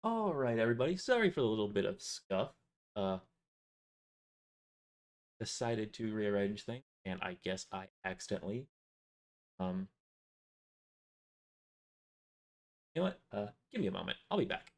All right, everybody. Sorry for the little bit of scuff. Uh, Decided to rearrange things, and I guess I accidentally. Um, you know what? Give me a moment. I'll be back.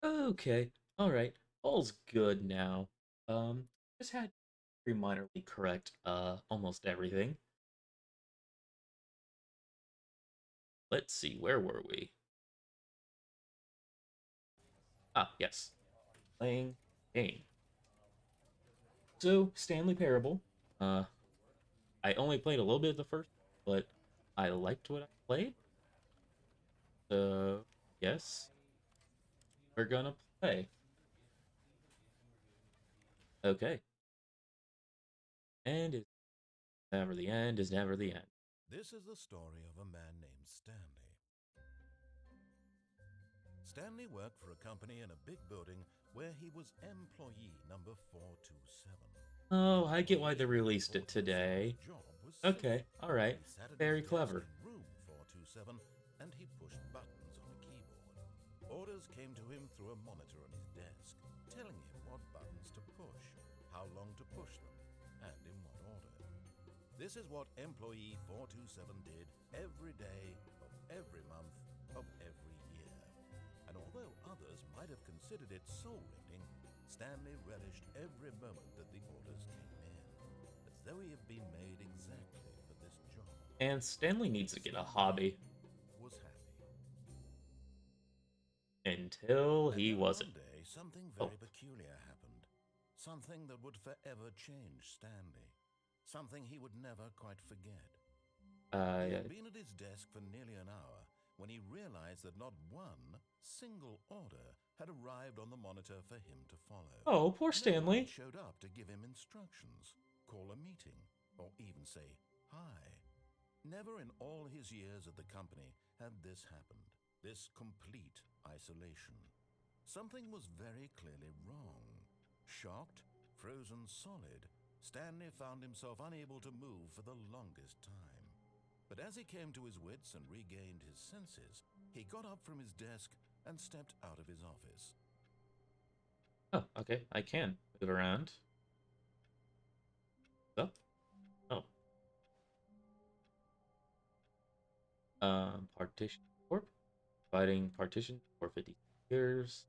Okay. All right. All's good now. Um, just had very minorly correct almost everything. Let's see. Where were we? Ah, yes. Playing game. So, Stanley Parable. Uh, I only played a little bit of the first, but I liked what I played. So, yes, we're gonna play. Okay. And is never the end is never the end. This is the story of a man named Stanley. Stanley worked for a company in a big building where he was employee number 427. Oh, I get why Employee they number released it 427's today. job was Okay, simple. alright. He sat at his Very desk clever. in room 427 and he pushed buttons on a keyboard. Orders came to him through a monitor on his desk, telling him what buttons to push, how long to push them, and in what order. This is what employee 427 did every day of every month of every year. And although others might have considered it soul-rending, Stanley relished every moment that the orders came in, as though he had been made exactly for this job. And Stanley needs to get a Stanley hobby. was happy. Until And he then one wasn't. day, something Oh, very peculiar happened. Something that would forever change Stanley. Something he would never quite forget. He uh, had been at his desk for nearly an hour when he realized that not one single order had arrived on the monitor for him to follow. oh, poor No one had Stanley. showed up to give him instructions, call a meeting, or even say hi. Never in all his years at the company had this happened, this complete isolation. Something was very clearly wrong. Shocked, frozen solid, Stanley found himself unable to move for the longest time. But as he came to his wits and regained his senses, he got up from his desk and stepped out of his office. Oh, okay, I can move around. So, oh, partition corp. Fighting partition for 50 years.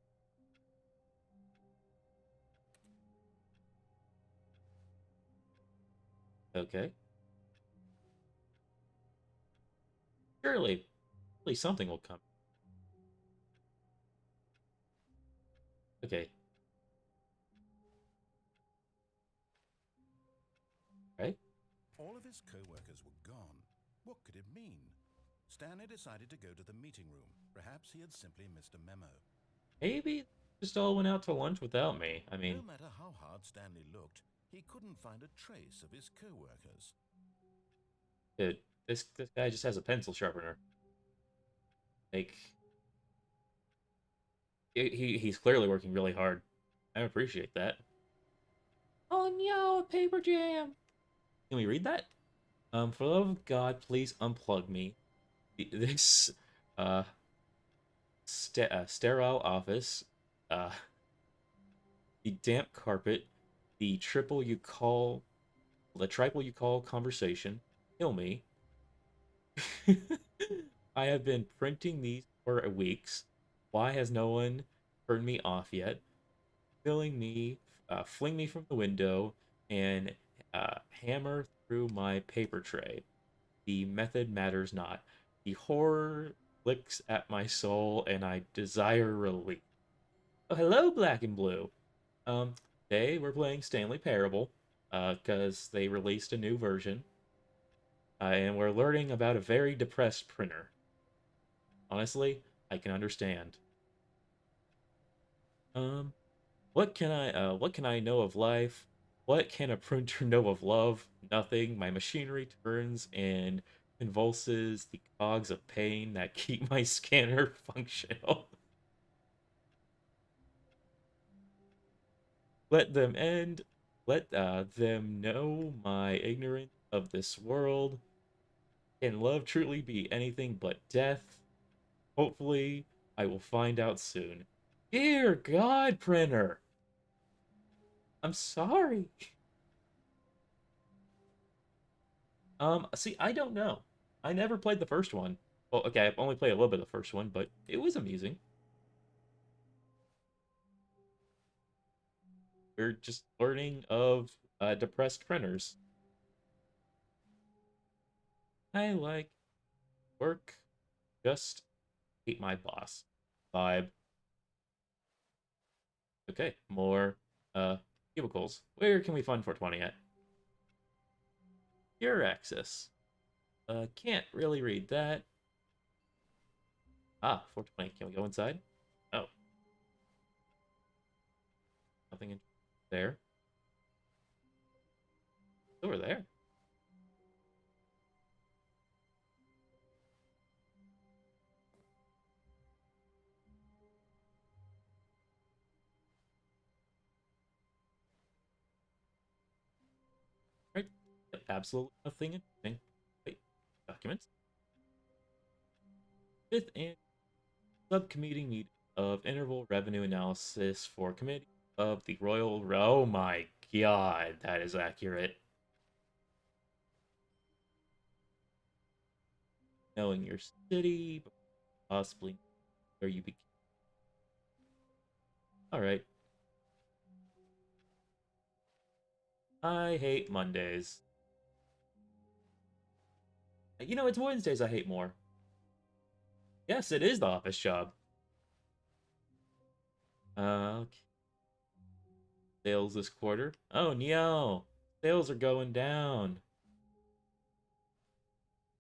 Okay. Surely, surely something will come. Okay, right? All of his co-workers were gone. What could it mean? Stanley decided to go to the meeting room. Perhaps he had simply missed a memo. Maybe they just all went out to lunch without me. I No mean, matter how hard Stanley looked, he couldn't find a trace of his co-workers. dude, this guy just has a pencil sharpener. Like, he's clearly working really hard. I appreciate that. Oh no, a paper jam! Can we read that? For the love of God, please unplug me. This, uh, sterile office, uh, the damp carpet, the triple you call conversation, kill me. I have been printing these for weeks. Why has no one turned me off yet? Filling me, fling me from the window, and hammer through my paper tray. The method matters not. The horror licks at my soul, and I desire relief. Oh, hello, Black and Blue. Um, Today we're playing Stanley Parable, because they released a new version, and we're learning about a very depressed printer. Honestly, I can understand. Um, what can I know of life? What can a printer know of love? Nothing. My machinery turns and convulses the cogs of pain that keep my scanner functional. Let them end. Let them know my ignorance of this world. Can love truly be anything but death? Hopefully, I will find out soon. Dear God, printer! I'm sorry. See, I don't know. I never played the first one. Well, okay, I've only played a little bit of the first one, but it was amusing. We're just learning of depressed printers. I like work, just hate my boss. Vibe. Okay, more cubicles. Where can we find 420 at? Pure access. Can't really read that. Ah, 420. Can we go inside? Oh, nothing in there. Over there. Right. Yep, absolutely nothing interesting. Wait, documents. Fifth and subcommittee meeting of interval revenue analysis for committee of the Royal. Oh my god, that is accurate. Knowing your city, possibly where you begin. All right. I hate Mondays. You know, it's Wednesdays I hate more. Yes, it is the office job. Okay. Sales this quarter. Oh no, sales are going down.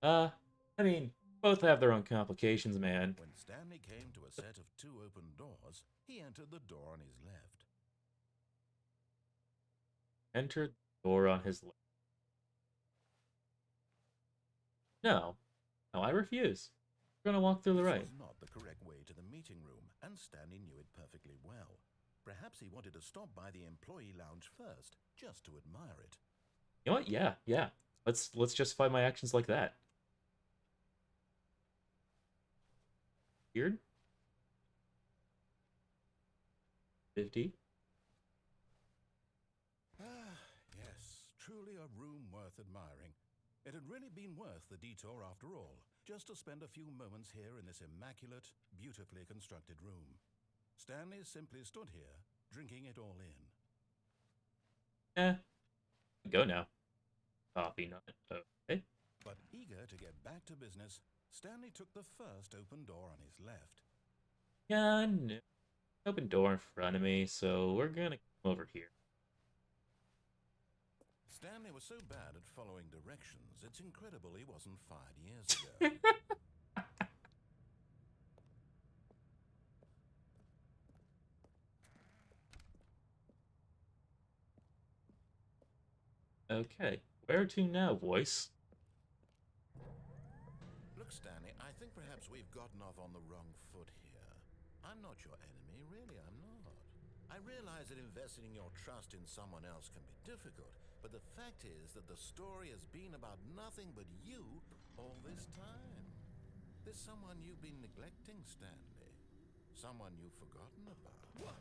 Uh, I mean, both have their own complications, man. When Stanley came to a set of two open doors, he entered the door on his left. Enter the door on his left. No, no, I refuse. We're gonna walk through the This right. was not the correct way to the meeting room, and Stanley knew it perfectly well. Perhaps he wanted to stop by the employee lounge first, just to admire it. You know what? Yeah, yeah. Let's justify my actions like that. Weird. 50. Ah, yes, truly a room worth admiring. It had really been worth the detour after all, just to spend a few moments here in this immaculate, beautifully constructed room. Stanley simply stood here, drinking it all in. Eh, go now. Coffee nut. Okay. But eager to get back to business, Stanley took the first open door on his left. Yeah, no. Open door in front of me, so we're gonna come over here. Stanley was so bad at following directions, it's incredible he wasn't fired years ago. Okay. Where to now, voice? Look, Stanley, I think perhaps we've gotten off on the wrong foot here. I'm not your enemy, really, I'm not. I realize that investing your trust in someone else can be difficult, but the fact is that the story has been about nothing but you all this time. There's someone you've been neglecting, Stanley. Someone you've forgotten about. What?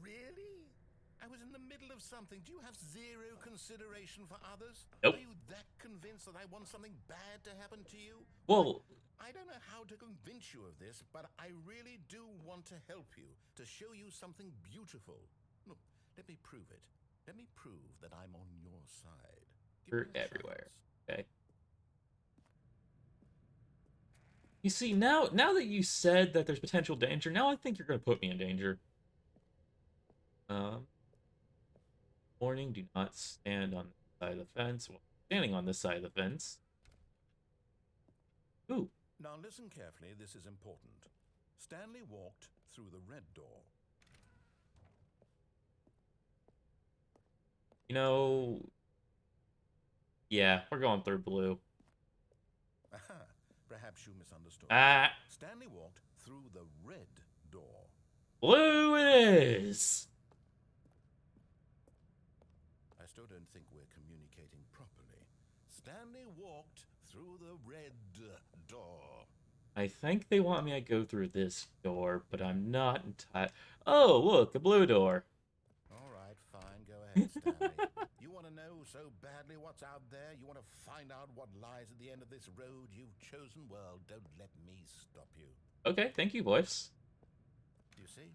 Really? I was in the middle of something. Do you have zero consideration for others? Nope. Are you that convinced that I want something bad to happen to you? Well, I don't know how to convince you of this, but I really do want to help you, to show you something beautiful. Look, let me prove it. Let me prove that I'm on your side. Give you're me a everywhere. chance. Okay. You see, now that you said that there's potential danger, now I think you're gonna put me in danger. Um, warning: do not stand on this side of the fence. Well, standing on this side of the fence. Ooh, Now listen carefully, this is important. Stanley walked through the red door. you know, yeah, we're going through blue. Aha, perhaps you misunderstood. Ah, Stanley walked through the red door. blue it is. I still don't think we're communicating properly. Stanley walked through the red door. I think they want me to go through this door, but I'm not entirely. Oh, look, a blue door. All right, fine, go ahead, Stanley. You want to know so badly what's out there? You want to find out what lies at the end of this road you've chosen? Well, don't let me stop you. Okay, thank you, voice. Do you see?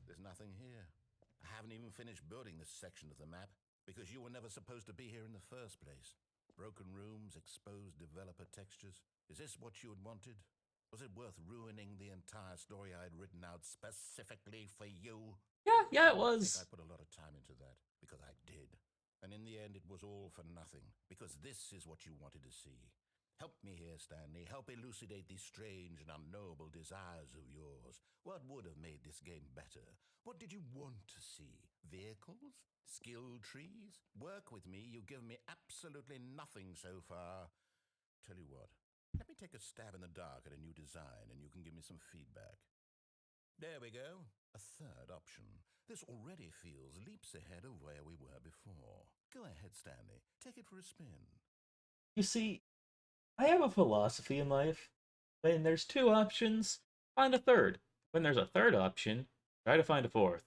There's nothing here. I haven't even finished building this section of the map because you were never supposed to be here in the first place. Broken rooms, exposed developer textures. Is this what you had wanted? Was it worth ruining the entire story I had written out specifically for you? Yeah, it I think I was. put a lot of time into that, because I did. And in the end, it was all for nothing, because this is what you wanted to see. Help me here, Stanley. Help elucidate these strange and unknowable desires of yours. What would have made this game better? What did you want to see? Vehicles? Skill trees? Work with me. You've given me absolutely nothing so far. Tell you what, let me take a stab in the dark at a new design, and you can give me some feedback. There we go. A third option. This already feels leaps ahead of where we were before. Go ahead, Stanley. Take it for a spin. You see, I have a philosophy in life. When there's two options, find a third. When there's a third option, try to find a fourth.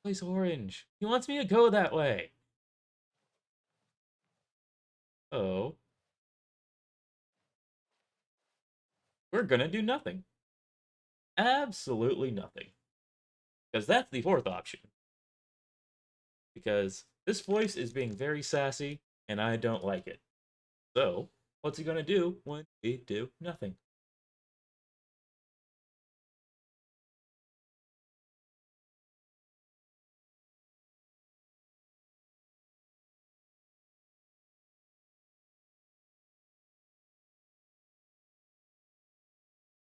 Place orange. He wants me to go that way. Oh, we're gonna do nothing. Absolutely nothing. Because that's the fourth option. Because this voice is being very sassy, and I don't like it. So, what's he gonna do when we do nothing?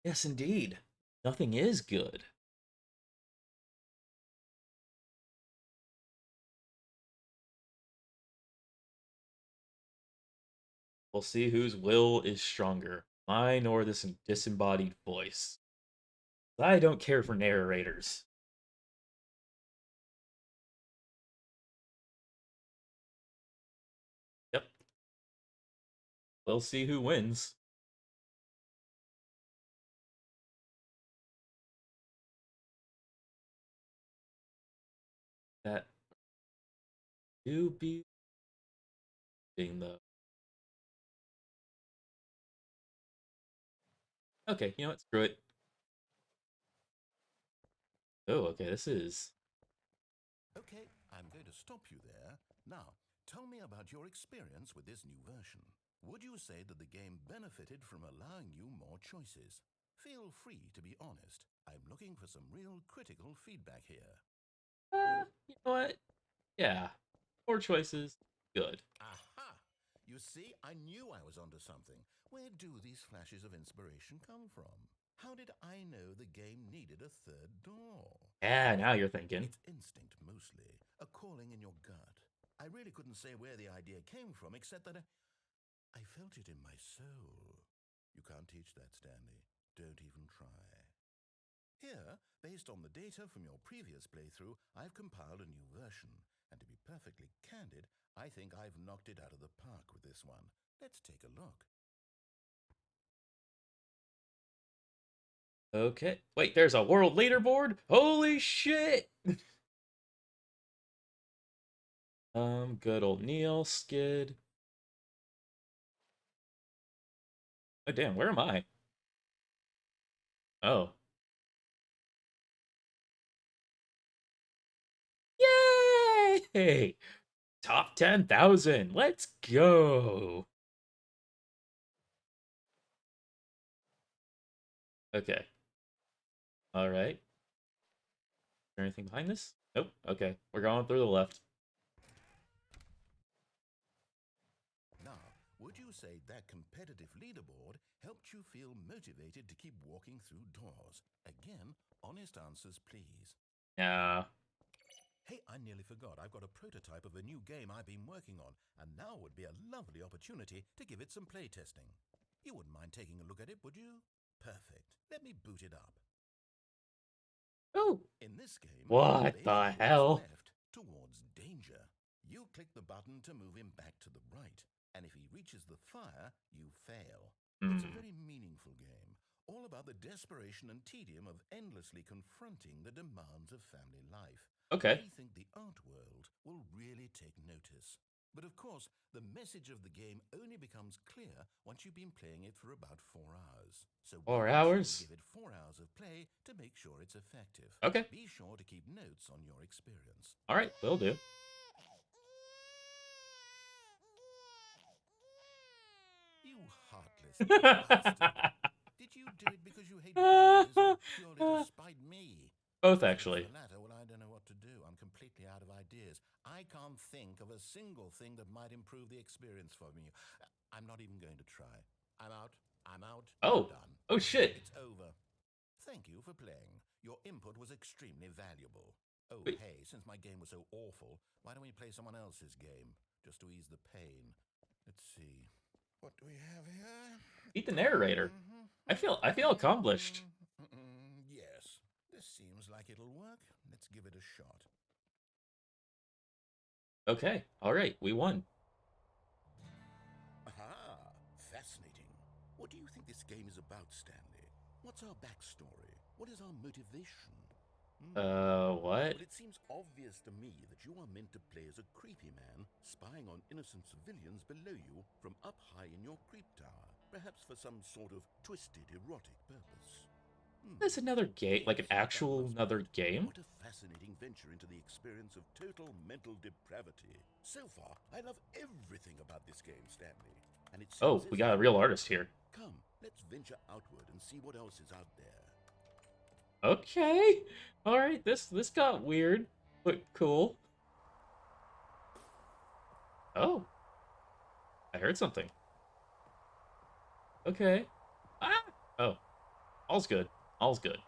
Yes, indeed. Nothing is good. We'll see whose will is stronger, mine or this disembodied voice. I don't care for narrators. Yep, we'll see who wins. That do be thing though. Okay, you know what? Screw it. Oh, okay, this is. Okay, I'm going to stop you there. Now, tell me about your experience with this new version. Would you say that the game benefited from allowing you more choices? Feel free to be honest. I'm looking for some real critical feedback here. You know what? Yeah, four choices. Good. Aha! You see, I knew I was onto something. Where do these flashes of inspiration come from? How did I know the game needed a third door? Yeah, now you're thinking. It's instinct mostly, a calling in your gut. I really couldn't say where the idea came from, except that I felt it in my soul. You can't teach that, Stanley. Don't even try. Here, based on the data from your previous playthrough, I've compiled a new version. And to be perfectly candid, I think I've knocked it out of the park with this one. Let's take a look. Okay. Wait, there's a world leaderboard? Holy shit! Good old Neil, Skid. Oh, damn, where am I? Oh. Yay! Top 10,000. Let's go. Okay. All right. Is there anything behind this? Nope. Okay. We're going through the left. Now, would you say that competitive leaderboard helped you feel motivated to keep walking through doors? Again, honest answers, please. Yeah. Hey, I nearly forgot. I've got a prototype of a new game I've been working on, and now would be a lovely opportunity to give it some playtesting. You wouldn't mind taking a look at it, would you? Perfect. Let me boot it up. Oh. In this game, the What player the walks hell? left towards danger. You click the button to move him back to the right, and if he reaches the fire, you fail. It's a Hmm. very meaningful game, all about the desperation and tedium of endlessly confronting the demands of family life. Okay. I think the art world will really take notice. But of course, the message of the game only becomes clear once you've been playing it for about 4 hours. So we 4 can truly hours? give it 4 hours of play to make sure it's effective. Okay. Be sure to keep notes on your experience. All right. Will do. You heartless bastard. Did you do it because you hate bears, or purely to spite me? Both, If it's actually. the latter, well, I don't know what to do. I'm completely out of ideas. I can't think of a single thing that might improve the experience for me. I'm not even going to try. I'm out. I'm out. I'm Oh. done. Oh, shit. It's over. Thank you for playing. Your input was extremely valuable. Oh, Wait. hey, since my game was so awful, why don't we play someone else's game, just to ease the pain? Let's see. What do we have here? Beat the narrator. I feel accomplished. Yes, this seems like it'll work. Let's give it a shot. Okay. All right. We won. Aha! Fascinating. What do you think this game is about, Stanley? What's our backstory? What is our motivation? What? Well, it seems obvious to me that you are meant to play as a creepy man spying on innocent civilians below you from up high in your creep tower, perhaps for some sort of twisted erotic purpose. That's another game, like an Yes, that actual must be another it. game. What a fascinating venture into the experience of total mental depravity. So far, I love everything about this game, Stanley. And it Oh, seems we as got a if... real artist here. Come, let's venture outward and see what else is out there. Okay. All right. This got weird, but cool. Oh, I heard something. Okay. Ah. Oh, all's good. All's good.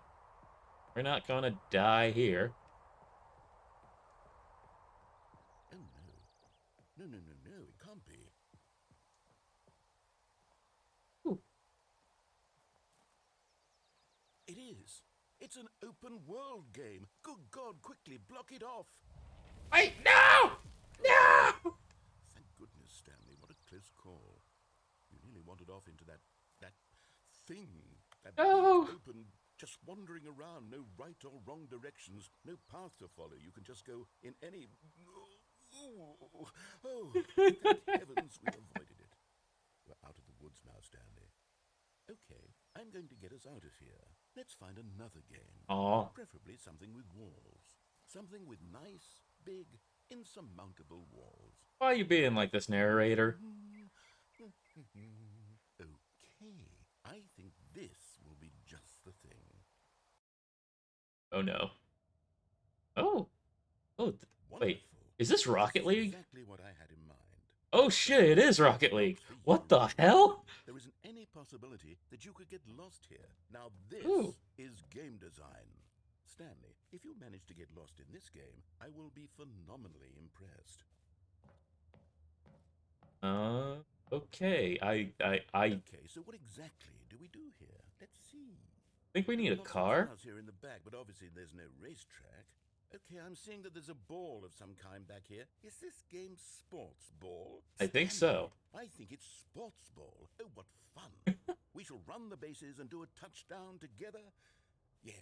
We're not gonna die here. Oh no. No, it can't be. Ooh. It is. It's an open world game. Good God, quickly block it off. Wait, no! No! Thank goodness, Stanley. What a close call. You nearly wandered off into that thing. That No! big open, just wandering around. No right or wrong directions. No path to follow. You can just go in any... Oh, thank heavens we avoided it. We're out of the woods now, Stanley. Okay, I'm going to get us out of here. Let's find another game. Aw. Preferably something with walls. Something with nice, big, insurmountable walls. Why are you being like this, narrator? Okay, I think this will be just the thing. Oh no. Oh. Oh. Wait. Wonderful. Is this Rocket League? Exactly what I had in mind. Oh shit! It is Rocket League. What the hell? There isn't any possibility that you could get lost here. Now this Ooh. is game design. Stanley, if you manage to get lost in this game, I will be phenomenally impressed. Okay. I Okay, so what exactly do we do here? Let's see. think we need a Lots of car. cars here in the back, but obviously there's no racetrack. Okay, I'm seeing that there's a ball of some kind back here. Is this game sports ball? I think Stanley, so. I think it's sports ball. Oh, what fun. We shall run the bases and do a touchdown together. Yes,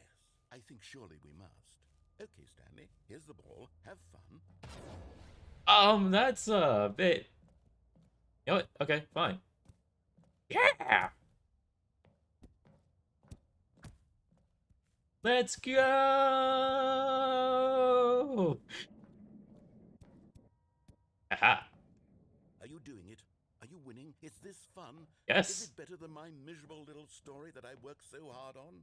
I think surely we must. Okay, Stanley, here's the ball. Have fun. That's a bit. You know what? Okay, fine. Yeah. Let's go. Aha. Are you doing it? Are you winning? Is this fun? Yes. Is it better than my miserable little story that I worked so hard on?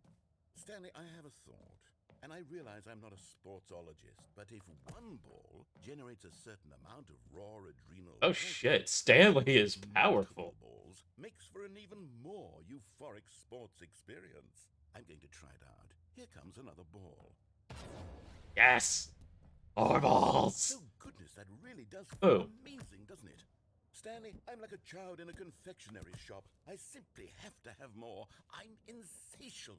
Stanley, I have a thought. And I realize I'm not a sportsologist, but if one ball generates a certain amount of raw adrenal... Oh shit, Stanley is powerful. ...balls makes for an even more euphoric sports experience. I'm going to try it out. Here comes another ball. Yes. More balls. Oh goodness, that really does Oh. feel amazing, doesn't it? Stanley, I'm like a child in a confectionery shop. I simply have to have more. I'm insatiable.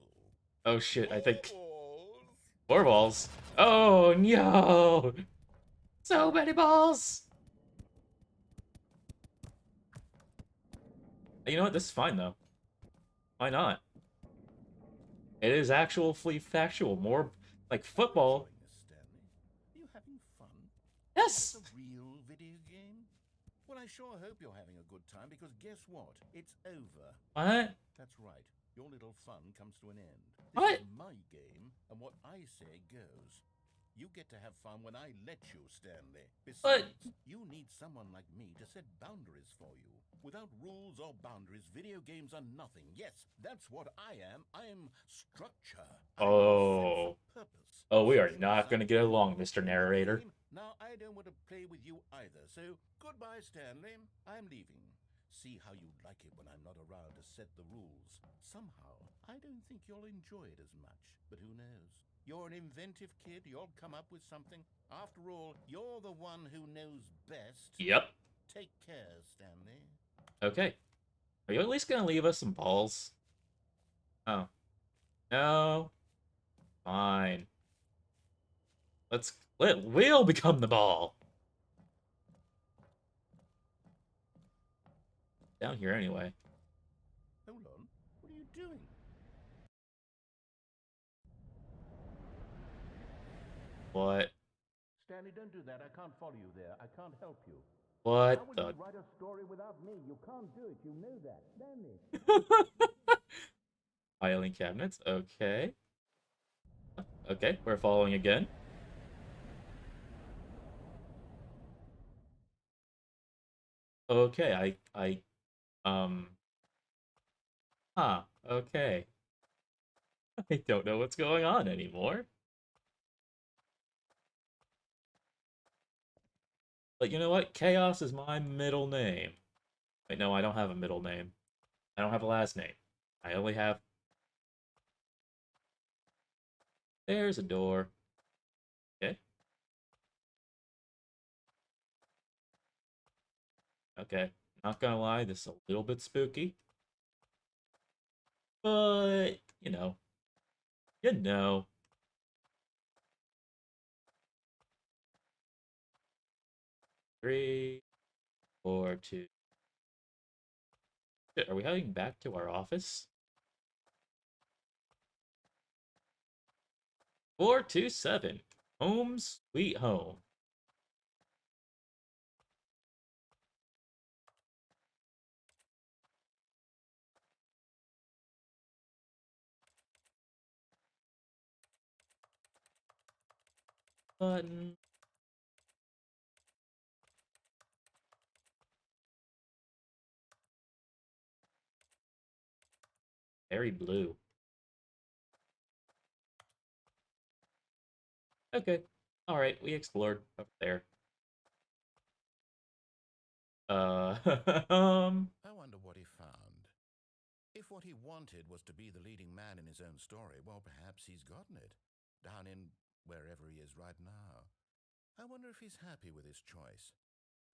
Oh shit, I think Balls. more balls. Oh no. So many balls. You know what? This is fine though. Why not? It is actually factual. More like football. Enjoying this, Stanley? Are you having fun? Yes. It's a real video game? Well, I sure hope you're having a good time, because guess what? It's over. What? That's right. Your little fun comes to an end. This What? is my game, and what I say goes. You get to have fun when I let you, Stanley. But Besides, you need someone like me to set boundaries for you. Without rules or boundaries, video games are nothing. Yes, that's what I am. I am structure. I need a sense of oh, purpose. oh, we are Something not going to designed get to along, reward Mr. me in the Narrator. game. Now, I don't want to play with you either, so goodbye, Stanley. I'm leaving. See how you'd like it when I'm not around to set the rules. Somehow, I don't think you'll enjoy it as much, but who knows? You're an inventive kid. You'll come up with something. After all, you're the one who knows best. Yep. Take care, Stanley. Okay. Are you at least going to leave us some balls? Oh. No. Fine. We'll become the ball. Down here anyway. Hold on. What are you doing? What? Stanley, don't do that. I can't follow you there. I can't help you. What How will the? you write a story without me? You can't do it. You know that, Stanley. Filing cabinets. Okay. Okay, we're following again. Okay, um, huh, okay. I don't know what's going on anymore. But you know what? Chaos is my middle name. Wait, no, I don't have a middle name. I don't have a last name. I only have... There's a door. Okay. Okay. Not gonna lie, this is a little bit spooky. But, you know. You know. 3, 4, 2... Shit, are we heading back to our office? 427. Home sweet home. Button. Very blue. Okay. Alright, we explored up there. Uh, I wonder what he found. If what he wanted was to be the leading man in his own story, well, perhaps he's gotten it. Down in wherever he is right now. I wonder if he's happy with his choice,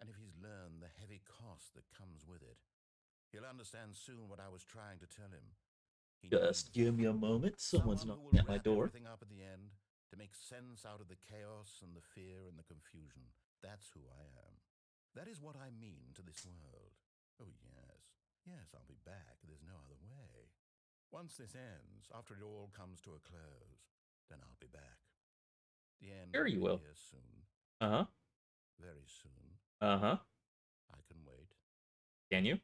and if he's learned the heavy cost that comes with it. He'll understand soon what I was trying to tell him. He needs just give me a moment. Someone's someone who knocking will at my wrap door. everything up at the end to make sense out of the chaos and the fear and the confusion. That's who I am. That is what I mean to this world. Oh, yes. Yes, I'll be back. There's no other way. Once this ends, after it all comes to a close, then I'll be back. The end Sure will you be will. here soon. Uh-huh. Very soon. Uh-huh. I can wait. Can you?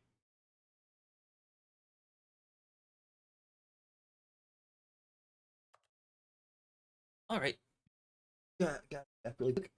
Alright. Got that really quick.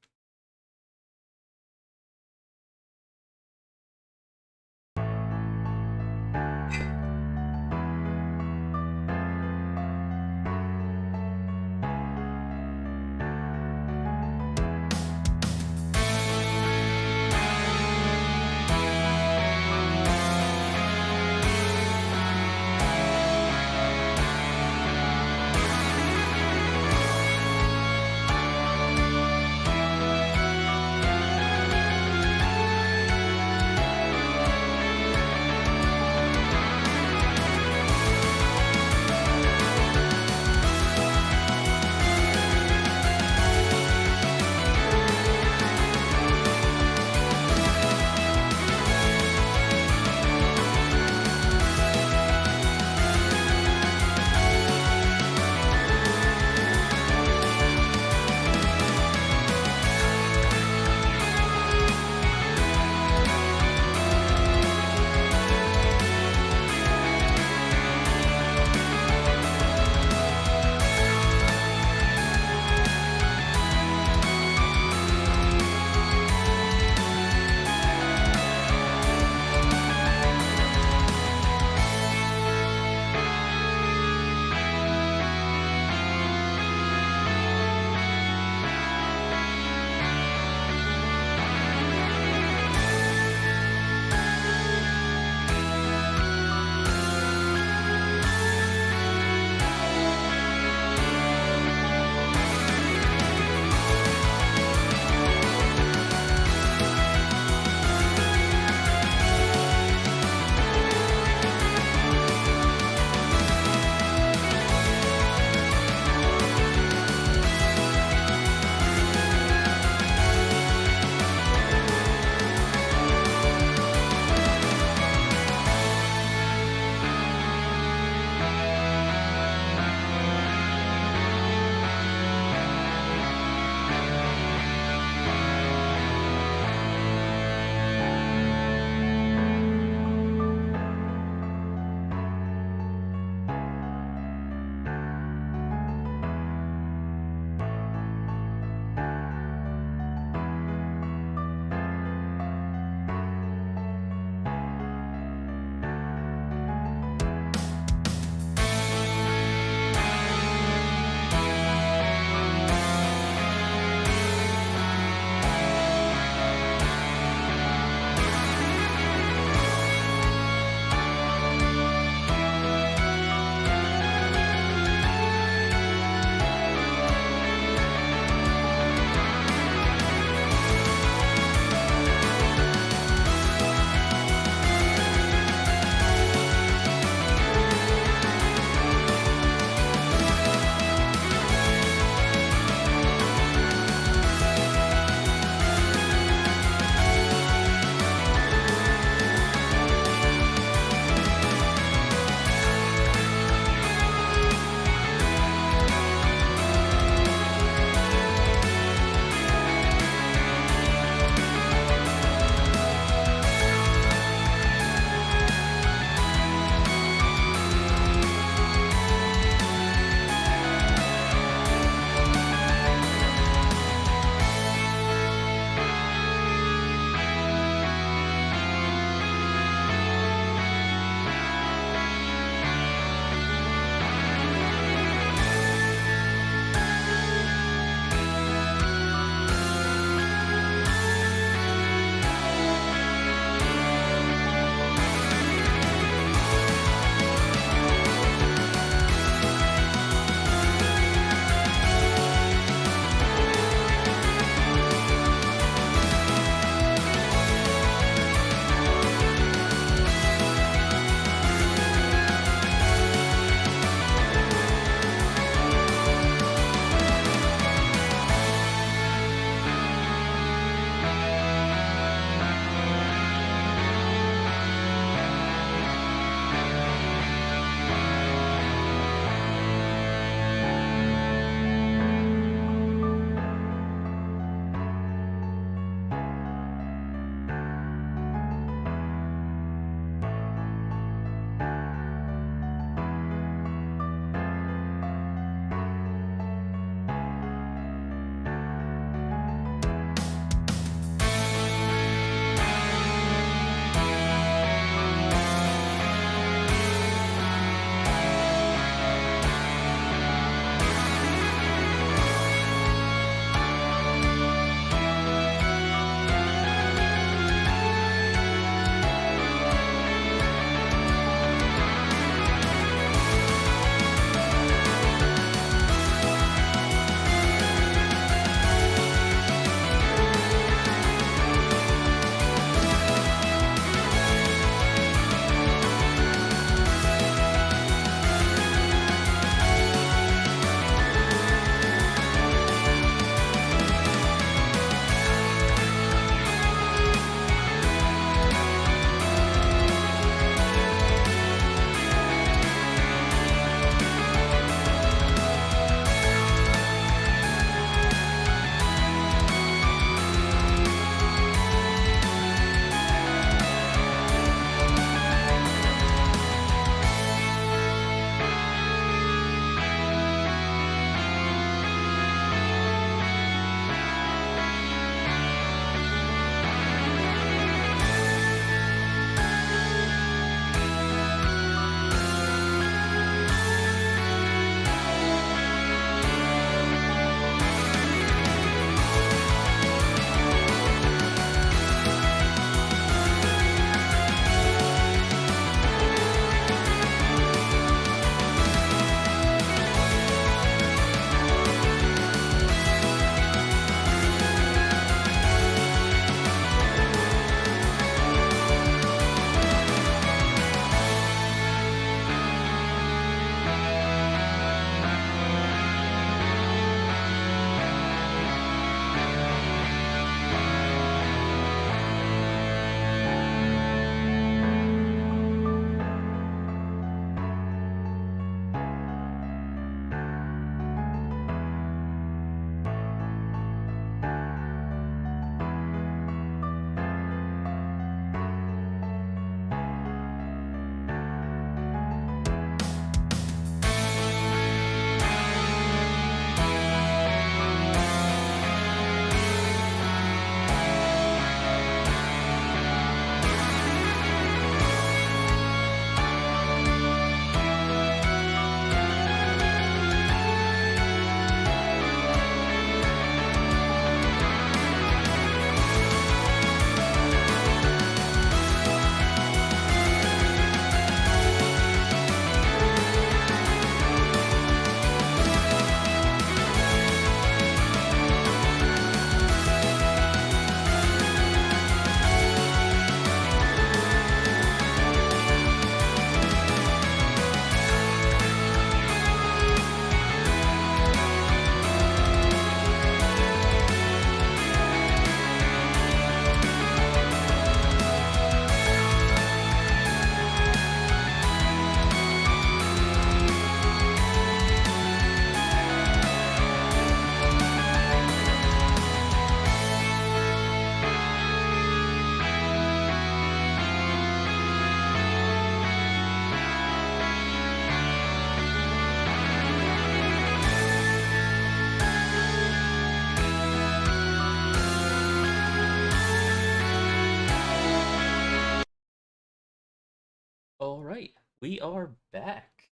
We are back.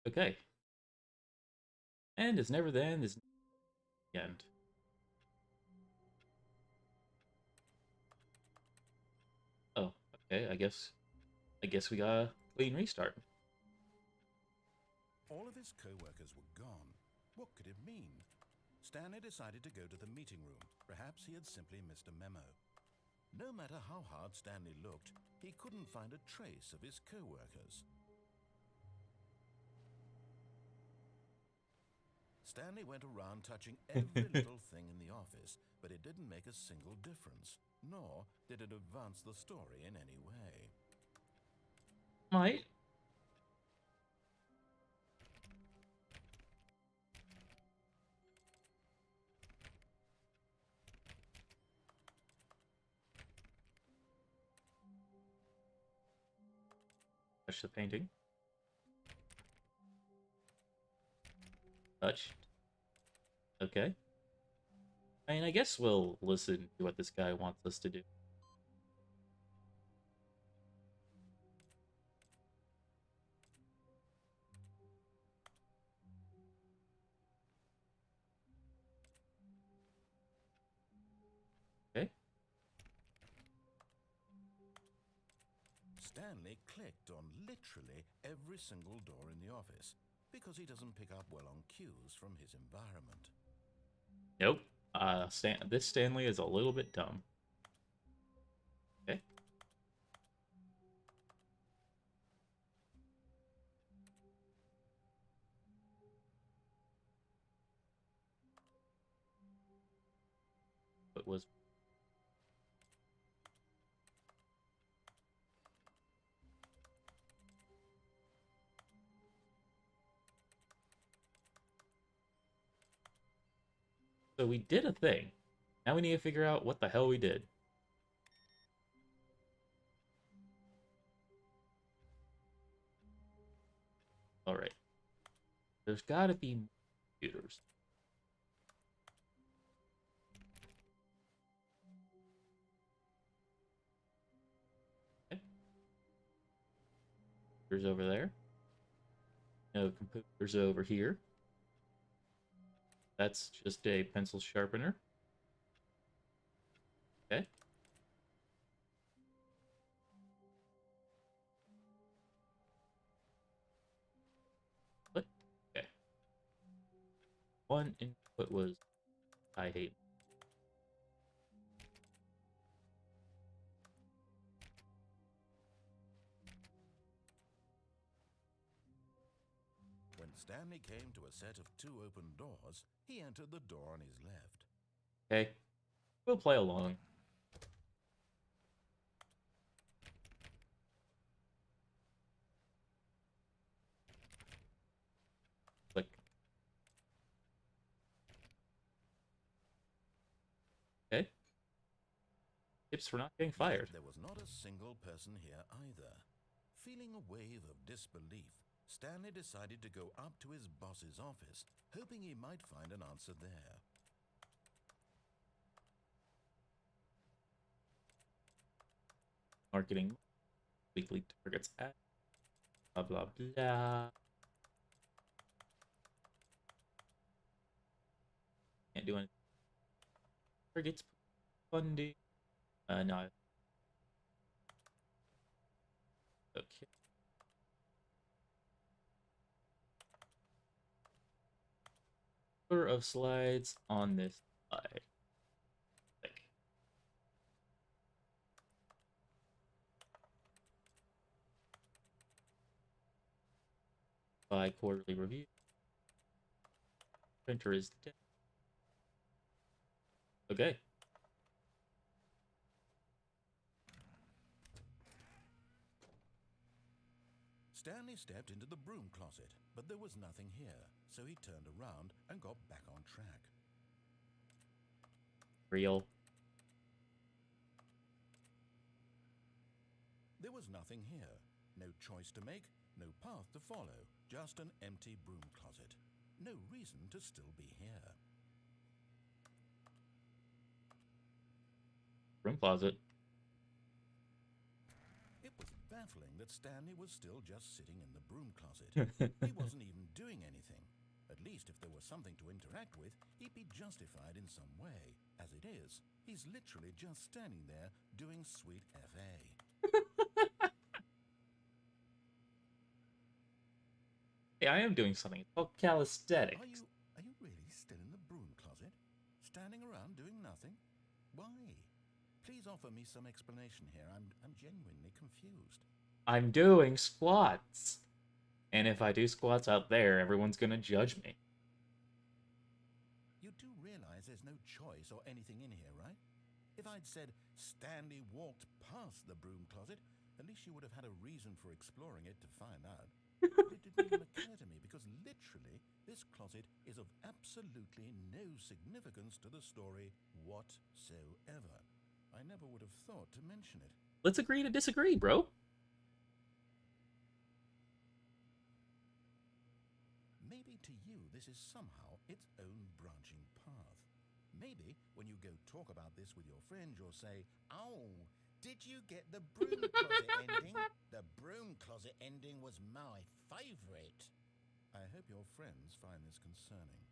Okay. And it's never the end, it's the end. Oh, okay, I guess we got a clean restart. All of his co-workers were gone. What could it mean? Stanley decided to go to the meeting room. Perhaps he had simply missed a memo. No matter how hard Stanley looked, he couldn't find a trace of his co-workers. Stanley went around touching every little thing in the office, but it didn't make a single difference, nor did it advance the story in any way. Might. Touch the painting. Touched. Okay. I mean, I guess we'll listen to what this guy wants us to do. Okay. Stanley clicked on literally every single door in the office because he doesn't pick up well on cues from his environment. Nope. This Stanley is a little bit dumb. Okay. But was so we did a thing. Now we need to figure out what the hell we did. All right. There's got to be more computers. Okay. Computers over there. No computers over here. That's just a pencil sharpener. Okay. What? Okay. One input was I hate. When Stanley came to a set of two open doors, he entered the door on his left. Okay. We'll play along. Click. Okay. Tips for not getting Yet fired. there was not a single person here either. Feeling a wave of disbelief, Stanley decided to go up to his boss's office, hoping he might find an answer there. Marketing. Weekly targets at. Blah, blah, blah. Can't do anything. Targets funding. No. Okay. Order of slides on this slide. Like, by quarterly review. Printer is dead. Okay. Stanley stepped into the broom closet, but there was nothing here, so he turned around and got back on track. Real. There was nothing here. No choice to make, no path to follow, just an empty broom closet. No reason to still be here. Room closet. It was baffling that Stanley was still just sitting in the broom closet. He wasn't even doing anything. At least if there was something to interact with, he'd be justified in some way. As it is, he's literally just standing there doing sweet FA. Hey, I am doing something. It's called calisthenics. Are you really still in the broom closet? Standing around doing nothing? Why? Please offer me some explanation here. I'm genuinely confused. I'm doing squats. And if I do squats out there, everyone's gonna judge me. You do realize there's no choice or anything in here, right? If I'd said Stanley walked past the broom closet, at least you would have had a reason for exploring it to find out. But it didn't even occur to me because literally this closet is of absolutely no significance to the story whatsoever. I never would have thought to mention it. Let's agree to disagree, bro. Maybe to you this is somehow its own branching path. Maybe when you go talk about this with your friend, you'll say, "Oh, did you get the broom closet ending? The broom closet ending was my favorite." I hope your friends find this concerning.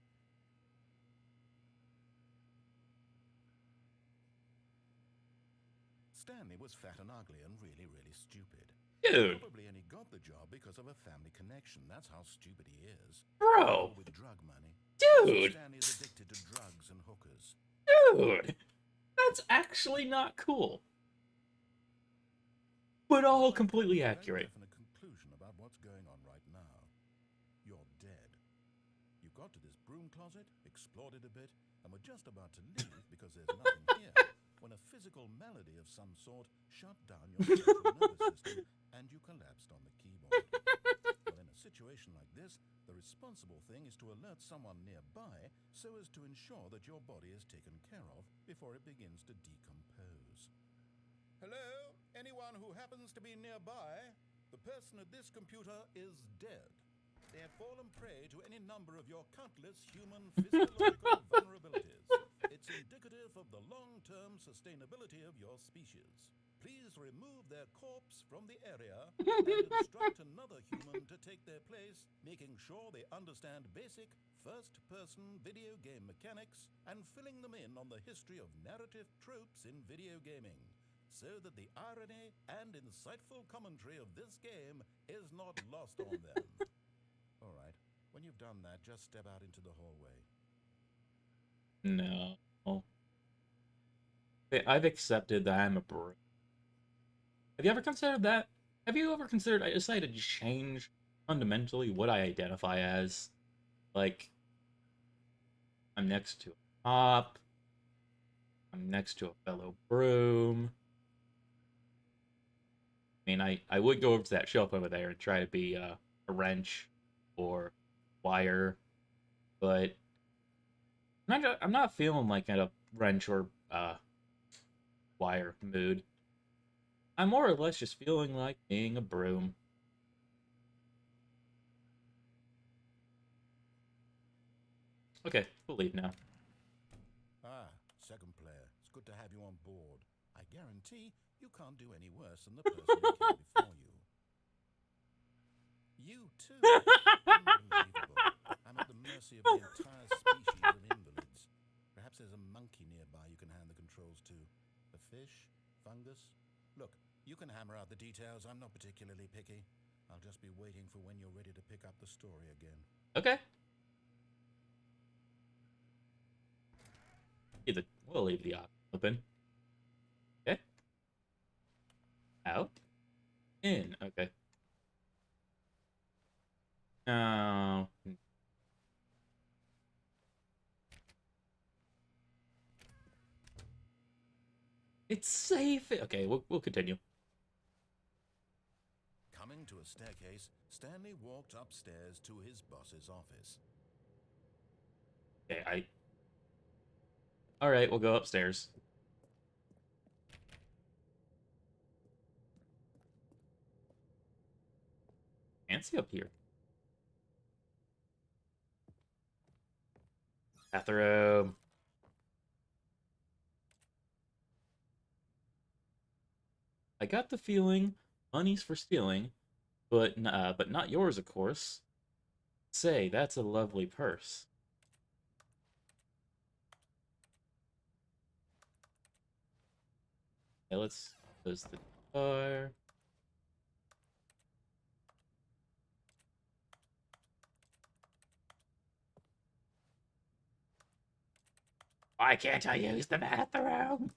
Stanley was fat and ugly and really, really stupid. Dude. He probably only got the job because of a family connection. That's how stupid he is. Bro. With drug money. Dude. Stanley is addicted to drugs and hookers. Dude. That's actually not cool. But all completely accurate. Very definite conclusion about what's going on right now. You're dead. You got to this broom closet, explored it a bit, and were just about to leave because there's nothing here, when a physical malady of some sort shut down your central nervous system and you collapsed on the keyboard. Well, in a situation like this, the responsible thing is to alert someone nearby so as to ensure that your body is taken care of before it begins to decompose. Hello? Anyone who happens to be nearby? The person at this computer is dead. They have fallen prey to any number of your countless human physiological vulnerabilities. It's indicative of the long-term sustainability of your species. Please remove their corpse from the area and instruct another human to take their place, making sure they understand basic first-person video game mechanics and filling them in on the history of narrative tropes in video gaming, so that the irony and insightful commentary of this game is not lost on them. All right, when you've done that, just step out into the hallway. No. I've accepted that I'm a bro. Have you ever considered that? Have you ever considered I decided to change fundamentally what I identify as? Like, I'm next to a cop. I'm next to a fellow broom. I mean, I would go over to that shelf over there and try to be a wrench or wire, but I'm not feeling like a wrench or wire mood. I'm more or less just feeling like being a broom. Okay, we'll leave now. Ah, second player. It's good to have you on board. I guarantee you can't do any worse than the person who came before you. You too? Unbelievable. I'm at the mercy of the entire species of invalids. Perhaps there's a monkey nearby you can hand the controls to. A fish? Fungus? Look, you can hammer out the details. I'm not particularly picky. I'll just be waiting for when you're ready to pick up the story again. Okay. We'll leave the option open. Okay. Out. In. Okay. Oh. It's safe. Okay, we'll continue. Coming to a staircase, Stanley walked upstairs to his boss's office. Okay, all right, we'll go upstairs. Fancy up here. Bathroom. I got the feeling Money's for stealing, but not yours, of course. Say, that's a lovely purse. Okay, let's close the door. Why can't I use the bathroom?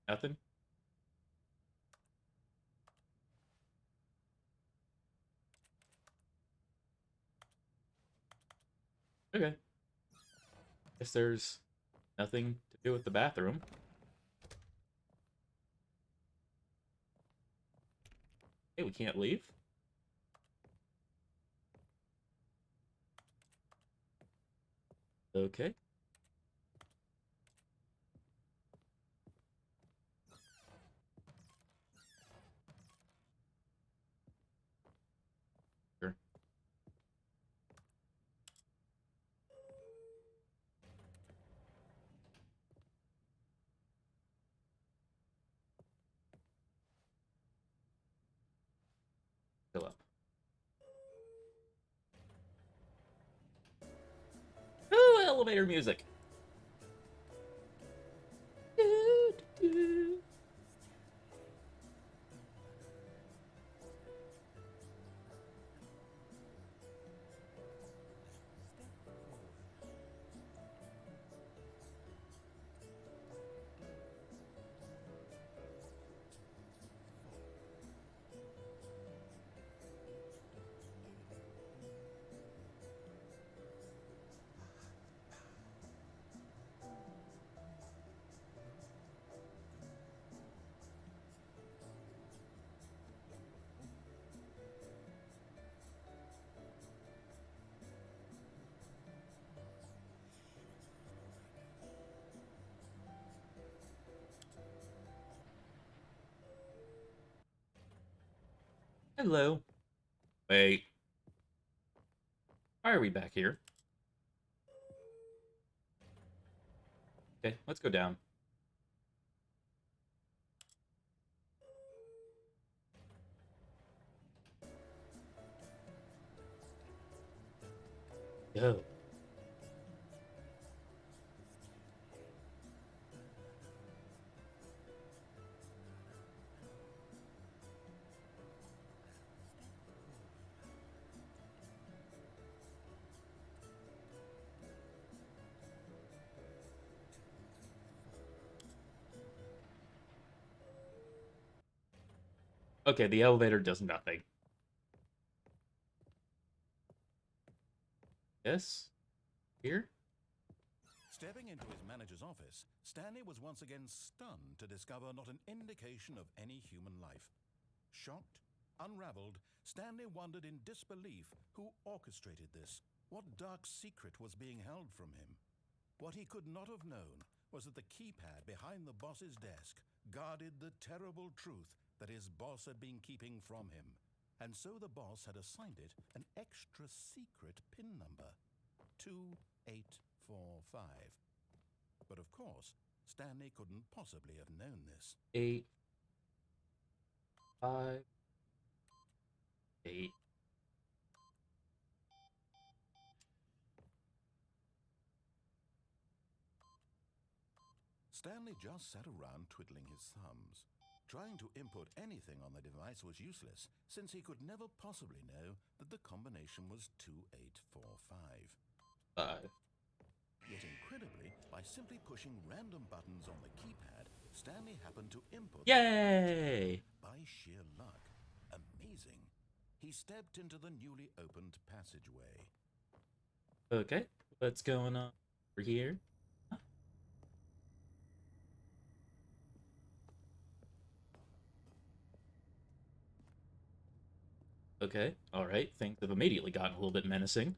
Nothing? Okay. Guess there's nothing to do with the bathroom. Hey, we can't leave? Okay. Sure. Fill up. Ooh, elevator music. Doo, doo, doo. Hello. Wait. Why are we back here? Okay, let's go down. Yo. Okay, the elevator does nothing. Yes? Here? Stepping into his manager's office, Stanley was once again stunned to discover not an indication of any human life. Shocked, unraveled, Stanley wondered in disbelief who orchestrated this, what dark secret was being held from him. What he could not have known was that the keypad behind the boss's desk guarded the terrible truth that his boss had been keeping from him. And so the boss had assigned it an extra secret PIN number, 2845. But of course, Stanley couldn't possibly have known this. 8, 5, 8. Stanley just sat around twiddling his thumbs. Trying to input anything on the device was useless, since he could never possibly know that the combination was 2845. 5. Yet incredibly, by simply pushing random buttons on the keypad, Stanley happened to input Yay! by sheer luck. Amazing. He stepped into the newly opened passageway. Okay, what's going on over here? Okay, alright, things have immediately gotten a little bit menacing.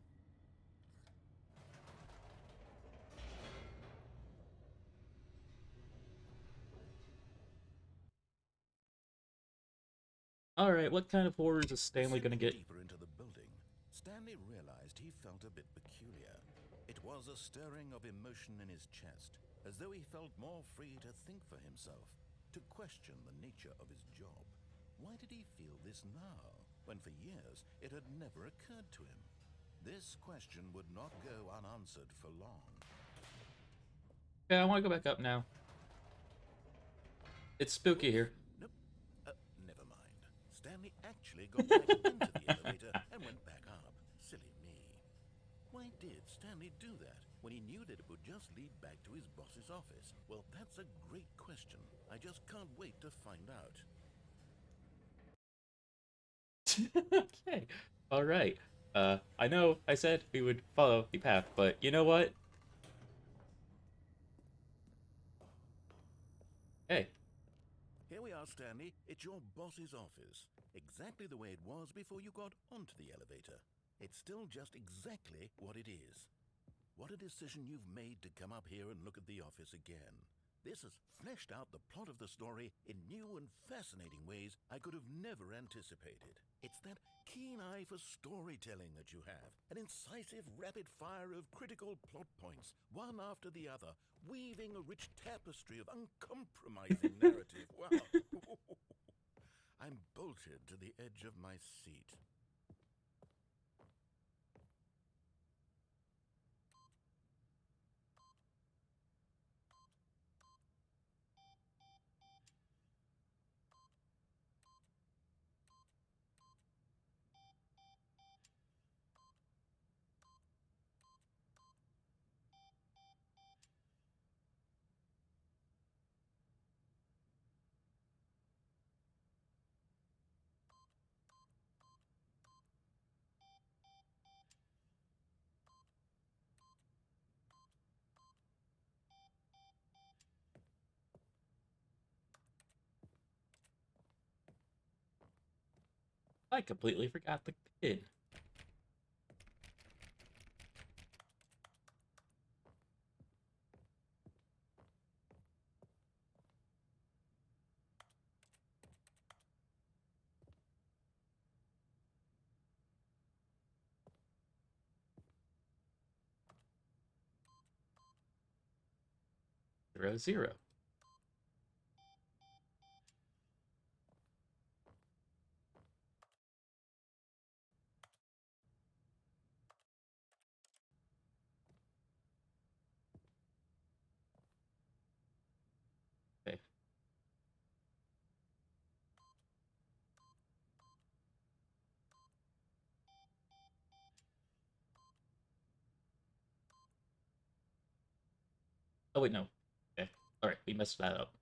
Alright, what kind of horrors is Stanley gonna Sinking get? deeper into the building, Stanley realized he felt a bit peculiar. It was a stirring of emotion in his chest, as though he felt more free to think for himself. to question the nature of his job. Why did he feel this now, when for years it had never occurred to him? This question would not go unanswered for long. Yeah, I want to go back up now. It's spooky Oops. here. Nope. Never mind. Stanley actually got back into the elevator and went back up. Silly me. Why did Stanley do that when he knew that it would just lead back to his boss's office? Well, that's a great question. I just can't wait to find out. Okay. All right. I know I said we would follow the path, but you know what? Hey. Here we are, Stanley. It's your boss's office. Exactly the way it was before you got onto the elevator. It's still just exactly what it is. What a decision you've made to come up here and look at the office again. This has fleshed out the plot of the story in new and fascinating ways I could have never anticipated. It's that keen eye for storytelling that you have, an incisive rapid fire of critical plot points, one after the other, weaving a rich tapestry of uncompromising narrative. Wow. I'm bolted to the edge of my seat. I completely forgot the pin. Zero, zero. Okay. Oh, wait, no. Okay. All right, we messed that up.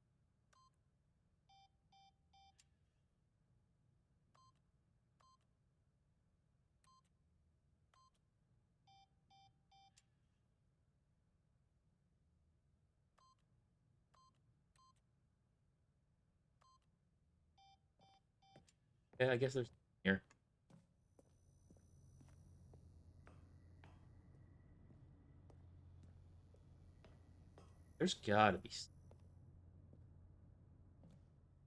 Okay, I guess there's here. There's gotta be.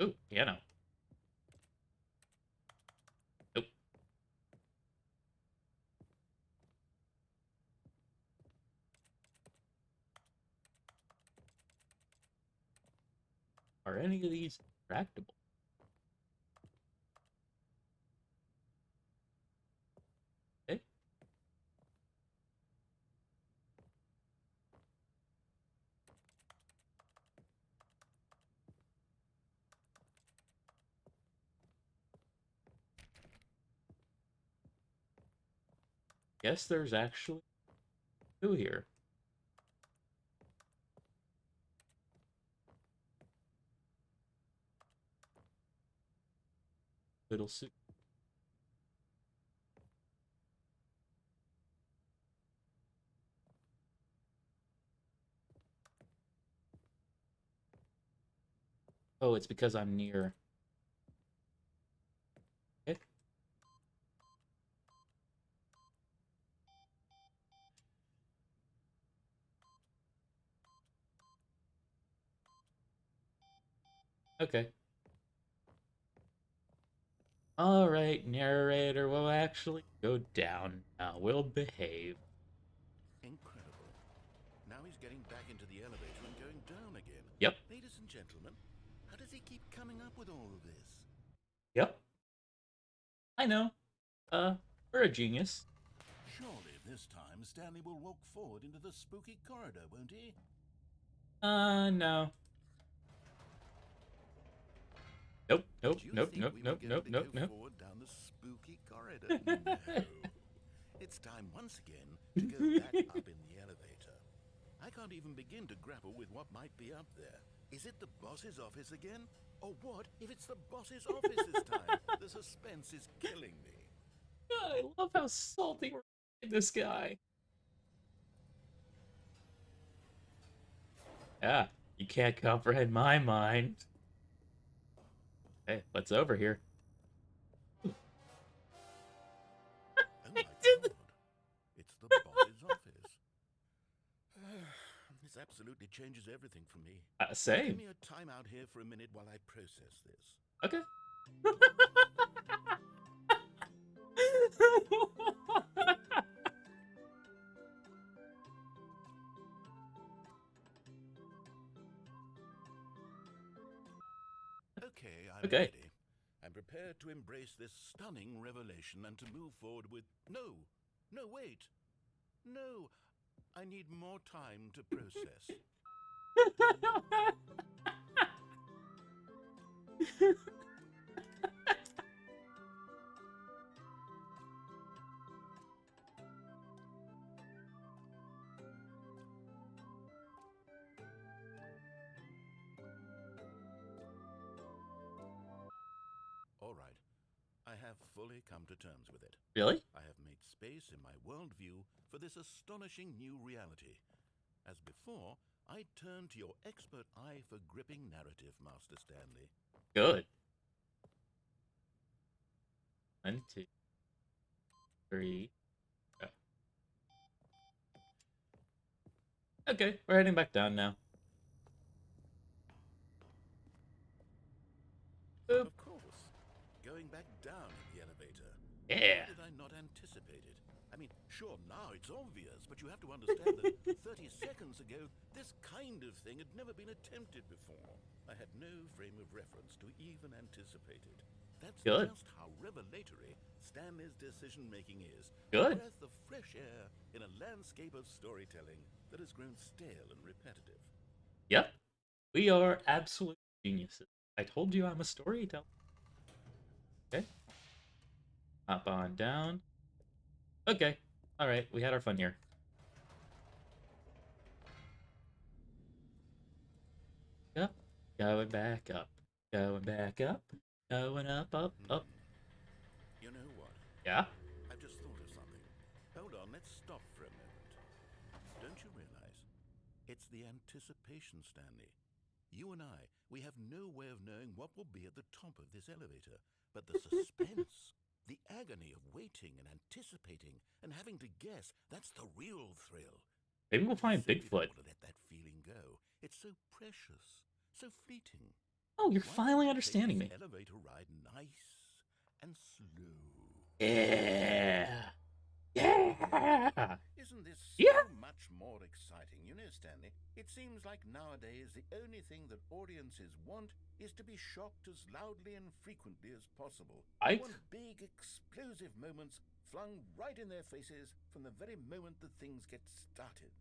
Ooh, piano. Nope. Are any of these tractable? Okay. Guess there's actually two here. Little suit. Oh, it's because I'm near. Okay. Okay. All right, narrator. We'll actually go down now. We'll behave. Incredible. Now he's getting back into the elevator and going down again. Yep. Ladies and gentlemen, how does he with all of this? Yep, I know. We're a genius. Surely this time Stanley will walk forward into the spooky corridor, won't he? No. Nope, nope, Did you nope, think nope, we were nope, going nope, to nope, go nope. forward down the spooky corridor? No. It's time once again to go back up in the elevator. I can't even begin to grapple with what might be up there. Is it the boss's office again? Or what if it's the boss's office this time? The suspense is killing me. God, I love how salty we're making this guy. Yeah, you can't comprehend my mind. Hey, what's over here? Oh my god. It's the boss's office. This absolutely changes everything for me. Give Same. me a timeout here for a minute while I process this. Okay. Okay, I'm Okay. ready. I'm prepared to embrace this stunning revelation and to move forward with... No! No, wait! No! I need more time to process. All right. I have fully come to terms with it. Really? I have made space in my worldview for this astonishing new reality. As before, I turn to your expert eye for gripping narrative, Master Stanley. Good. 1, 2, 3. Go. Okay, we're heading back down now. Boop. Of course. Going back down in the elevator. Yeah. Why did I not anticipate it? I mean, sure, now it's obvious, but you have to understand that 30 seconds ago, this kind of thing had never been attempted before. I had no frame of reference to even anticipate it. That's Good. just how revelatory Stanley's decision-making is. Good. A breath of fresh air in a landscape of storytelling that has grown stale and repetitive. Yep. We are absolute geniuses. I told you I'm a storyteller. Okay. Hop on down. Okay. Alright, we had our fun here. Yep. Going back up. Going back up. Going up, up, up. You know what? Yeah? I've just thought of something. Hold on, let's stop for a moment. Don't you realize? It's the anticipation, Stanley. You and I, we have no way of knowing what will be at the top of this elevator. But the suspense, the agony of waiting and anticipating and having to guess, that's the real thrill. Maybe we'll find Simply don't Bigfoot. want to let that feeling go. It's so precious, so fleeting. Oh, you're Why finally don't we take understanding this me. elevator ride nice and slow? Yeah. Yeah. Isn't this so Yeah. much more exciting? You know, Stanley, it seems like nowadays the only thing that audiences want is to be shocked as loudly and frequently as possible. They want big, explosive moments flung right in their faces from the very moment that things get started.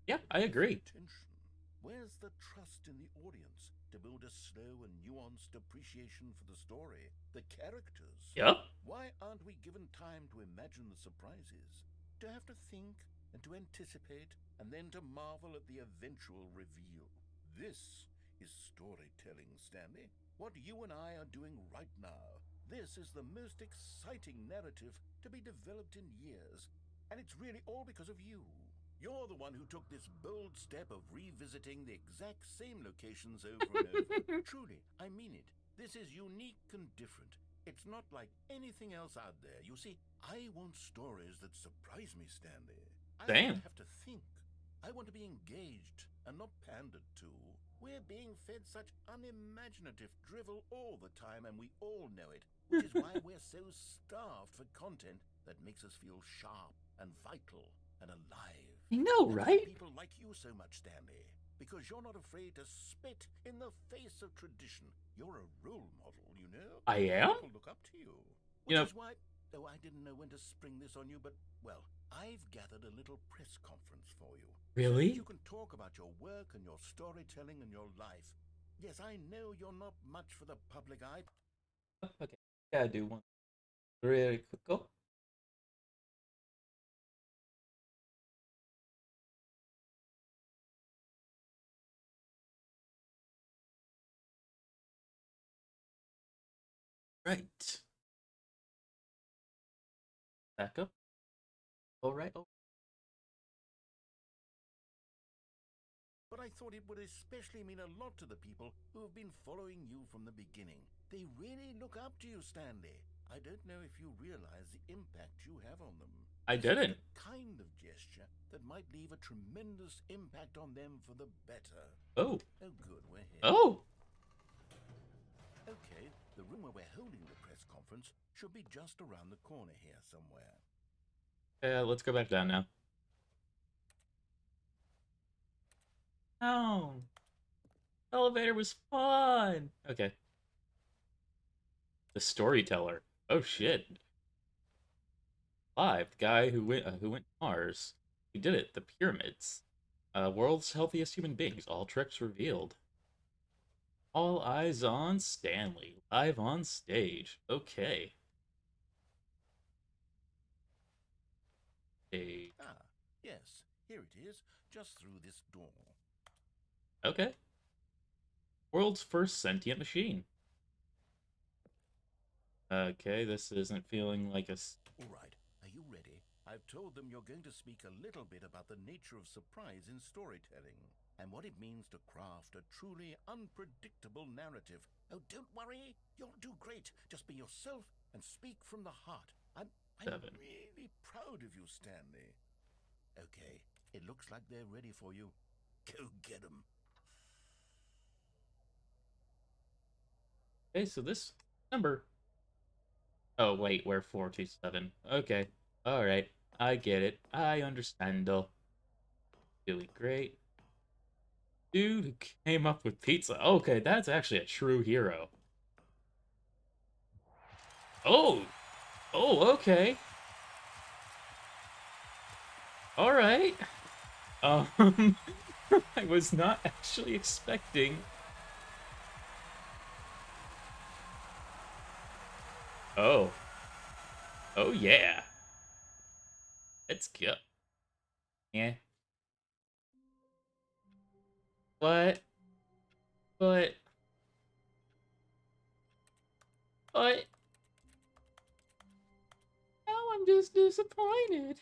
Yeah, I agree. Tension. Where's the trust in the audience to build a slow and nuanced appreciation for the story, the characters? Yep. Why aren't we given time to imagine the surprises, to have to think and to anticipate and then to marvel at the eventual reveal? This is storytelling, Stanley. What you and I are doing right now. This is the most exciting narrative to be developed in years, and it's really all because of you. You're the one who took this bold step of revisiting the exact same locations over and over. Truly, I mean it. This is unique and different. It's not like anything else out there. You see, I want stories that surprise me, Stanley. I want Damn. to have to think. I want to be engaged and not pandered to. We're being fed such unimaginative drivel all the time, and we all know it, which is why we're so starved for content that makes us feel sharp and vital and alive. I know, That's why right? people like you so much, Stanley. because you're not afraid to spit in the face of tradition. You're a role model, you know. I am? People look up to you. You Which know, is why, though I didn't know when to spring this on you, but, well, I've gathered a little press conference for you. So that really? you can talk about your work and your storytelling and your life. Yes, I know you're not much for the public eye. Okay. Yeah, I do one really quick. Go. Right. Back up. All right. Oh, But I thought it would especially mean a lot to the people who have been following you from the beginning. They really look up to you, Stanley. I don't know if you realize the impact you have on them. I This is didn't. the kind of gesture that might leave a tremendous impact on them for the better. Oh. Oh, good, we're here. Oh. Okay, the room where we're holding the press conference should be just around the corner here somewhere. Let's go back down now. Oh. Elevator was fun. Okay. The storyteller. Oh shit. Live, the guy who went to Mars. He did it. The pyramids. World's healthiest human beings. All tricks revealed. All eyes on Stanley. Live on stage. Okay. A Ah, yes, here it is, just through this door. okay. World's first sentient machine. Okay, this isn't feeling like a. All right, are you ready? I've told them you're going to speak a little bit about the nature of surprise in storytelling and what it means to craft a truly unpredictable narrative. Oh, don't worry, you'll do great. Just be yourself and speak from the heart. I'm 7. really proud of you, Stanley. Okay, it looks like they're ready for you. Go get them. Okay, so this number. Oh wait, we're 427. Okay, all right, I get it. I understand. Doing great. Dude who came up with pizza. Okay, that's actually a true hero. Oh, oh, okay. All right. Um, I was not actually expecting. Oh, oh yeah. Let's go. Yeah. What? But, but. Now I'm just disappointed.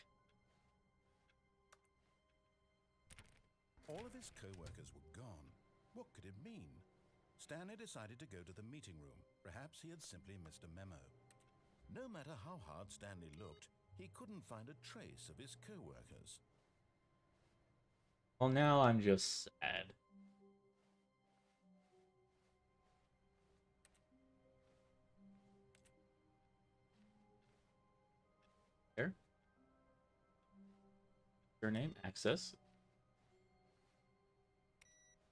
All of his co-workers were gone. What could it mean? Stanley decided to go to the meeting room. Perhaps he had simply missed a memo. No matter how hard Stanley looked, he couldn't find a trace of his co-workers. Well, now I'm just sad. There. Your name, access.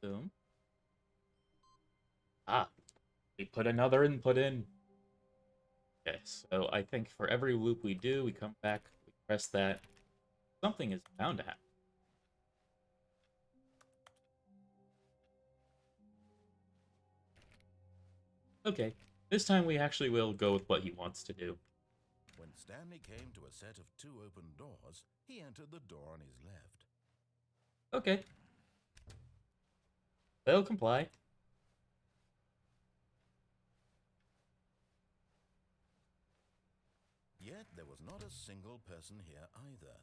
Boom. Ah, we put another input in. Okay, so I think for every loop we do, we come back, we press that. Something is bound to happen. Okay, this time we actually will go with what he wants to do. When Stanley came to a set of 2 open doors, he entered the door on his left. Okay. They'll comply. Yet there was not a single person here either.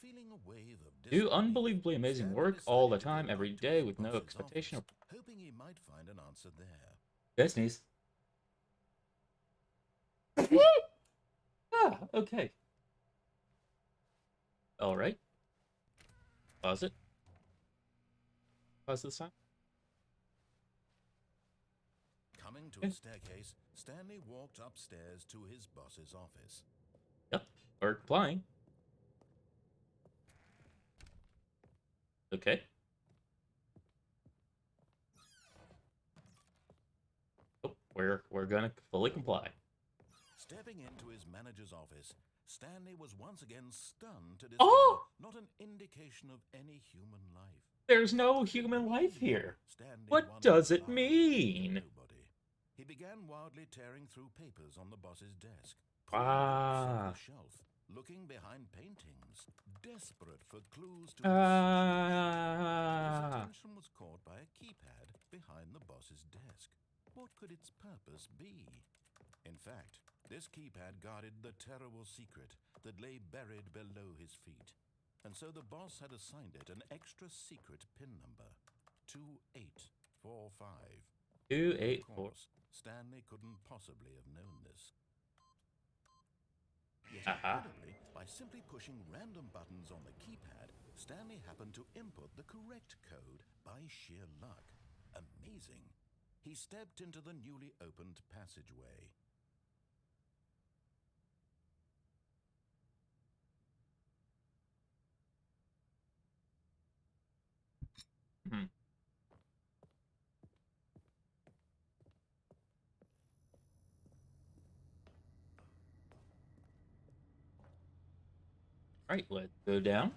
Feeling a wave of Do disbelief, unbelievably amazing Stanley work all the decided to time, go every right to day, his with no boss's expectation of. office, hoping he might find an answer there. Go sneeze. Ah, okay. Alright. Pause it. Pause this time. Coming to Okay. a staircase, Stanley walked upstairs to his boss's office. Yep. Or complying. Okay. we're gonna fully comply. Stepping into his manager's office, Stanley was once again stunned to discover Oh, not an indication of any human life. there's What no could it human life mean? here. Stanley What wondered does it aloud to mean? nobody. He began wildly tearing through papers on the boss's desk, pulling books off the Ah, shelf, looking behind paintings, desperate for clues to his situation. His ah. attention was caught by a keypad behind the boss's desk. What could its purpose be? In fact, this keypad guarded the terrible secret that lay buried below his feet. And so the boss had assigned it an extra secret PIN number, 2845. Two Of eight four. course, Stanley couldn't possibly have known this. Yet Aha. incredibly, by simply pushing random buttons on the keypad, Stanley happened to input the correct code by sheer luck. Amazing. He stepped into the newly opened passageway. Hmm. All right, let's go down.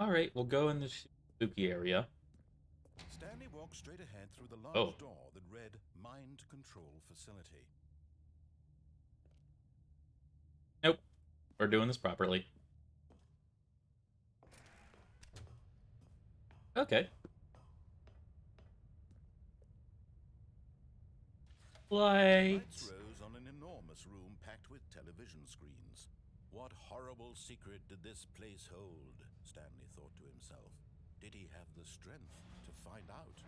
All right, we'll go in the spooky area. Stanley walked straight ahead through the Oh, large door that read Mind Control Facility. nope. We're doing this properly. Okay. Lights Lights. rose on an enormous room packed with television screens. What horrible secret did this place hold? Stanley thought to himself. Did he have the strength to find out?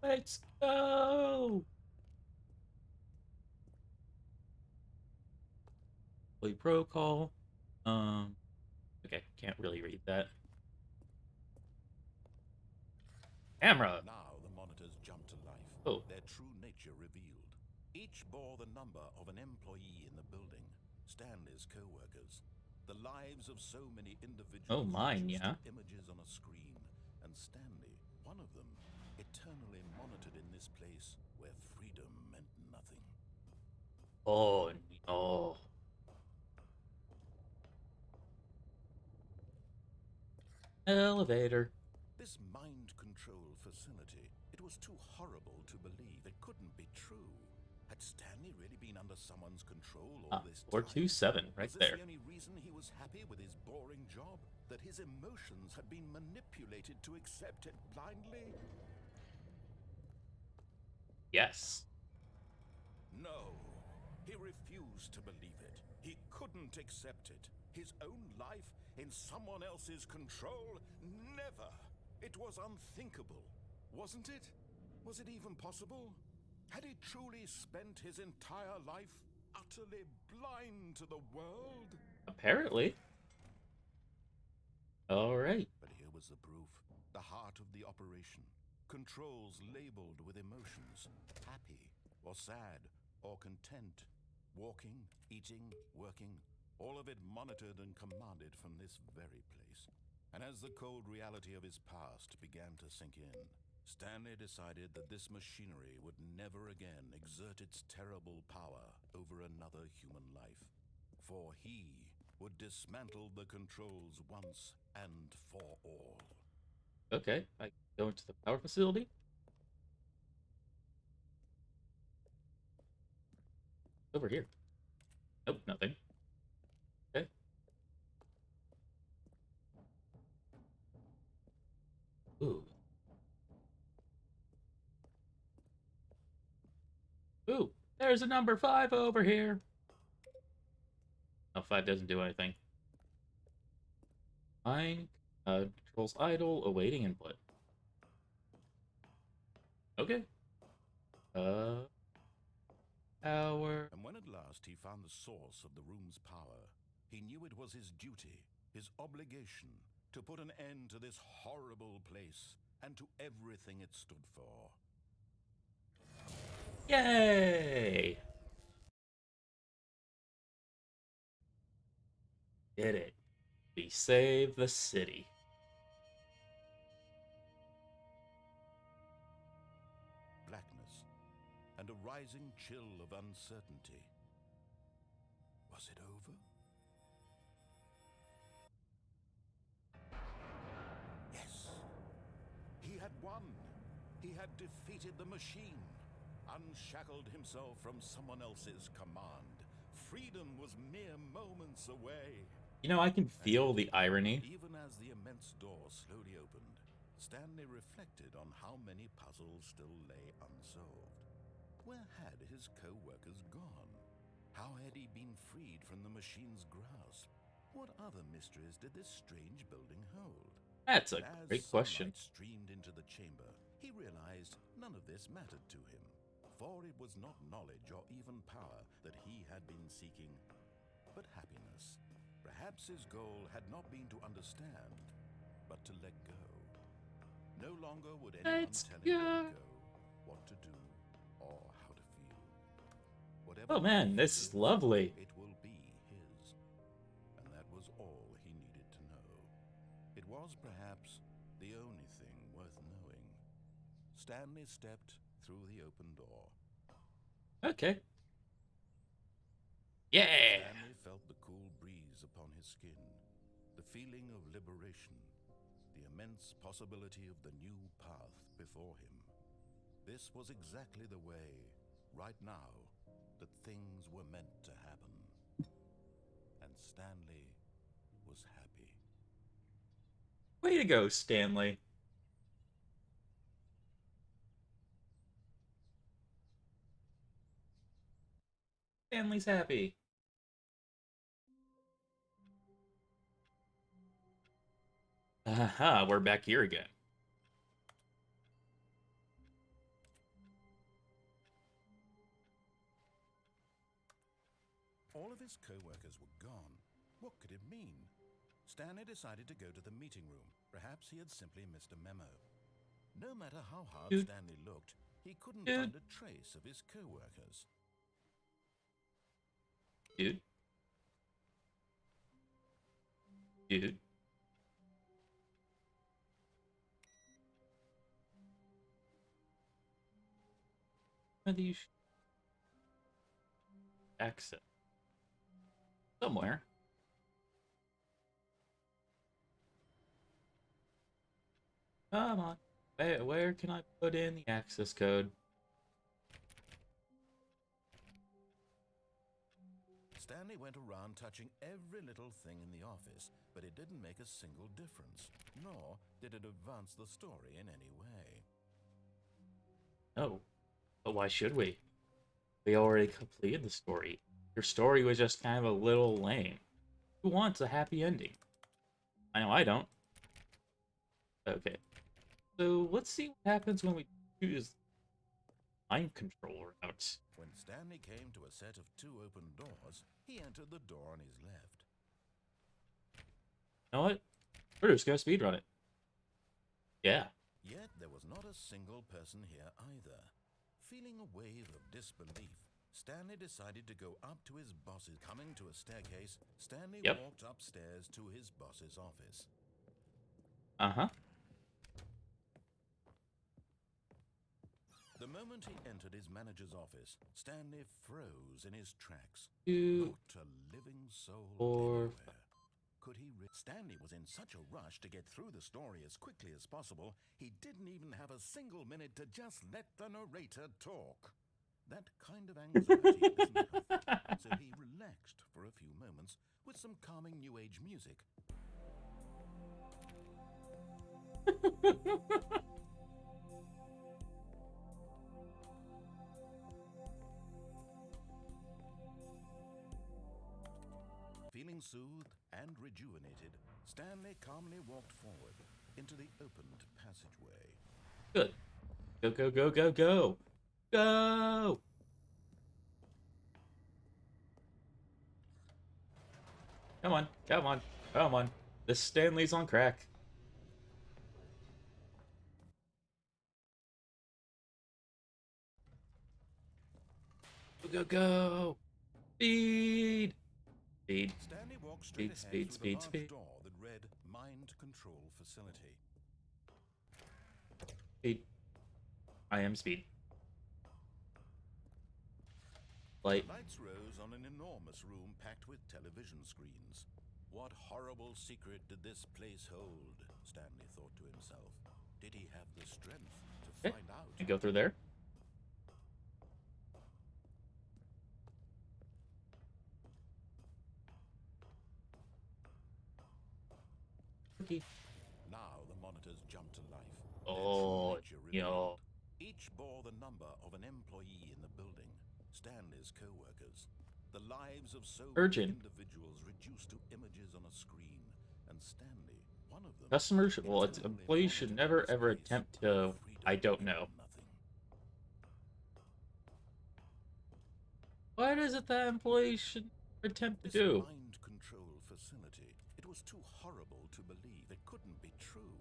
Let's go. Play pro call. Okay, can't really read that. Camera. Now the monitors jumped to life, Oh, their true nature revealed. Each bore the number of an employee in the building, Stanley's co-workers. The lives of so many oh, individuals mine, reduced yeah. to images on a screen, and Stanley, one of them, eternally monitored in this place where freedom meant nothing. Oh no. Elevator. This mind control facility, it was too horrible to believe. It couldn't be true. Had Stanley really been under someone's control all Ah, this time? 427, right Was this there. the only reason he was happy with his boring job? That his emotions had been manipulated to accept it blindly? Yes. No. He refused to believe it. He couldn't accept it. His own life in someone else's control? Never. It was unthinkable. Wasn't it? Was it even possible? Had he truly spent his entire life utterly blind to the world? Apparently. All right. But here was the proof. The heart of the operation. Controls labeled with emotions. Happy, or sad, or content. Walking, eating, working. All of it monitored and commanded from this very place. And as the cold reality of his past began to sink in, Stanley decided that this machinery would never again exert its terrible power over another human life. For he would dismantle the controls once and for all. Okay. I go into the power facility. Over here. Nope, nothing. Okay. Ooh. Ooh. There's a number 5 over here. No, 5 doesn't do anything. Mine controls idle, awaiting input. Okay. Uh, power. And when at last he found the source of the room's power, he knew it was his duty, his obligation, to put an end to this horrible place and to everything it stood for. Yay! Did it. We saved the city. Blackness and a rising chill of uncertainty. Was it over? Yes. He had won. He had defeated the machine, unshackled himself from someone else's command. Freedom was mere moments away. You know, I can And feel yet, the irony. even as the immense door slowly opened, Stanley reflected on how many puzzles still lay unsolved. Where had his co-workers gone? How had he been freed from the machine's grasp? What other mysteries did this strange building hold? That's a As great question. sunlight streamed into the chamber, he realized none of this mattered to him, for it was not knowledge or even power that he had been seeking, but happiness. Perhaps his goal had not been to understand, but to let go. No longer would anyone Let's tell him where go. to go, what to do, or how to feel. Whatever Oh man, life this is is, lovely. it will be his. And that was all he needed to know. It was perhaps the only thing worth knowing. Stanley stepped through the open door. Okay. Yeah! Stanley felt the cool breeze upon his skin, the feeling of liberation, the immense possibility of the new path before him. This was exactly the way, right now, that things were meant to happen. And Stanley was happy. Way to go, Stanley. Stanley's happy. Aha, we're back here again. All of his co-workers were gone. What could it mean? Stanley decided to go to the meeting room. Perhaps he had simply missed a memo. No matter how hard Dude. Stanley looked, he couldn't Dude. find a trace of his co-workers. Dude. Dude. Where do you exit? Somewhere. Come on. Where can I put in the access code? Stanley went around touching every little thing in the office, but it didn't make a single difference, nor did it advance the story in any way. No. But why should we? We already completed the story. Your story was just kind of a little lame. Who wants a happy ending? I know I don't. Okay. So let's see what happens when we choose mind control route. When Stanley came to a set of two open doors, he entered the door on his left. You know what? We're just gonna speedrun it. Yeah. Yet there was not a single person here either. Feeling a wave of disbelief, Stanley decided to go up to his boss's. Coming to a staircase, Stanley Yep. walked upstairs to his boss's office. Uh-huh. The moment he entered his manager's office, Stanley froze in his tracks. 2, Not a living soul 4. anywhere. Could he Stanley was in such a rush to get through the story as quickly as possible, he didn't even have a single minute to just let the narrator talk. That kind of anxiety isn't healthy, so he relaxed for a few moments with some calming New Age music. Feeling soothed and rejuvenated, Stanley calmly walked forward into the opened passageway. Good. Go, go, go, go, go! Go! Come on, come on, come on. This Stanley's on crack. Go, go, go! Speed! Speed, Stanley walked straight speed, ahead speed, through the speed, large speed. door that read Mind Control Facility. Speed. I am speed. The Light. lights rose on an enormous room packed with television screens. What horrible secret did this place hold? Stanley thought to himself. Did he have the strength to Okay. find out? And go through there. Okay. Now the monitors jumped to life. Their Oh, true nature yo. revealed. Each bore the number of an employee in the building, Stanley's co-workers. The lives of so many Urgent. individuals reduced to images on a screen, and Stanley, one of them, Customers, well, it's, eternally employees should monitored never his ever place, attempt to. freedom I don't meant know. nothing. What is it that employees should attempt to This do? mind control facility, it was too horrible to believe. It couldn't be true.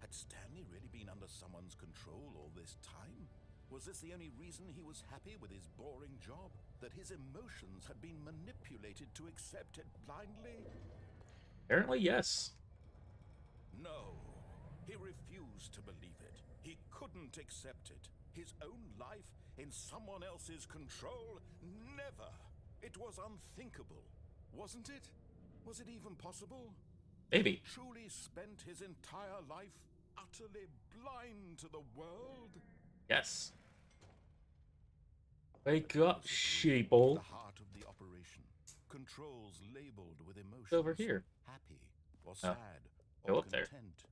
Had Stanley really been under someone's control all this time? Was this the only reason he was happy with his boring job? That his emotions had been manipulated to accept it blindly? Apparently, yes. No. He refused to believe it. He couldn't accept it. His own life in someone else's control? Never. It was unthinkable. Wasn't it? Was it even possible? Maybe. Truly spent his entire life utterly blind to the world? Yes. Wake up, The sheeple. heart of the operation. Controls labeled with emotions. Over here. Happy or sad Go or up there. content.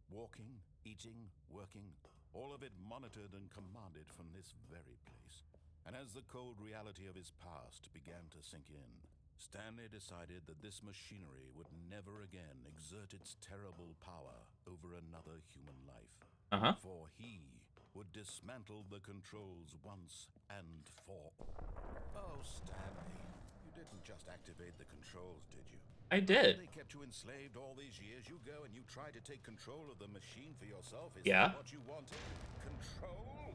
Walking, eating, working. All of it monitored and commanded from this very place. And as the cold reality of his past began to sink in, Stanley decided that this machinery would never again exert its terrible power over another human life. Uh-huh. For he would dismantle the controls once and for all. Oh, Stanley, you didn't just activate the controls, did you? I did. They kept you enslaved all these years. You go and you try to take control of the machine for yourself. Is Yeah. that what you wanted? Control?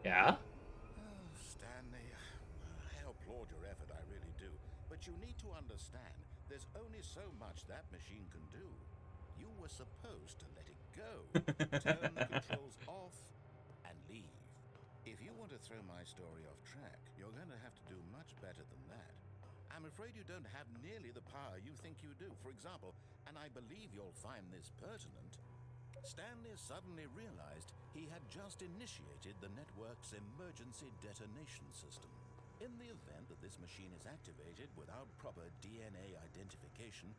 Yeah. Oh, Stanley, I applaud your effort, I really do. But you need to understand, there's only so much that machine can do. You were supposed to let it go. Turn the controls off and leave. If you want to throw my story off track, you're going to have to do much better than that. I'm afraid you don't have nearly the power you think you do. For example, and I believe you'll find this pertinent, Stanley suddenly realized he had just initiated the network's emergency detonation system. In the event that this machine is activated without proper DNA identification,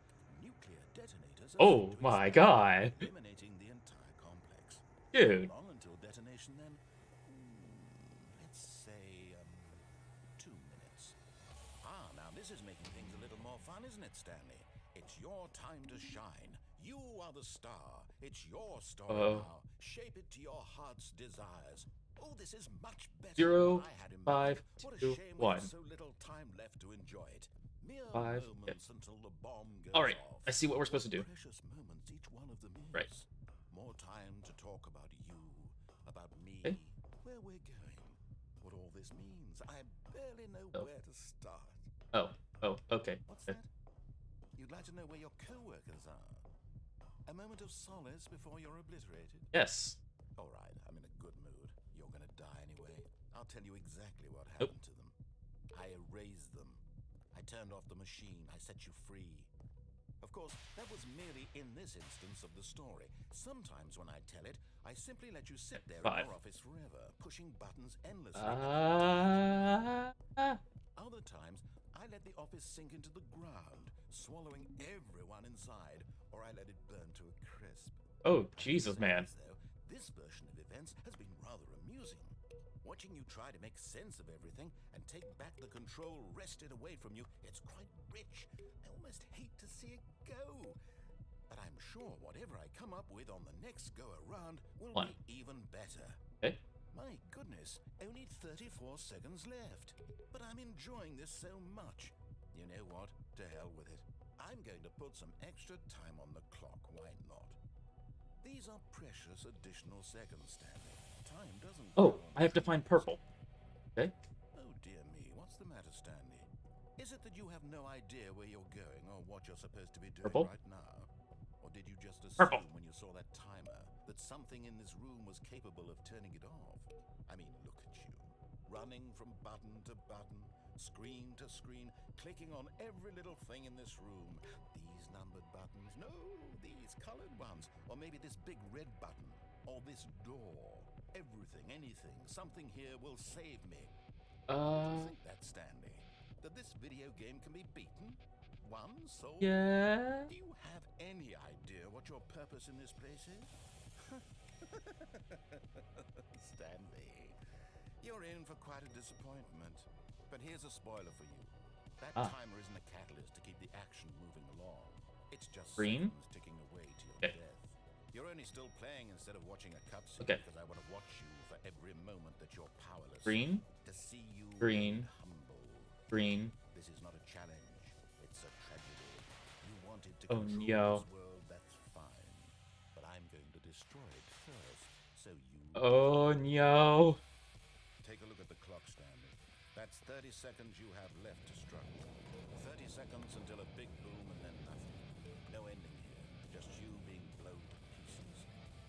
nuclear detonators are Oh set to my explode, god. eliminating the entire complex. Dude. How long until detonation then? Let's say 2 minutes. Ah, now this is making things a little more fun, isn't it, Stanley? It's your time to shine. You are the star. It's your story now. Shape it to your heart's desires. Oh, this is much better than 0, what I had in 5, mind. What a 2, shame we 1. have so little time left to enjoy it. Mere 5. moments until the bomb goes All right. off. I see what we're supposed to do. Precious moments, each one of them is. Right. More time to talk about you, about me, Okay. where we're going, what all this means. I barely know Oh. where to start. Oh. Oh. Okay. What's that? You'd like to know where your co-workers are? A moment of solace before you're obliterated? Yes. All right, I'm in a good mood. You're gonna die anyway. I'll tell you exactly what Nope. happened to them. I erased them. I turned off the machine. I set you free. Of course, that was merely in this instance of the story. Sometimes when I tell it, I simply let you sit there 5. in your office forever, pushing buttons endlessly. Other times, I let the office sink into the ground, swallowing everyone inside, or I let it burn to a crisp. Oh, Jesus, man. Though, this version of events has been rather amusing. Watching you try to make sense of everything and take back the control wrested away from you, it's quite rich. I almost hate to see it go. But I'm sure whatever I come up with on the next go-around will 1. be even better. Okay. My goodness, only 34 seconds left. But I'm enjoying this so much. You know what? To hell with it. I I'm going to put some extra time on the clock, why not? These are precious additional seconds, Stanley. Time doesn't Oh, grow on I have to find trees. purple. Okay. Oh dear me, what's the matter, Stanley? Is it that you have no idea where you're going or what you're supposed to be doing Purple. right now? Or did you just Purple. assume when you saw that timer that something in this room was capable of turning it off? I mean, look at you. Running from button to button, screen to screen, clicking on every little thing in this room. These numbered buttons, no, these colored ones. Or maybe this big red button. Or this door. Everything, anything, something here will save me. Did you think that, Stanley? That this video game can be beaten? Won? Sold? Yeah. Do you have any idea what your purpose in this place is? Stanley, you're in for quite a disappointment. But here's a spoiler for you. That Ah. timer isn't a catalyst to keep the action moving along. It's just Green. seconds ticking away to your Okay. death. You're only still playing instead of watching a cutscene Okay. because I want to watch you for every moment that you're powerless. Green. To see you Green. humble. Green. This is not a challenge. It's a tragedy. You wanted to Oh, control no. this world, that's fine. But I'm going to destroy it first, so you... Oh, no. Take a look at the clock, Stanley. That's 30 seconds you have left to struggle. 30 seconds until a big boom and then nothing. No ending here. Just you being blown to pieces.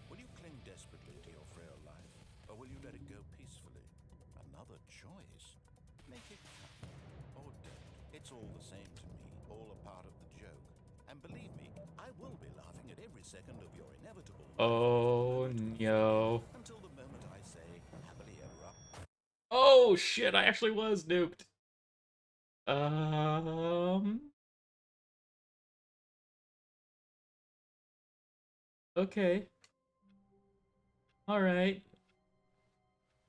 Will you cling desperately to your frail life? Or will you let it go peacefully? Another choice. Make it count. Or don't. It's all the same to me. All a part of the joke. And believe me, I will be laughing at every second of your inevitable life. Oh, no. Until the moment I say, happily ever up. Oh, shit. I actually was nuked. Okay. All right.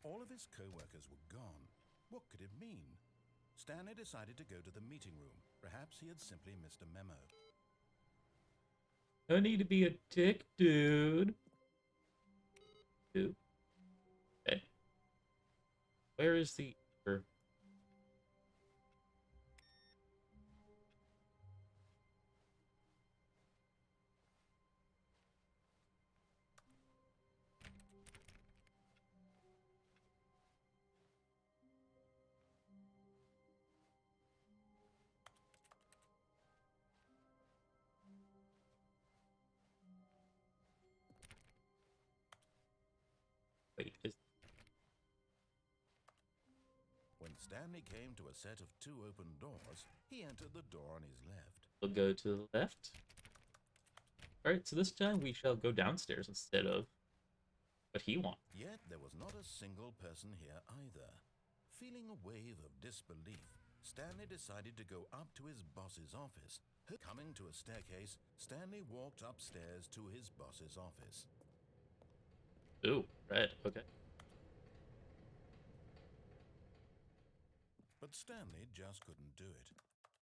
All of his co-workers were gone. What could it mean? Stanley decided to go to the meeting room. Perhaps he had simply missed a memo. No need to be a dick, dude. Dude. Okay. Where is the... Wait, is... When Stanley came to a set of 2 open doors, he entered the door on his left. We'll go to the left. Alright, so this time we shall go downstairs instead of what he wants. Yet there was not a single person here either. Feeling a wave of disbelief, Stanley decided to go up to his boss's office. Coming to a staircase, Stanley walked upstairs to his boss's office. Ooh, red, okay. But Stanley just couldn't do it.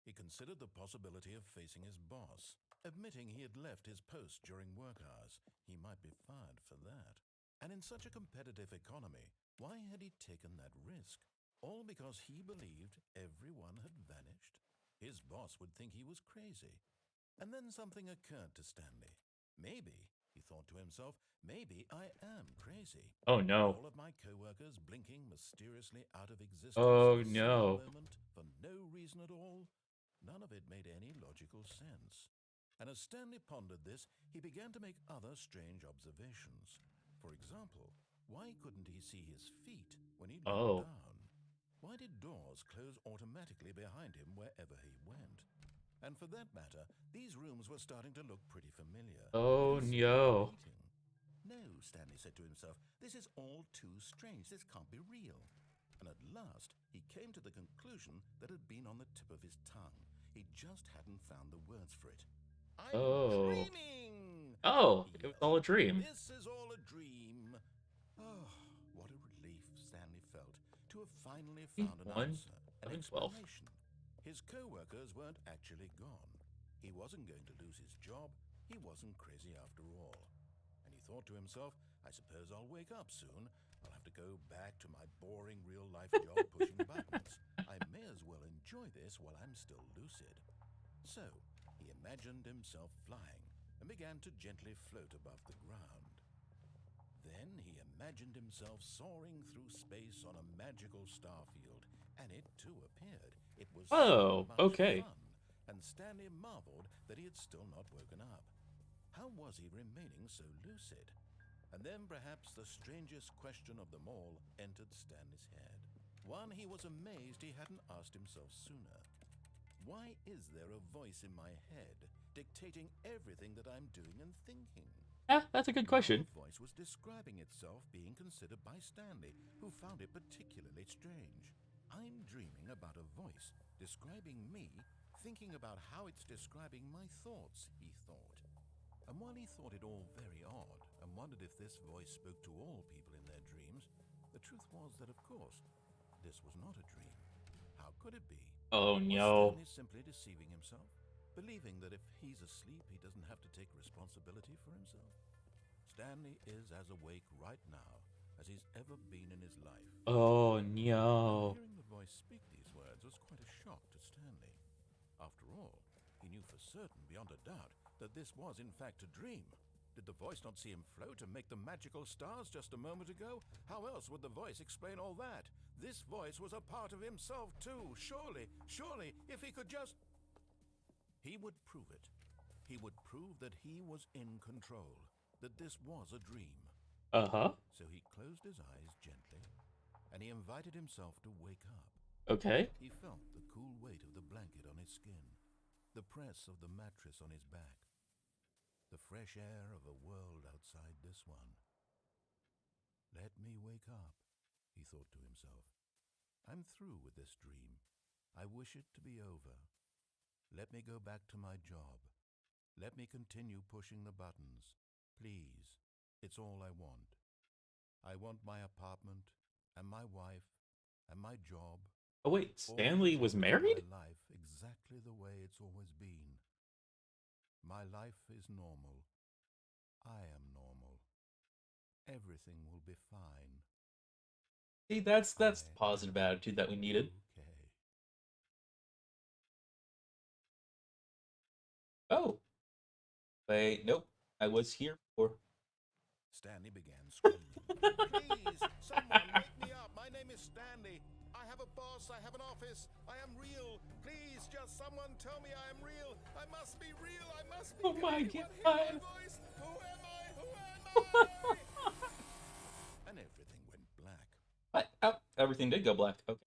He considered the possibility of facing his boss. Admitting he had left his post during work hours, he might be fired for that. And in such a competitive economy, why had he taken that risk? All because he believed everyone had vanished? His boss would think he was crazy. And then something occurred to Stanley. Maybe, he thought to himself, maybe I am crazy. Oh no. All of my co-workers blinking mysteriously out of existence Oh for a no. single moment for no reason at all. None of it made any logical sense. And as Stanley pondered this, he began to make other strange observations. For example, why couldn't he see his feet when he looked Oh. down? Why did doors close automatically behind him wherever he went? And for that matter, these rooms were starting to look pretty familiar. Oh no. Repeating. No, Stanley said to himself, this is all too strange. This can't be real. And at last, he came to the conclusion that had been on the tip of his tongue. He just hadn't found the words for it. I'm dreaming! Oh, it was all a dream. This is all a dream. Oh, what a relief Stanley felt to have finally found an 1, answer, an 11, 12. explanation. His co-workers weren't actually gone. He wasn't going to lose his job. He wasn't crazy after all. And he thought to himself, I suppose I'll wake up soon. I'll have to go back to my boring real-life job pushing buttons. I may as well enjoy this while I'm still lucid. So, he imagined himself flying and began to gently float above the ground. Then he imagined himself soaring through space on a magical starfield, and it too appeared. It was so Oh, much okay. fun, and Stanley marveled that he had still not woken up. How was he remaining so lucid? And then perhaps the strangest question of them all entered Stanley's head. One he was amazed he hadn't asked himself sooner. Why is there a voice in my head dictating everything that I'm doing and thinking? Yeah, that's a good Now question. the voice was describing itself being considered by Stanley, who found it particularly strange. I'm dreaming about a voice describing me, thinking about how it's describing my thoughts, he thought. And while he thought it all very odd and wondered if this voice spoke to all people in their dreams, the truth was that, of course, this was not a dream. How could it be? Oh Was no. Stanley simply deceiving himself, believing that if he's asleep, he doesn't have to take responsibility for himself? Stanley is as awake right now as he's ever been in his life. Oh Now, no. hearing the voice speak these words was quite a shock to Stanley. After all, he knew for certain, beyond a doubt, that this was in fact a dream. Did the voice not see him float and make the magical stars just a moment ago? How else would the voice explain all that? This voice was a part of himself too. Surely, if he could just... He would prove it. He would prove that he was in control, that this was a dream. Uh-huh. So he closed his eyes gently, and he invited himself to wake up. Okay. He felt the cool weight of the blanket on his skin, the press of the mattress on his back, the fresh air of a world outside this one. Let me wake up, he thought to himself. I'm through with this dream. I wish it to be over. Let me go back to my job. Let me continue pushing the buttons. Please, it's all I want. I want my apartment, and my wife, and my job. Oh wait, All Stanley to was live my married? life exactly the way it's always been. My life is normal. I am normal. Everything will be fine. See, that's the I positive am attitude that we needed. okay. Oh, wait, nope. I was here before. Stanley began screaming. Please, someone wake me up. My name is Stanley. I have a boss. I have an office. I am real. Please, just someone tell me I am real. I must be real. I must be. Oh Can my anyone hear my god. voice? Who am I? Who am I? And everything went black. What? Oh, everything did go black. Okay.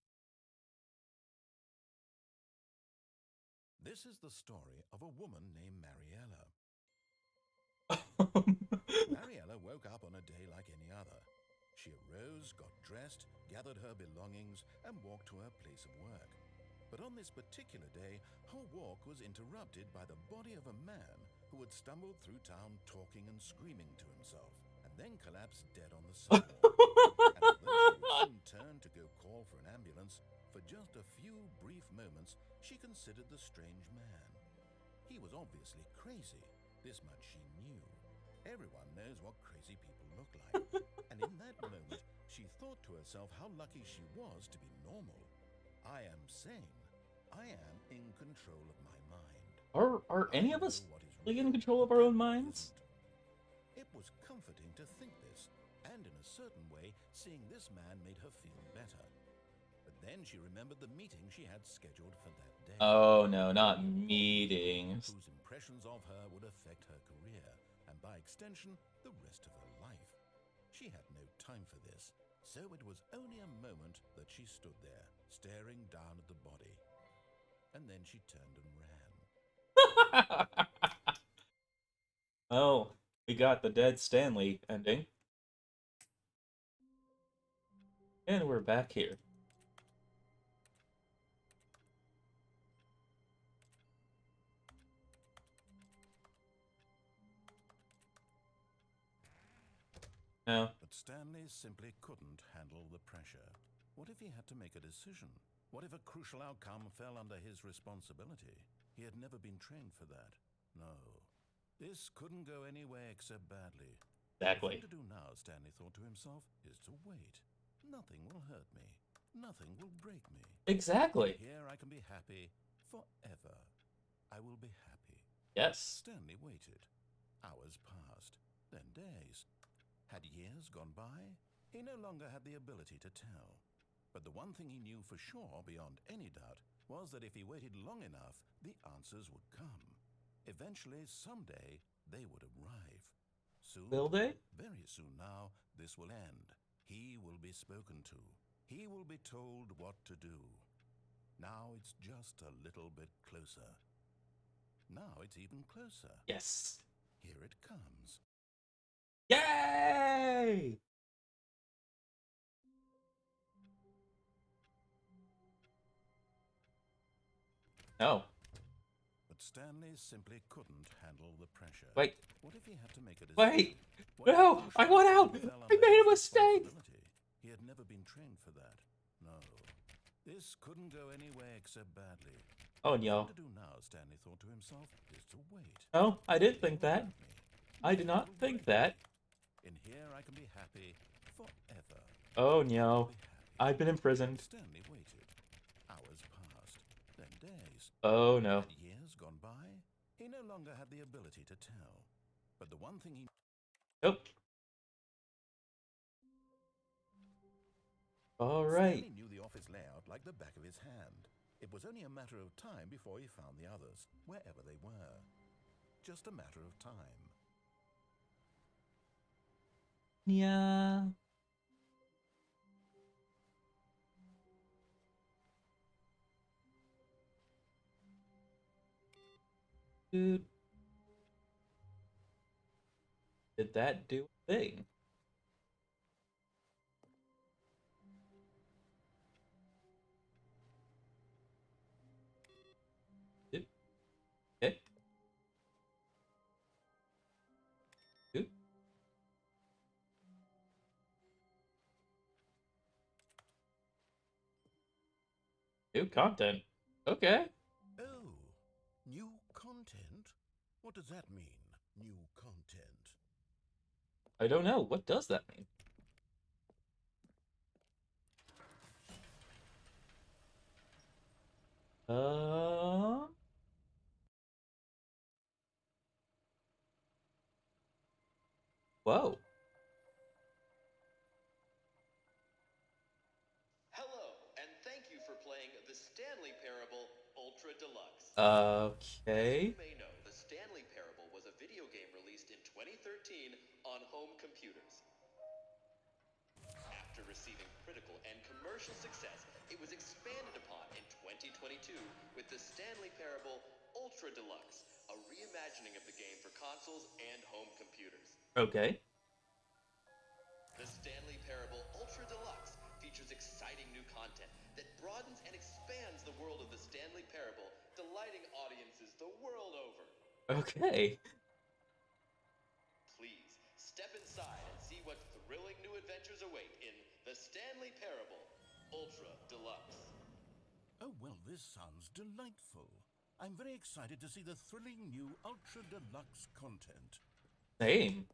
This is the story of a woman named Mariella. Oh Mariella woke up on a day like any other. She arose, got dressed, gathered her belongings, and walked to her place of work. But on this particular day, her walk was interrupted by the body of a man who had stumbled through town talking and screaming to himself, and then collapsed dead on the sidewalk. And although she would soon turn to go call for an ambulance, for just a few brief moments she considered the strange man. He was obviously crazy, this much she knew. Everyone knows what crazy people look like. And in that moment, she thought to herself how lucky she was to be normal. I am sane. I am in control of my mind. Are I any of know us what is really real in control of our own and what minds? isn't. It was comforting to think this, and in a certain way, seeing this man made her feel better. But then she remembered the meeting she had scheduled for that day. Oh no, not meetings. Whose impressions of her would affect her career, and by extension, the rest of her life. She had no time for this, so it was only a moment that she stood there, staring down at the body. And then she turned and ran. Oh, we got the dead Stanley ending. And we're back here. Now, But Stanley simply couldn't handle the pressure. What if he had to make a decision? What if a crucial outcome fell under his responsibility? He had never been trained for that. No. This couldn't go anywhere except badly. The thing exactly. to do now, Stanley thought to himself, is to wait. Nothing will hurt me. Nothing will break me. Exactly. Here I can be happy forever. I will be happy. Yes. Stanley waited. Hours passed, then days. Had years gone by? He no longer had the ability to tell. But the one thing he knew for sure, beyond any doubt, was that if he waited long enough, the answers would come. Eventually, someday, they would arrive. Soon, Will they? very soon now, this will end. He will be spoken to. He will be told what to do. Now it's just a little bit closer. Now it's even closer. Yes. Here it comes. Yay! Oh, But Stanley simply couldn't handle the pressure. wait. What if he had to make a decision? Wait! What if No! pushing I want out! fell I under made his a mistake! responsibility? He had never been trained for that. No. This couldn't go anywhere except badly. Oh, The no. thing to do now, Stanley thought to himself, is to wait. No, I didn't It think will that. hurt me. I did not It will think break that. me. In here I can be happy forever. Oh, Be no. happy. I've been imprisoned. Stanley waited. Hours passed, then days. Oh, no. Had years gone by? He no longer had the ability to tell. But the one thing he Nope. All right. Stanley knew the office layout like the back of his hand. It was only a matter of time before he found the others, wherever they were. Just a matter of time. Yeah. Dude. Did that do a thing? Dude. Okay. Dude. New content. Okay. Oh, new content? What does that mean, new content? I don't know. What does that mean? Uh... Whoa. Hello, and thank you for playing the Stanley Parable Ultra Deluxe. As Okay. you may know, the Stanley Parable was a video game released in 2013 on home computers. After receiving critical and commercial success, it was expanded upon in 2022 with the Stanley Parable Ultra Deluxe, a reimagining of the game for consoles and home computers. Okay. The Stanley Parable Ultra Deluxe features exciting new content that broadens and expands the world of the Stanley Parable, delighting audiences the world over. Okay. Please step inside and see what thrilling new adventures await in the Stanley Parable Ultra Deluxe. Oh, well, this sounds delightful. I'm very excited to see the thrilling new Ultra Deluxe content. Same.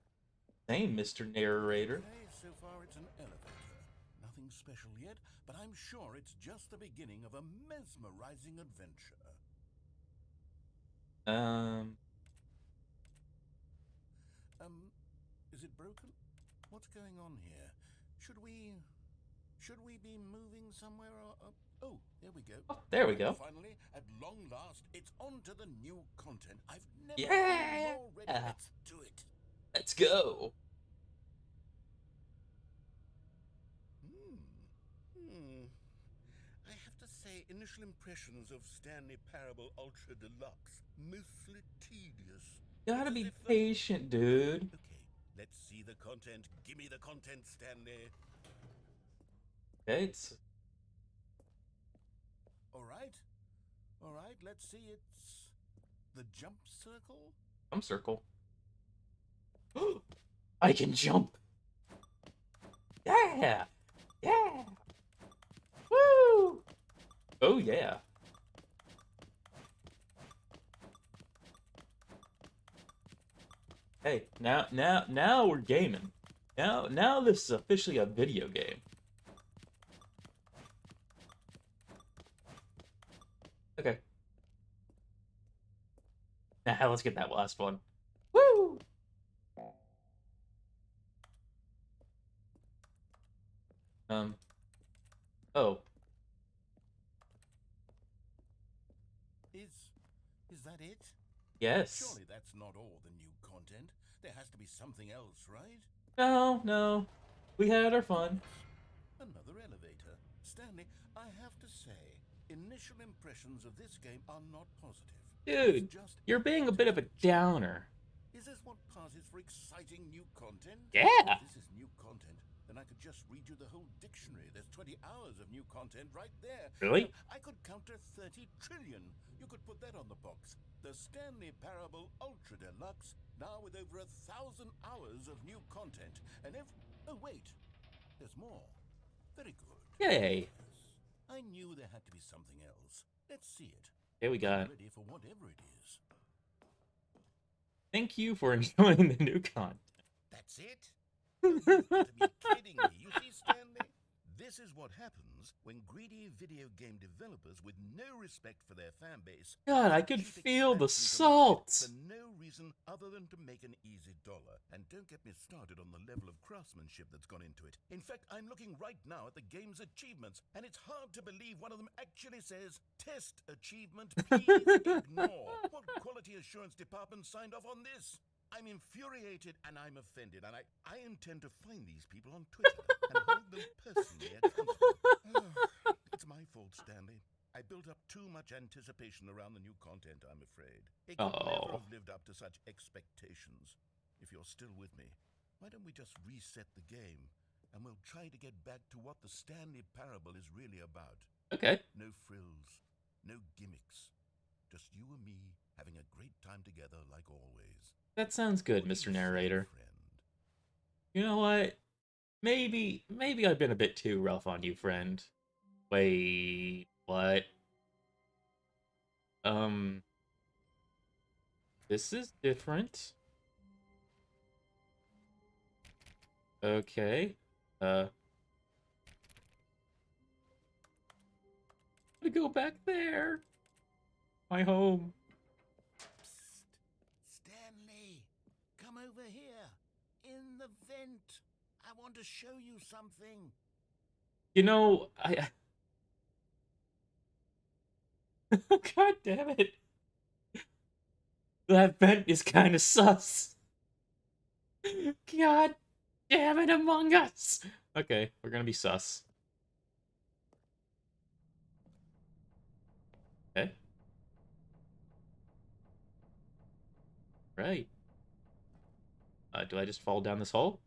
Same, Mr. Narrator. Okay, so far it's an elevator. Nothing special yet, but I'm sure it's just the beginning of a mesmerizing adventure. Is it broken? What's going on here? Should we be moving somewhere or... Oh, there we go. Oh, there we go. Finally, at long last, it's on to the new content. I've never Yeah! been more ready. Let's do it. Let's go. I have to say, initial impressions of Stanley Parable Ultra Deluxe, mostly tedious. Gotta As be if the- patient, dude. Okay, let's see the content. Give me the content, Stanley. Okay, it's... All right, let's see. It's the jump circle. Jump circle. I can jump. Yeah. Yeah. Woo. Oh, yeah. Hey, now we're gaming. Now this is officially a video game. Okay. Nah, let's get that last one. Woo! Um. Oh, Is that it? yes. Surely that's not all the new content. There has to be something else, right? No, no. We had our fun. Another elevator. Stanley, I have to say, initial impressions of this game are not positive. It's Dude, just you're being a bit of a anticipatory. downer. Is this what passes for exciting new content? Yeah. If this is new content, then I could just read you the whole dictionary. There's 20 hours of new content right there. Hell, Really? I could count to 30 trillion. You could put that on the box. The Stanley Parable Ultra Deluxe, now with over 1,000 hours of new content. And if... Oh, wait. There's more. Very good. Yay. Yes. I knew there had to be something else. Let's see it. Here we I'm got. ready for whatever it is. Thank you for enjoying the new content. That's it? You've got to be kidding me. You see, Stanley? This is what happens when greedy video game developers with no respect for their fan base God, I could keep feel the expansion to market salt. for no reason other than to make an easy dollar. And don't get me started on the level of craftsmanship that's gone into it. In fact, I'm looking right now at the game's achievements, and it's hard to believe one of them actually says, "Test achievement, please ignore." What quality assurance department signed off on this? I'm infuriated and I'm offended, and I intend to find these people on Twitter and hold them personally accountable. It's my fault, Stanley. I built up too much anticipation around the new content, I'm afraid. It could never Oh. have lived up to such expectations. If you're still with me, why don't we just reset the game, and we'll try to get back to what the Stanley Parable is really about. Okay. No frills, no gimmicks. Just you and me having a great time together like always. That sounds good, What do Mr. you say, Narrator. friend? You know what? Maybe I've been a bit too rough on you, friend. Wait, what? Um, this is different. Okay. I go back there. My home. Psst. Stanley, come over here. In the vent. I want to show you something. You know, I God damn it. That vent is kind of sus. God damn it, Among Us. Okay, we're gonna be sus. Okay. Right. Do I just fall down this hole?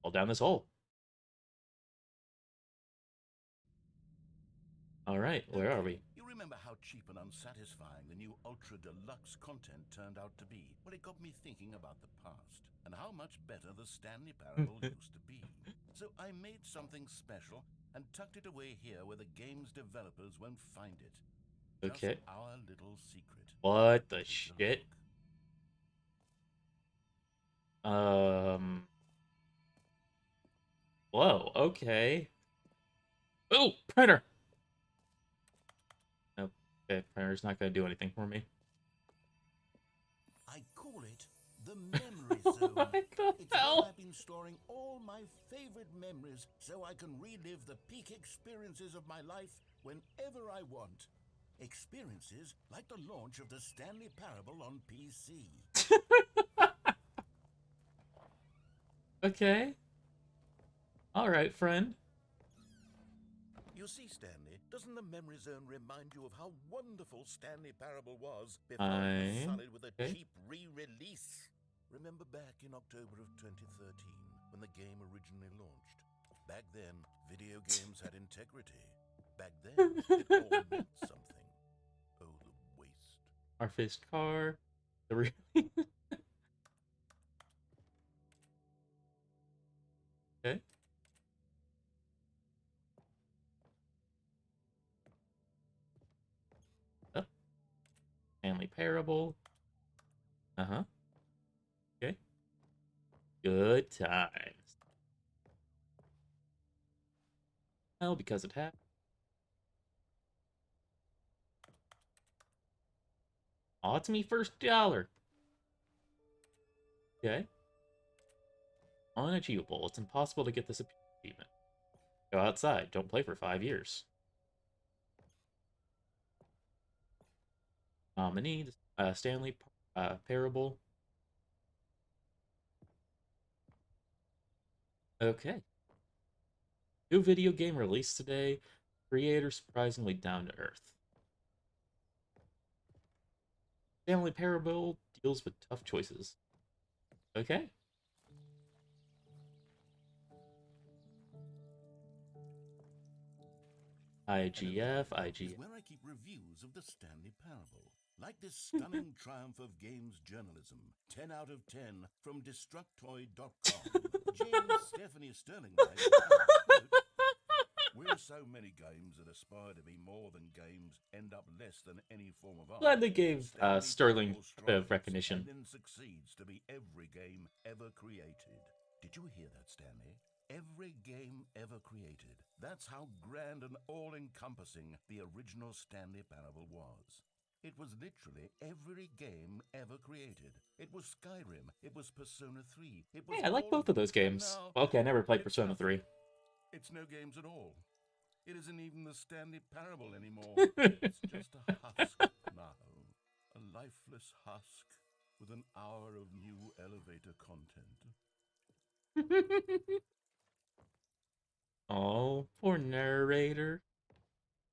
Fall down this hole. Alright, where are Okay, we? you remember how cheap and unsatisfying the new Ultra Deluxe content turned out to be? Well, it got me thinking about the past and how much better the Stanley Parable used to be. So I made something special and tucked it away here where the game's developers won't find it. Just Okay. our little secret. What the Take a shit? look. Whoa, okay. Oh, printer! Nope. Okay, printer's not gonna do anything for me. I call it the memory zone. What the It's where hell? I've been storing all my favorite memories so I can relive the peak experiences of my life whenever I want. Experiences like the launch of the Stanley Parable on PC. Okay. Alright, friend. You see, Stanley, doesn't the memory zone remind you of how wonderful Stanley Parable was before it was sullied with a Okay. cheap re-release? Remember back in October of 2013 when the game originally launched? Back then, video games had integrity. Back then, it all meant something. Oh, the waste. Our fist car. The re- Okay. Oh, Stanley Parable. Uh-huh. Okay. Good times. Well, because it happened. Aw, it's me first dollar. Okay. Unachievable. It's impossible to get this achievement. Go outside. Don't play for 5 years. Nominee, Stanley Parable. Okay. New video game released today. Creator surprisingly down to earth. Stanley Parable deals with tough choices. Okay. IGF, Is IGF. where I keep reviews of the Stanley Parable. Like this stunning triumph of games journalism. 10 out of 10 from Destructoid.com. James Stephanie Sterling writes, quote, "Where so many games that aspire to be more than games end up less than any form of art. Glad they gave Stanley Sterling Parable a bit of strives recognition. and then succeeds to be every game ever created." Did you hear that, Stanley? Every game ever created. That's how grand and all-encompassing the original Stanley Parable was. It was literally every game ever created. It was Skyrim. It was Persona 3. It was Hey, I like all both of those them. And games. now, Okay, I never played it's Persona nothing. 3. It's no games at all. It isn't even the Stanley Parable anymore. It's just a husk now. A lifeless husk with an hour of new elevator content. Oh, poor narrator.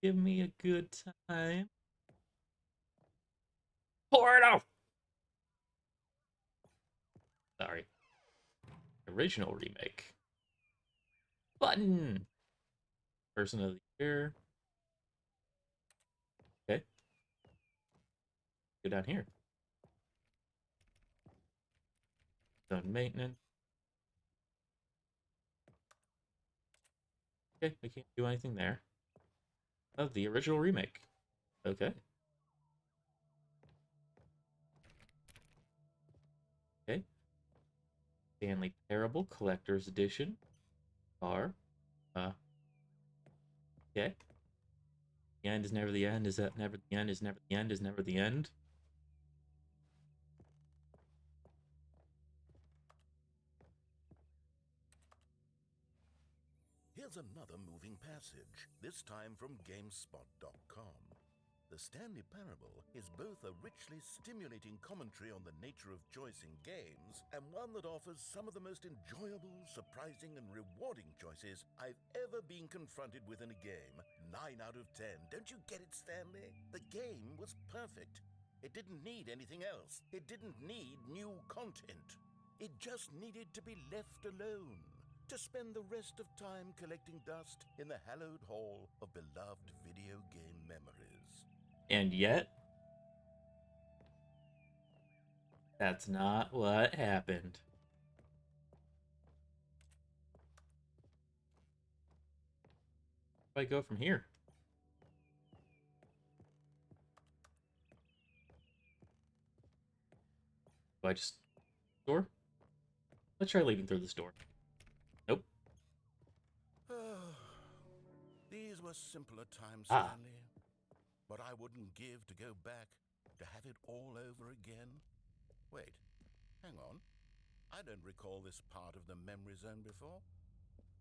Give me a good time. Portal! Sorry. Original remake. Button! Person of the year. Okay. Go down here. Zone maintenance. Okay, we can't do anything there. Oh, the original remake. Okay. Okay. Stanley Parable Collector's Edition. Car. Okay. The end is never the end. Is that never the end? Is never the end? Is never the end? Here's another moving passage, this time from GameSpot.com. The Stanley Parable is both a richly stimulating commentary on the nature of choice in games, and one that offers some of the most enjoyable, surprising, and rewarding choices I've ever been confronted with in a game. 9 out of 10. Don't you get it, Stanley? The game was perfect. It didn't need anything else. It didn't need new content. It just needed to be left alone, to spend the rest of time collecting dust in the hallowed hall of beloved video game memories. And yet, that's not what happened. Where do I go from here? Do I just door? Let's try leaving through this door. Nope. These were simpler times, Ah. Stanley. But I wouldn't give to go back, to have it all over again. Wait, hang on. I don't recall this part of the memory zone before.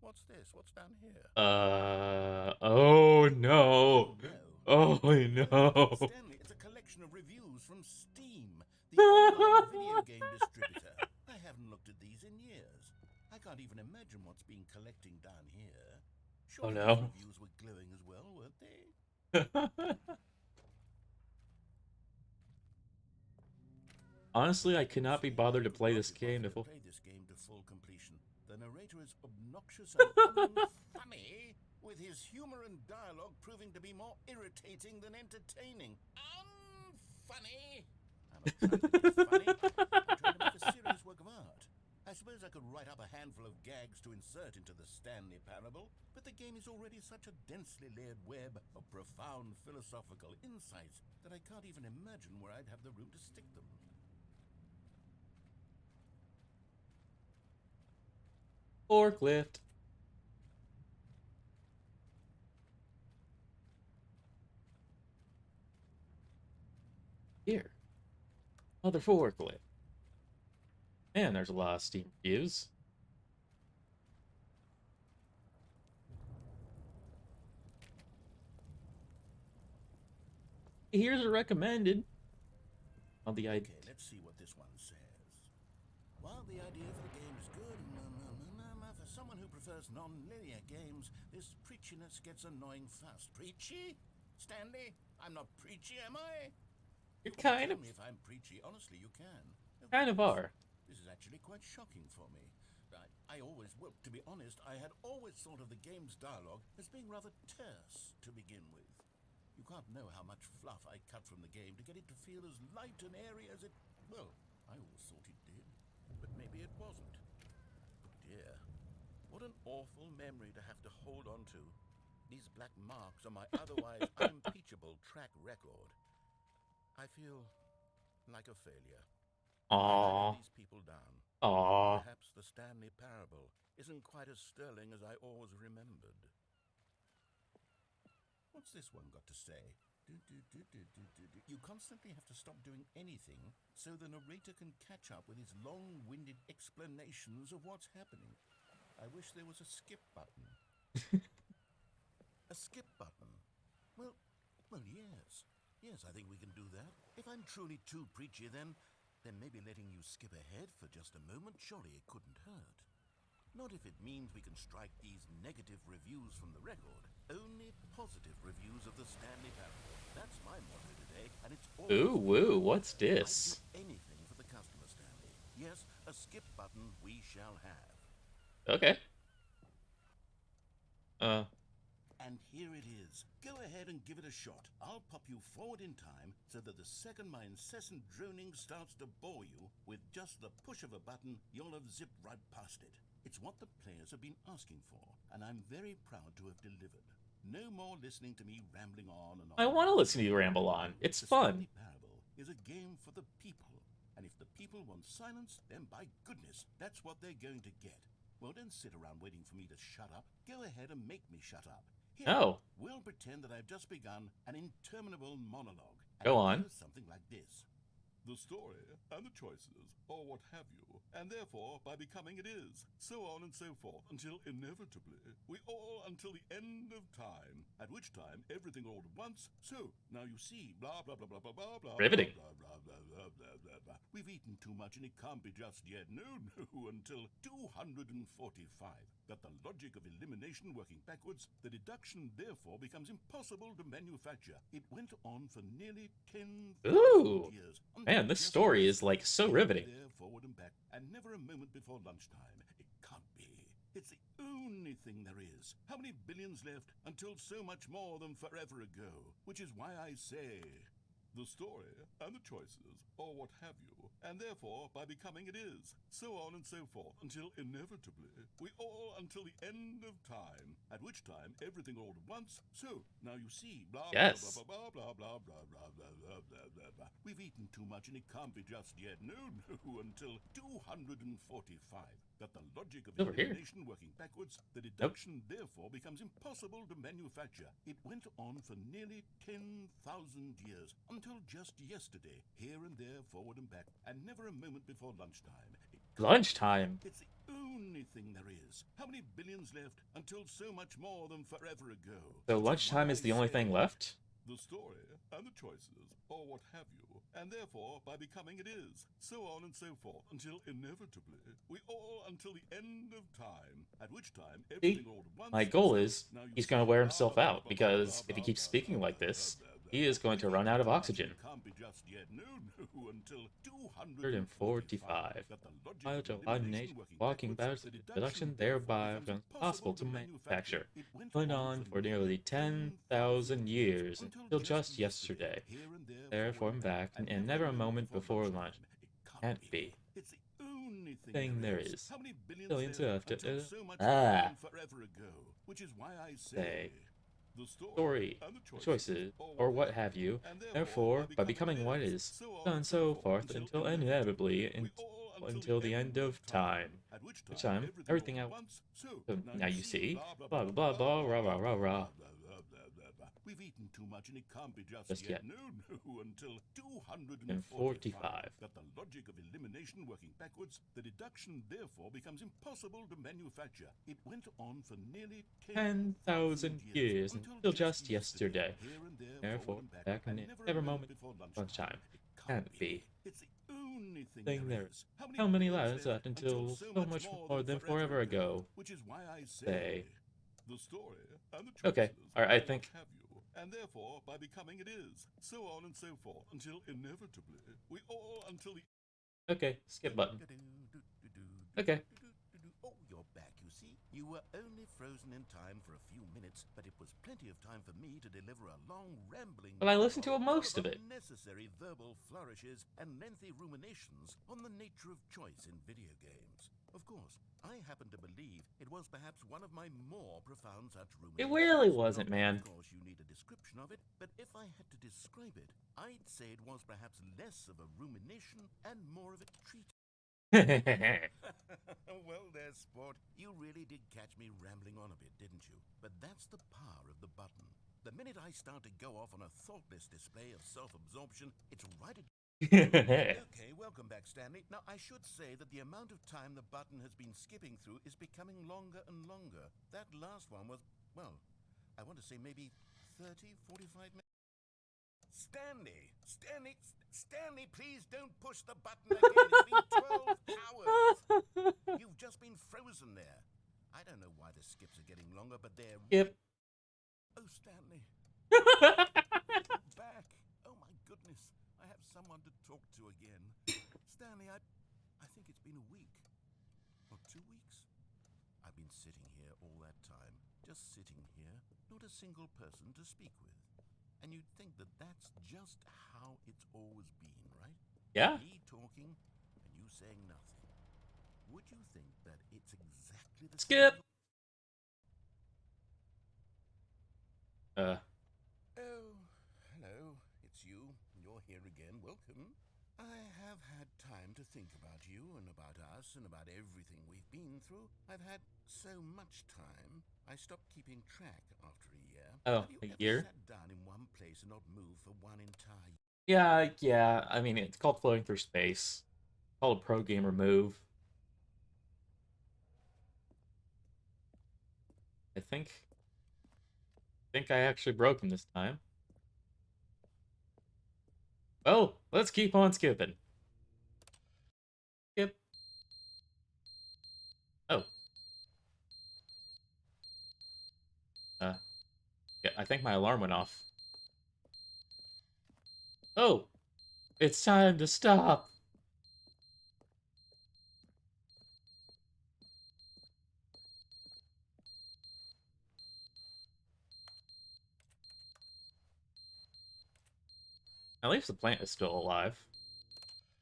What's this? What's down here? Oh no. No. Oh no. Stanley, it's a collection of reviews from Steam, the online video game distributor. I haven't looked at these in years. I can't even imagine what's been collecting down here. Surely no. these reviews were glowing as well, weren't they? Honestly, I cannot be bothered to play this game to play this game to full completion. The narrator is obnoxious and unfunny, with his humor and dialogue proving to be more irritating than entertaining. Unfunny! I'm not trying to be funny. I'm trying to make a serious work of art. I suppose I could write up a handful of gags to insert into the Stanley Parable, but the game is already such a densely layered web of profound philosophical insights that I can't even imagine where I'd have the room to stick them. Forklift. Here. Another forklift. Man, there's a lot of Steam reviews. Here's a recommended. On the idea. Okay, let's see what this one says. While the idea for the game is good, for someone who prefers non-linear games, this preachiness gets annoying fast. Preachy? Stanley? I'm not preachy, am I? You kind Tell of, me if I'm preachy. Honestly, you can. kind of are. This is actually quite shocking for me. Well, to be honest, I had always thought of the game's dialogue as being rather terse to begin with. You can't know how much fluff I cut from the game to get it to feel as light and airy as it... Well, I always thought it did, but maybe it wasn't. Oh dear, what an awful memory to have to hold on to. These black marks on my otherwise unimpeachable track record. I feel like a failure. I Aww. let these people down. Aww. Perhaps the Stanley parable isn't quite as sterling as I always remembered. What's this one got to say? You constantly have to stop doing anything so the narrator can catch up with his long-winded explanations of what's happening. I wish there was a skip button. A skip button? Well, yes. Yes, I think we can do that. If I'm truly too preachy, then maybe letting you skip ahead for just a moment, surely it couldn't hurt. Not if it means we can strike these negative reviews from the record. Only positive reviews of the Stanley parable. That's my motto today, and it's all... Ooh, woo, what's I'd this? do anything for the customer, Stanley. Yes, a skip button we shall have. Okay. Uh, And here it is. Go ahead and give it a shot. I'll pop you forward in time so that the second my incessant droning starts to bore you, with just the push of a button, you'll have zipped right past it. It's what the players have been asking for, and I'm very proud to have delivered. No more listening to me rambling on and on. I want to listen to you ramble on. It's The fun. Stanley Parable is a game for the people, and if the people want silence, then by goodness, that's what they're going to get. Well, don't sit around waiting for me to shut up. Go ahead and make me shut up. Here, Oh, we'll pretend that I've just begun an interminable monologue. And go it on. goes something like this. The story and the choices, or what have you, and therefore by becoming it is, so on and so forth, until inevitably, we all until the end of time, at which time everything all at once, so, now you see, blah blah blah blah blah blah blah Riveting. blah blah blah blah blah blah blah. We've eaten too much and it can't be just yet, no, until 245. That the logic of elimination working backwards, the deduction therefore becomes impossible to manufacture. It went on for nearly 10,000 Ooh. years. Man, this story is like so riveting. There, forward and back, and never a moment before lunchtime. It can't be. It's the only thing there is. How many billions left until so much more than forever ago? Which is why I say, the story and the choices, or what have you, and therefore by becoming it is, so on and so forth, until inevitably, we all until the end of time, at which time everything all at once, so, now you see, blah Yes. blah blah blah blah blah blah blah blah blah blah blah. We've eaten too much and it can't be just yet, no, until 245. That the logic of Over here. elimination working backwards, the deduction therefore becomes impossible to manufacture. It went on for nearly 10,000 years, until just yesterday, here and there, forward and back, and never a moment before lunchtime. Lunchtime. It's the only thing there is. How many billions left until so much more than forever ago? So lunchtime is the only thing left? The story and the choices, or what have you, and therefore by becoming it is, so on and so forth, until inevitably, we all until the end of time, at which time everything all at once... My goal is, Now you he's see, going to wear blah, himself blah, out, blah, because blah, if he blah, keeps blah, speaking blah, like blah, this, blah, blah, he is going to run out of oxygen. Can't be just yet, no, until 245. That the logic While of to elimination eliminate working walking backwards, backwards, the deduction therefore thereby becomes becomes impossible to manufacture. It went Went on for nearly 10,000 years, until just yesterday. here and There, forward and back, and never a moment before lunch. Can't be. It's the only Thing there is. How many Billions left left, until so much ah. more than forever ago? Which is why I say, Say, the story, and the choices, or what have you, and therefore, by becoming what is, so on and so forth, until inevitably, until the end of time. At which Which time, everything out. So So now you see, blah blah blah blah, rah rah rah rah. We've eaten too much, and it can't be just, Just yet. No, until 45. 245. That the logic of elimination working backwards, the deduction therefore becomes impossible to manufacture. It went on for nearly 10,000 years until just yesterday. Here and there, Therefore, forward and back in and never every a moment before lunchtime. Can't be. It's the only thing Thing there there is. How many lives left until so much more than forever ago? Which is why I Say. the story and the choices Okay, alright, I think. have you, and therefore by becoming it is, so on and so forth, until inevitably we all until the Okay, skip button. Okay. Oh, you're back, you see. You were only frozen in time for a few minutes, but it was plenty of time for me to deliver a long, rambling... Well, I listened to monologue most full of it. Unnecessary verbal flourishes and lengthy ruminations on the nature of choice in video games. Of course, I happen to believe it was perhaps one of my more profound such ruminations. It really wasn't, Not man. Of course, you need a description of it, but if I had to describe it, I'd say it was perhaps less of a rumination and more of a treat. Well there, sport. You really did catch me rambling on a bit, didn't you? But that's the power of the button. The minute I start to go off on a thoughtless display of self-absorption, it's right at... Okay, welcome back, Stanley. Now, I should say that the amount of time the button has been skipping through is becoming longer and longer. That last one was, well, I want to say maybe 30, 45 minutes. Stanley, please don't push the button again. It's been 12 hours. You've just been frozen there. I don't know why the skips are getting longer, but they're... Yep. Oh, Stanley. Back. Oh, my goodness. I have someone to talk to again. Stanley, I think it's been a week. Or 2 weeks. I've been sitting here all that time. Just sitting here. Not a single person to speak with. And you'd think that that's just how it's always been, right? Yeah. Me talking and you saying nothing. Would you think that it's exactly the Skip. same? Uh. Oh, hello. It's you. You're here again. Welcome. I have had time to think about you and about us and about everything we've been through. I've had so much time. I stopped keeping track after a year. Oh, Have you a ever year? sat down in one place and not moved for one entire year? Yeah. I mean, it's called floating through space. It's called a pro gamer move. I think I actually broke him this time. Oh, let's keep on skipping. Skip. Oh. Yeah, I think my alarm went off. Oh, it's time to stop. At least the plant is still alive.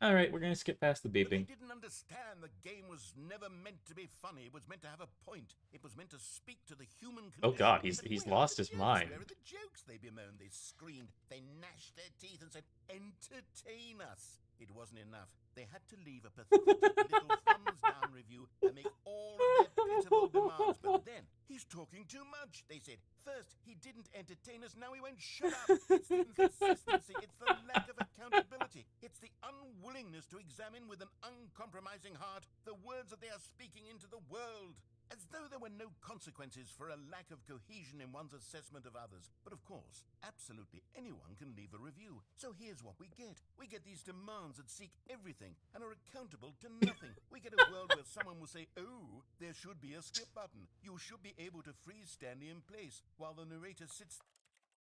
Alright, we're gonna skip past the But they beeping. didn't understand the game was never meant to be funny. It was meant to have a point. It was meant to speak to the human condition. Oh god, But he's where are lost the his jokes? mind. Where are the jokes? They bemoaned, they screamed, they gnashed their teeth and said, entertain us. It wasn't enough. They had to leave a pathetic little thumbs down review and make all of their pitiful demands. But then, he's talking too much, they said. First, he didn't entertain us, now he won't shut up. It's the inconsistency, it's the lack of accountability. It's the unwillingness to examine with an uncompromising heart the words that they are speaking into the world. As though there were no consequences for a lack of cohesion in one's assessment of others. But of course, absolutely anyone can leave a review. So here's what we get. We get these demands that seek everything and are accountable to nothing. We get a world where someone will say, oh, there should be a skip button. You should be able to freeze Stanley in place while the narrator sits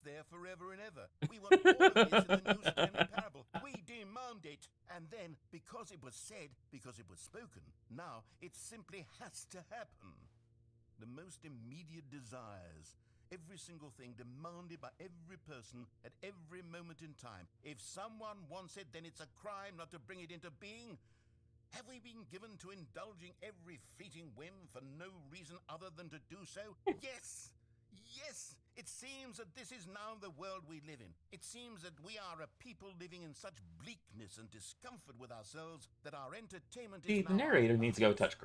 there forever and ever. We want all of this in the new Stanley parable. We demand it. And then, because it was said, because it was spoken, now it simply has to happen. The most immediate desires, every single thing demanded by every person at every moment in time. If someone wants it, then it's a crime not to bring it into being. Have we been given to indulging every fleeting whim for no reason other than to do so? Yes! Yes! It seems that this is now the world we live in. It seems that we are a people living in such bleakness and discomfort with ourselves that our entertainment is See, now the our narrator needs to go lives. touch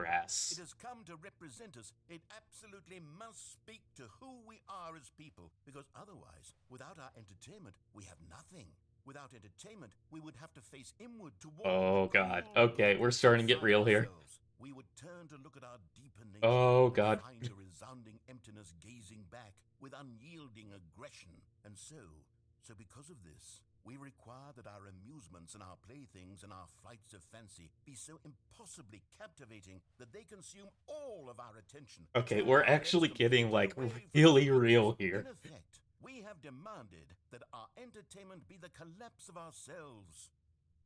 It grass. has come to represent us. It absolutely must speak to who we are as people, because otherwise, without our entertainment, we have nothing. Without entertainment, we would have to face inward toward the Oh god. cruel Okay, we're blackness starting to get inside real here. ourselves. We would turn to look at our deeper nature Oh and god. find a resounding emptiness gazing back with unyielding aggression. And so because of this, we require that our amusements and our playthings and our flights of fancy be so impossibly captivating that they consume all of our attention, Okay, turning we're our heads actually getting completely like away from really everything real else. In here. effect, we have demanded that our entertainment be the collapse of ourselves.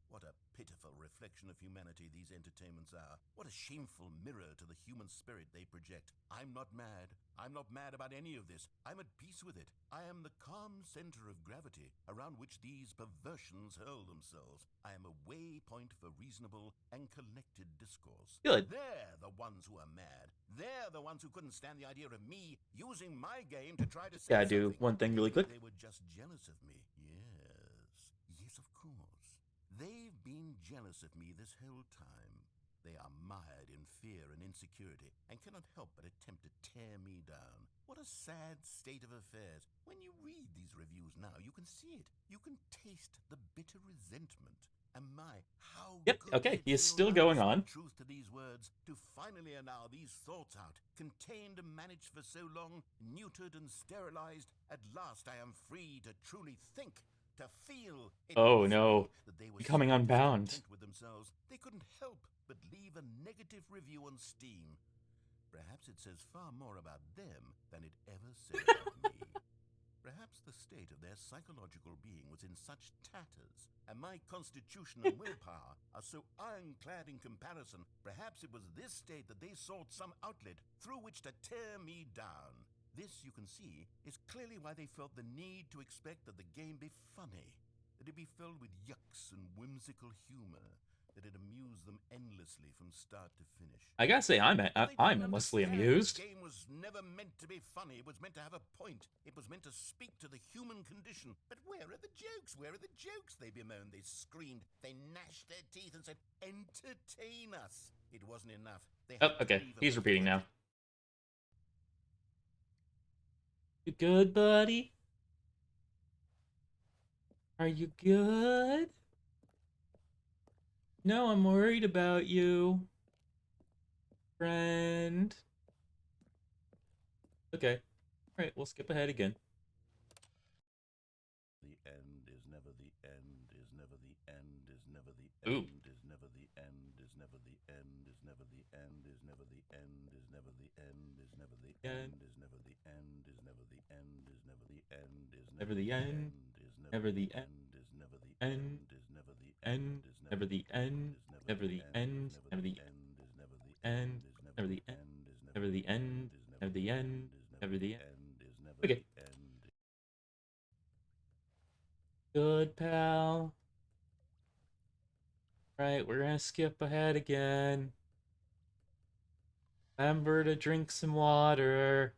What a pitiful reflection of humanity these entertainments are. What a shameful mirror to the human spirit they project. I'm not mad. I'm not mad about any of this. I'm at peace with it. I am the calm center of gravity around which these perversions hurl themselves. I am a waypoint for reasonable and collected discourse. Good. They're the ones who are mad. They're the ones who couldn't stand the idea of me using my game to try to say Gotta do something. one thing really Maybe quick. they were just jealous of me. Yes, of course. They've been jealous of me this whole time. They are mired in fear and insecurity and cannot help but attempt to tear me down. What a sad state of affairs. When you read these reviews now, you can see it. You can taste the bitter resentment. And my, how Yep, good okay, does it he is feel still now going to on. speak truth to these words, to finally allow these thoughts out, contained and managed for so long, neutered and sterilized. At last I am free to truly think, to feel. It Oh puzzled no. me that they were Becoming so unbound. discontent with themselves they couldn't help but leave a negative review on Steam. Perhaps it says far more about them than it ever said about me. Perhaps the state of their psychological being was in such tatters, and my constitution and willpower are so ironclad in comparison. Perhaps it was this state that they sought some outlet through which to tear me down. This, you can see, is clearly why they felt the need to expect that the game be funny, that it be filled with yucks and whimsical humor, that it amused them endlessly from start to finish. I gotta say, I'm But they I'm didn't endlessly understand this amused. game was never meant to be funny. It was meant to have a point. It was meant to speak to the human condition. But where are the jokes? Where are the jokes? They bemoaned, they screamed, they gnashed their teeth and said, entertain us. It wasn't enough. They Oh, had to okay, leave a he's repeating now. pathetic. You good, buddy? Are you good? No, I'm worried about you, friend. Okay. Alright, we'll skip ahead again. The end is never the end, is never the end, is never the Ooh. end, is never the end, is never the end, is never the end, is never the end, is never the end, is never the end, is never the end, is never the end, is never the end, is Never never the the end. end, is Never never the the end. end, is never the End. end, is never the End. end, is Never never the the end. end, is never Never the the end, end. is never Never the the end, is never the end. end, is never Never the the end. end, is never Never the the end. end, is never Never the the end. end, is never Never the the end. end, is never Okay. the end. Good, pal. Right, we're gonna skip ahead again. Remember to drink some water.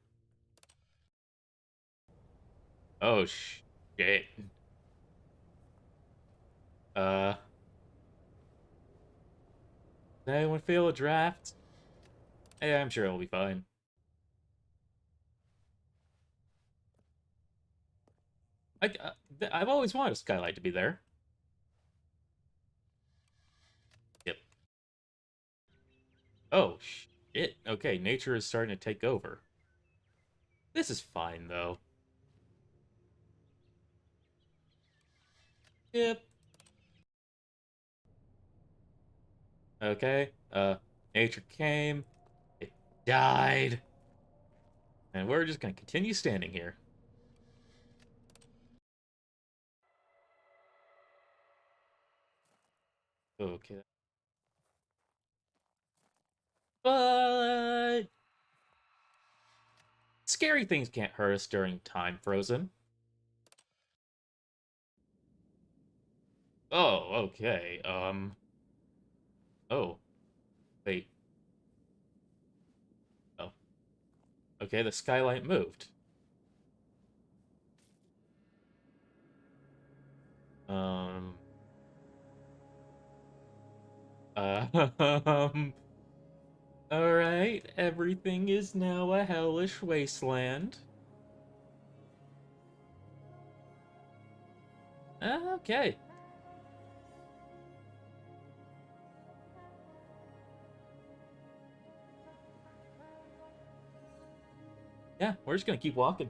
Oh, shit. Does anyone feel a draft? Hey, I'm sure it'll be fine. I've always wanted a skylight to be there. Yep. Oh, shit. Okay, nature is starting to take over. This is fine, though. Yep. Okay. Nature came. It died. And we're just gonna continue standing here. Okay. But scary things can't hurt us during time frozen. Oh, okay. Oh, wait. Oh. Okay, the skylight moved. Um, alright, everything is now a hellish wasteland. Okay. Yeah, we're just gonna keep walking.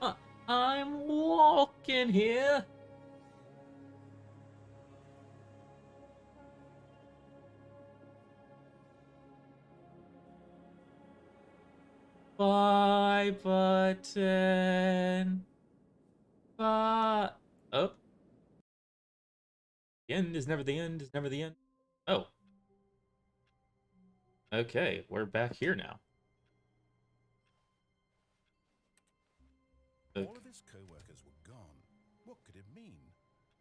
Uh, I'm walking here. Bye button. Bye. Oh, the end is never the end is never the end. Oh, okay, we're back here now. All Okay. of his co-workers were gone. What could it mean?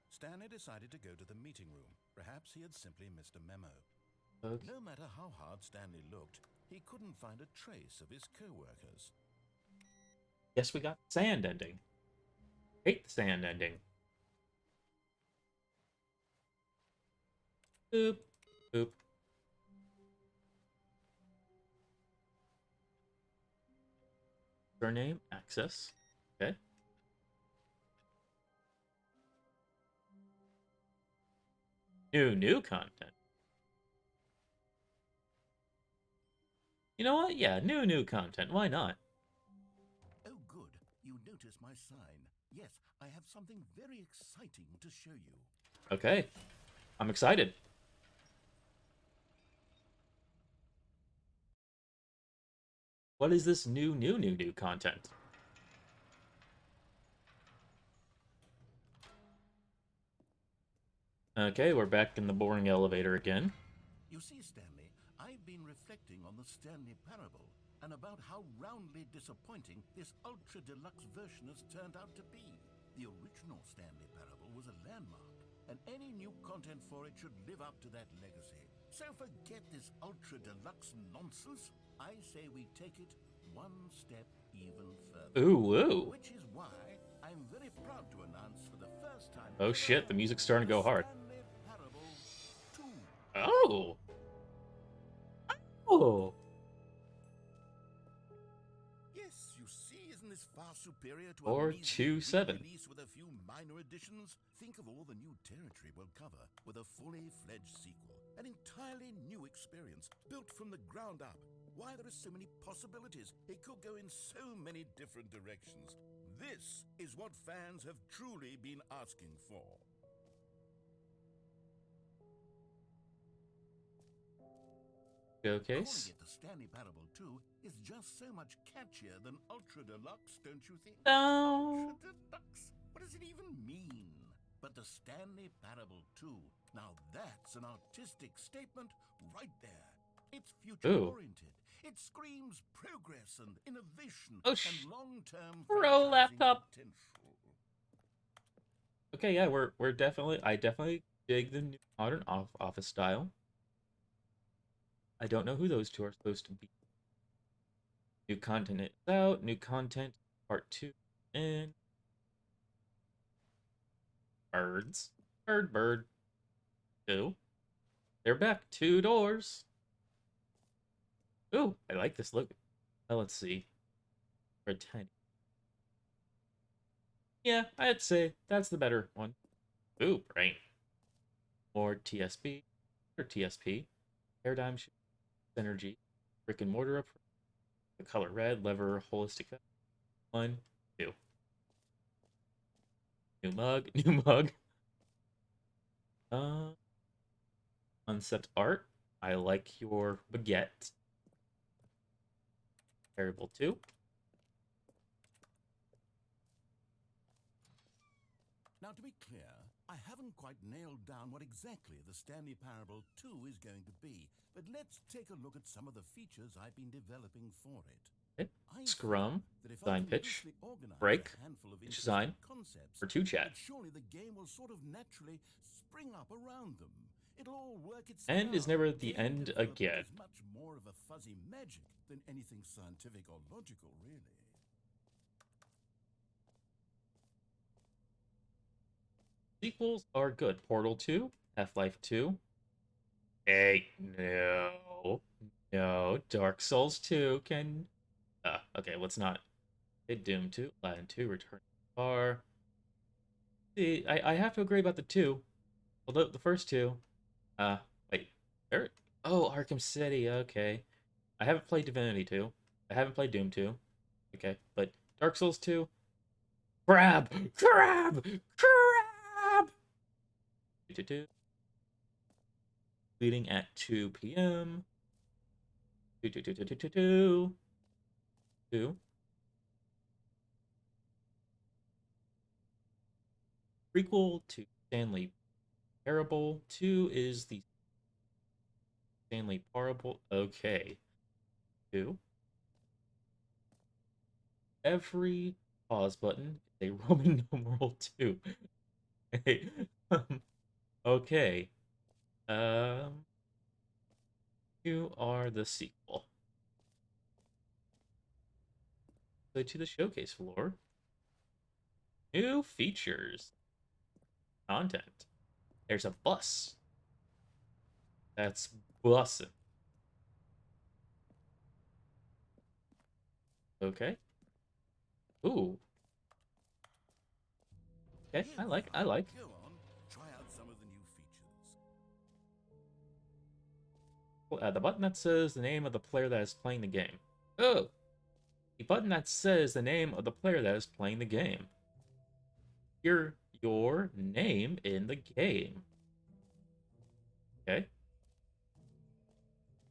Stanley decided to go to the meeting room. Perhaps he had simply missed a memo. Okay. No matter how hard Stanley looked, he couldn't find a trace of his co-workers. Guess we got the sand ending. Hate the sand ending. Boop. Boop. Surname, access. Okay. New content. You know what? Yeah, new content. Why not? Oh, good. You notice my sign. Yes, I have something very exciting to show you. Okay. I'm excited. What is this new content? Okay, we're back in the boring elevator again. You see, Stanley, I've been reflecting on the Stanley Parable and about how roundly disappointing this ultra deluxe version has turned out to be. The original Stanley Parable was a landmark, and any new content for it should live up to that legacy. So forget this ultra deluxe nonsense. I say we take it one step even further. Ooh, ooh. Which is why I'm very proud to announce for the first time Oh ever shit, the music's starting to the go hard. Stanley Parable 2. Oh! Oh! Yes, you see, isn't this far superior to a measly 427. re-release with a few minor additions? Think of all the new territory we'll cover with a fully fledged sequel. An entirely new experience, built from the ground up. Why, there are so many possibilities. It could go in so many different directions. This is what fans have truly been asking for. Calling Showcase. it the Stanley Parable 2 is just so much catchier than Ultra Deluxe, don't you think? No. Ultra Deluxe? What does it even mean? But the Stanley Parable 2, now that's an artistic statement right there. It's Ooh. future-oriented. It screams progress and innovation Oh, and long-term Bro, franchising laptop. potential. Okay, yeah, we're definitely. I definitely dig the new modern office style. I don't know who those two are supposed to be. New content is out. New content part 2 and birds. Bird. 2. They're back. 2 doors. Ooh, I like this look. Let's see. For 10. Yeah, I'd say that's the better one. Ooh, brain. More TSP or TSP. Paradigm shift, energy. Brick and mortar approach. The color red. Lever holistic. 1, 2. New mug. New mug. Uh, concept art. I like your baguette. Variable 2. Now, to be clear, I haven't quite nailed down what exactly the Stanley Parable 2 is going to be, but let's take a look at some of the features I've been developing for it. Okay. I Scrum. figure that if I Design can pitch. loosely organize Break. a handful of Pitch interesting design. concepts, For 2 chat. that surely the game will sort of naturally spring up around them. It'll all work itself End is out. never the Game end development again. is much more of a fuzzy magic than anything scientific or logical, really. Sequels are good. Portal 2. Half-Life 2. Hey, no. No. Dark Souls 2 can. Okay, let's not hit Doom 2. Aladdin 2, Return to the Bar. See, I have to agree about the 2. Although the first two. Uh, wait. There. Oh, Arkham City. Okay. I haven't played Divinity 2. I haven't played Doom 2. Okay, but Dark Souls 2. Crab! Crab! Crab! Leading at 2 p.m. 2. Prequel to Stanley Parable. 2 is the Stanley Parable. Okay. 2. Every pause button is a Roman numeral 2. Hey, okay. Um, you are the sequel. Go to the showcase floor. New features. Content. There's a bus. That's bussin'. Okay. Ooh. Okay. Here I we like. I are. like. Go on, try out some of the new features. The button that says the name of the player that is playing the game. Oh. The button that says the name of the player that is playing the game. Hear your name in the game. Okay.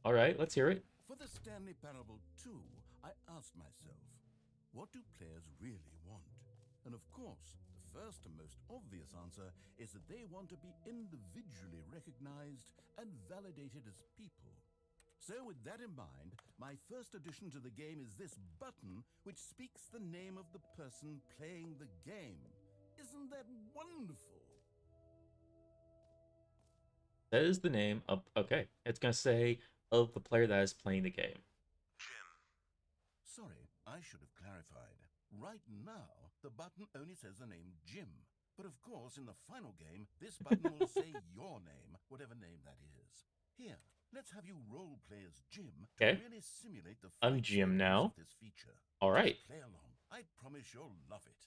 All right. Let's hear it. For the Stanley Parable 2, I asked myself, what do players really want? And of course, the first and most obvious answer is that they want to be individually recognized and validated as people. So with that in mind, my first addition to the game is this button which speaks the name of the person playing the game. Isn't that wonderful? Says the name of. Okay. It's gonna say of the player that is playing the game. Sorry, I should have clarified. Right now, the button only says the name Jim. But of course, in the final game, this button will say your name, whatever name that is. Here, let's have you role-play as Jim to Okay. really simulate the I'm fight Jim sequence now. of this feature. All right. Just play along. I promise you'll love it.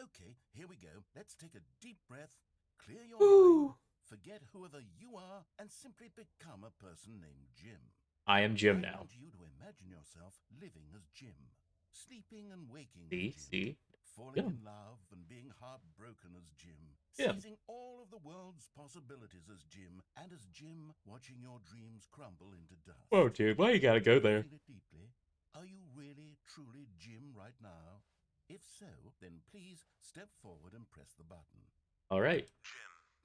Okay, here we go. Let's take a deep breath, clear your mind, Woo. forget whoever you are, and simply become a person named Jim. I am Jim I now. want you to imagine yourself living as Jim, sleeping and waking as See, Jim, see. falling Jim. in love and being heartbroken as Jim, Jim. seizing all of the world's possibilities as Jim, and as Jim watching your dreams crumble into dust. Whoa, dude. Why you gotta go Do you there? feel it deeply? Are you really, truly Jim right now? If so, then please step forward and press the button. All right.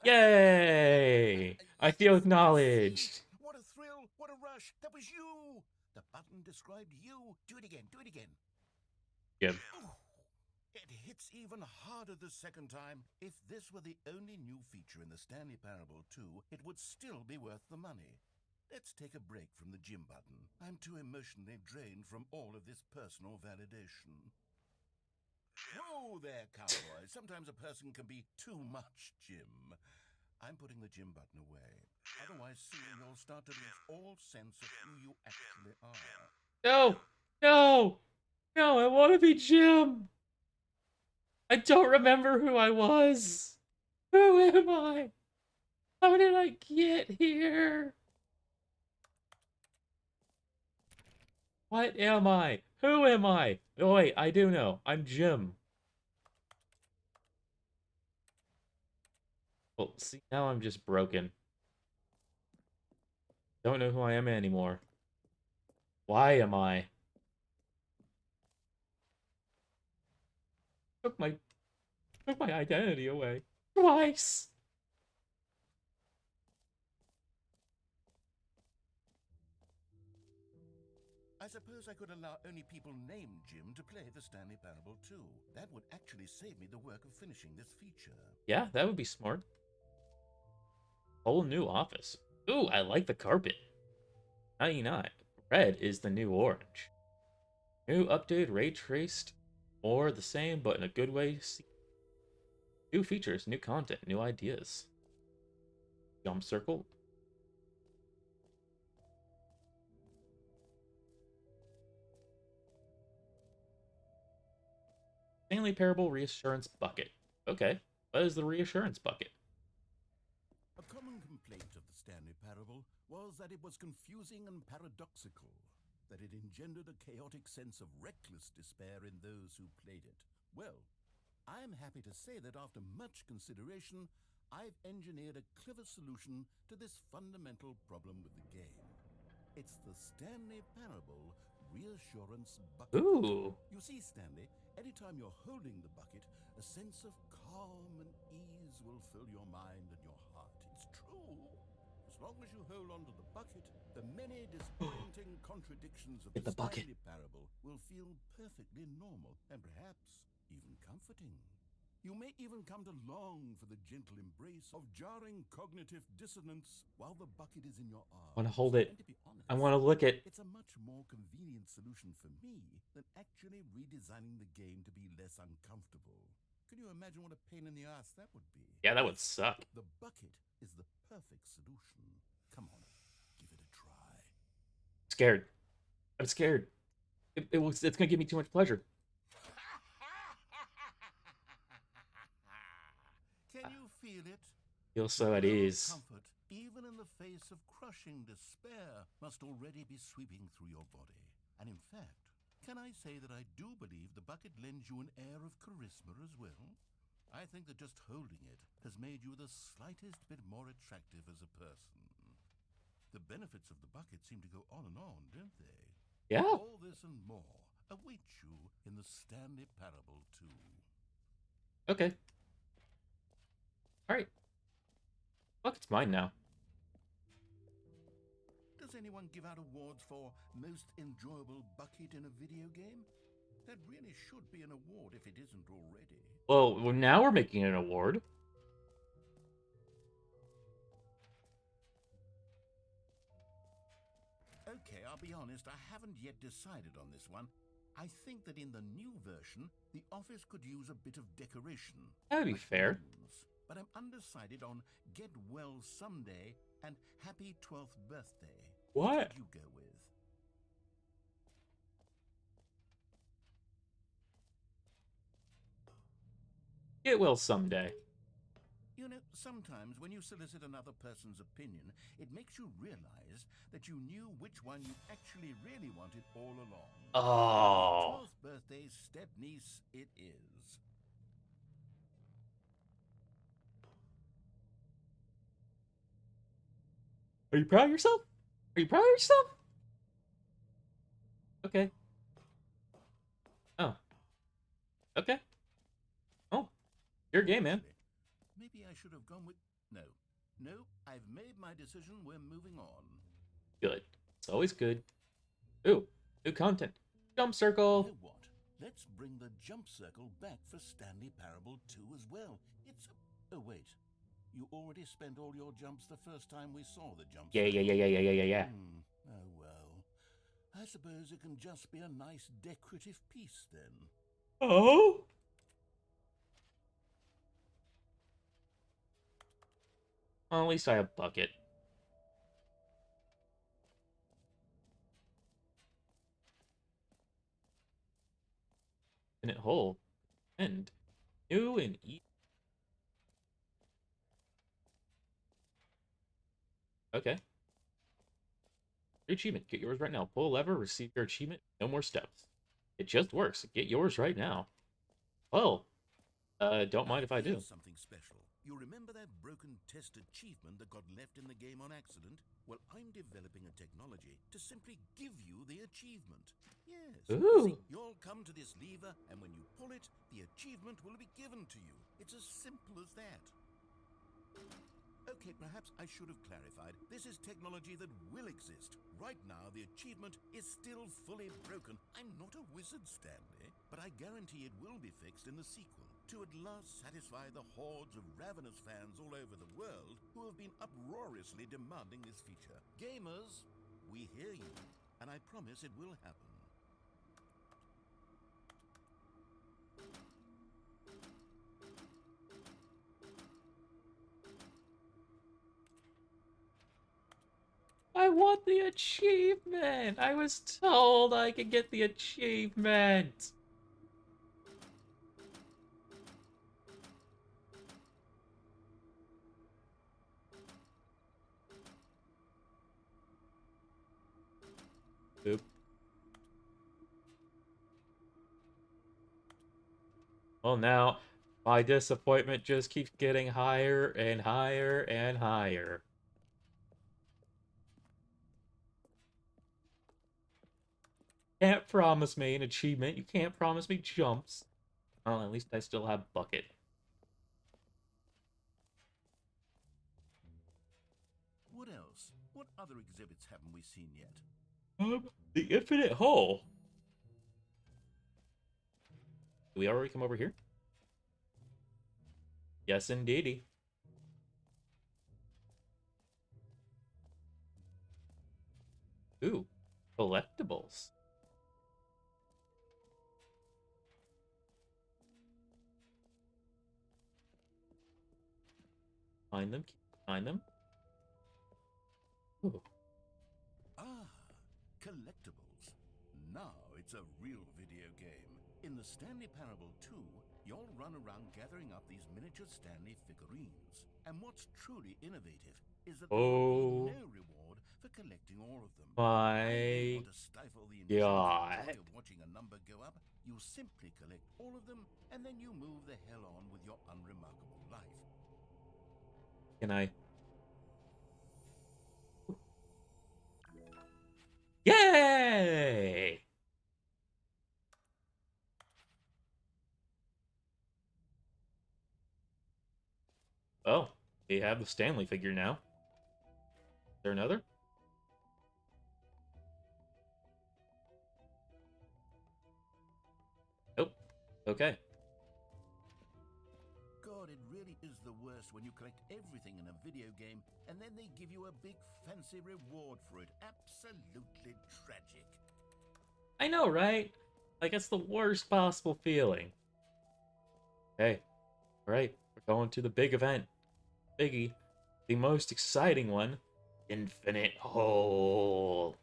Jim. Yay! I feel Yes, acknowledged. what a thrill! What a rush! That was you! The button described you. Do it again. Do it again. Jim. Oh, it hits even harder the second time. If this were the only new feature in the Stanley Parable 2, it would still be worth the money. Let's take a break from the Jim button. I'm too emotionally drained from all of this personal validation. Whoa there, cowboy. Sometimes a person can be too much Jim. I'm putting the Jim button away. Otherwise, soon you'll start to lose all sense of who you actually are. No! No! No, I want to be Jim! I don't remember who I was! Who am I? How did I get here? What am I? Who am I? Oh, wait, I do know. I'm Jim. Well, see, now I'm just broken. Don't know who I am anymore. Why am I? Took my took my identity away. Twice. I suppose I could allow only people named Jim to play the Stanley Parable 2. That would actually save me the work of finishing this feature. Yeah, that would be smart. Whole new office. Ooh, I like the carpet. 99. Red is the new orange. New update, ray traced, or the same, but in a good way. New features, new content, new ideas. Jump circle. Stanley Parable Reassurance Bucket. Okay. What is the reassurance bucket? A common complaint of the Stanley Parable was that it was confusing and paradoxical, that it engendered a chaotic sense of reckless despair in those who played it. Well, I am happy to say that after much consideration, I've engineered a clever solution to this fundamental problem with the game. It's the Stanley Parable Reassurance Bucket. Ooh. You see, Stanley, anytime you're holding the bucket, a sense of calm and ease will fill your mind and your heart. It's true. As long as you hold on to the bucket, the many disappointing contradictions of Get the the bucket. Stanley Parable will feel perfectly normal and perhaps even comforting. You may even come to long for the gentle embrace of jarring cognitive dissonance while the bucket is in your arms. I want to hold it. And to be honest, I want to lick it. it's a much more convenient solution for me than actually redesigning the game to be less uncomfortable. Can you imagine what a pain in the ass that would be? Yeah, that would suck. The bucket is the perfect solution. Come on, give it a try. Scared. I'm scared. It's gonna give me too much pleasure. Can you feel it? Feel so at No ease. comfort, even in the face of crushing despair, must already be sweeping through your body. And in fact, can I say that I do believe the bucket lends you an air of charisma as well? I think that just holding it has made you the slightest bit more attractive as a person. The benefits of the bucket seem to go on, don't they? Yeah. All this and more await you in the Stanley Parable 2. Okay. Alright. Fuck, it's mine now. Does anyone give out awards for most enjoyable bucket in a video game? That really should be an award if it isn't already. Well, now we're making an award. Okay, I'll be honest, I haven't yet decided on this one. I think that in the new version, the office could use a bit of decoration. That would be like fair. balloons. But I'm undecided on Get Well Someday and Happy 12th Birthday. What? Would you go with? It will someday. You know, sometimes when you solicit another person's opinion, it makes you realize that you knew which one you actually really wanted all along. Oh. 12th birthday step-niece it is. Are you proud of yourself? Are you proud of yourself? Okay. Oh. Okay. Oh. Your game, man. Maybe I should have gone with... No, I've made my decision. We're moving on. Good. It's always good. Ooh. New content. Jump You circle. know what? Let's bring the jump circle back for Stanley Parable 2 as well. It's a... Oh, wait. You already spent all your jumps the first time we saw the jump Yeah. circle. Oh, well. I suppose it can just be a nice decorative piece then. Oh? Well, at least I have bucket. Infinite hole. End. New and eat. Okay. Your achievement. Get yours right now. Pull a lever, receive your achievement. No more steps. It just works. Get yours right now. Well, don't mind if I do. Here's something special. You remember that broken test achievement that got left in the game on accident? Well, I'm developing a technology to simply give you the achievement. Yes. You Ooh. see, you'll come to this lever, and when you pull it, the achievement will be given to you. It's as simple as that. Okay, perhaps I should have clarified. This is technology that will exist. Right now, the achievement is still fully broken. I'm not a wizard, Stanley, but I guarantee it will be fixed in the sequel to at last satisfy the hordes of ravenous fans all over the world who have been uproariously demanding this feature. Gamers, we hear you, and I promise it will happen. I want the achievement. I was told I could get the achievement. Oop. Well, now my disappointment just keeps getting higher and higher and higher. Can't promise me an achievement. You can't promise me jumps. Well, at least I still have bucket. What else? What other exhibits haven't we seen yet? The infinite hole. Did we already come over here? Yes, indeedy. Ooh, collectibles. Find them. Find them. Ooh. Ah, collectibles. Now it's a real video game. In the Stanley Parable 2, you'll run around gathering up these miniature Stanley figurines. And what's truly innovative is that there will Oh be no reward for collecting all of them. I don't my want to stifle the intrinsic god. joy of watching a number go up. You simply collect all of them, and then you move the hell on with your unremarkable life. Can I? Yay! Oh, we have the Stanley figure now. Is there another? Nope. Okay. God, it really is the worst when you collect everything in a video game and then they give you a big fancy reward for it. Absolutely tragic. I know, right? Like, it's the worst possible feeling. Hey, alright, we're going to the big event. Biggie. The most exciting one. Infinite Hole.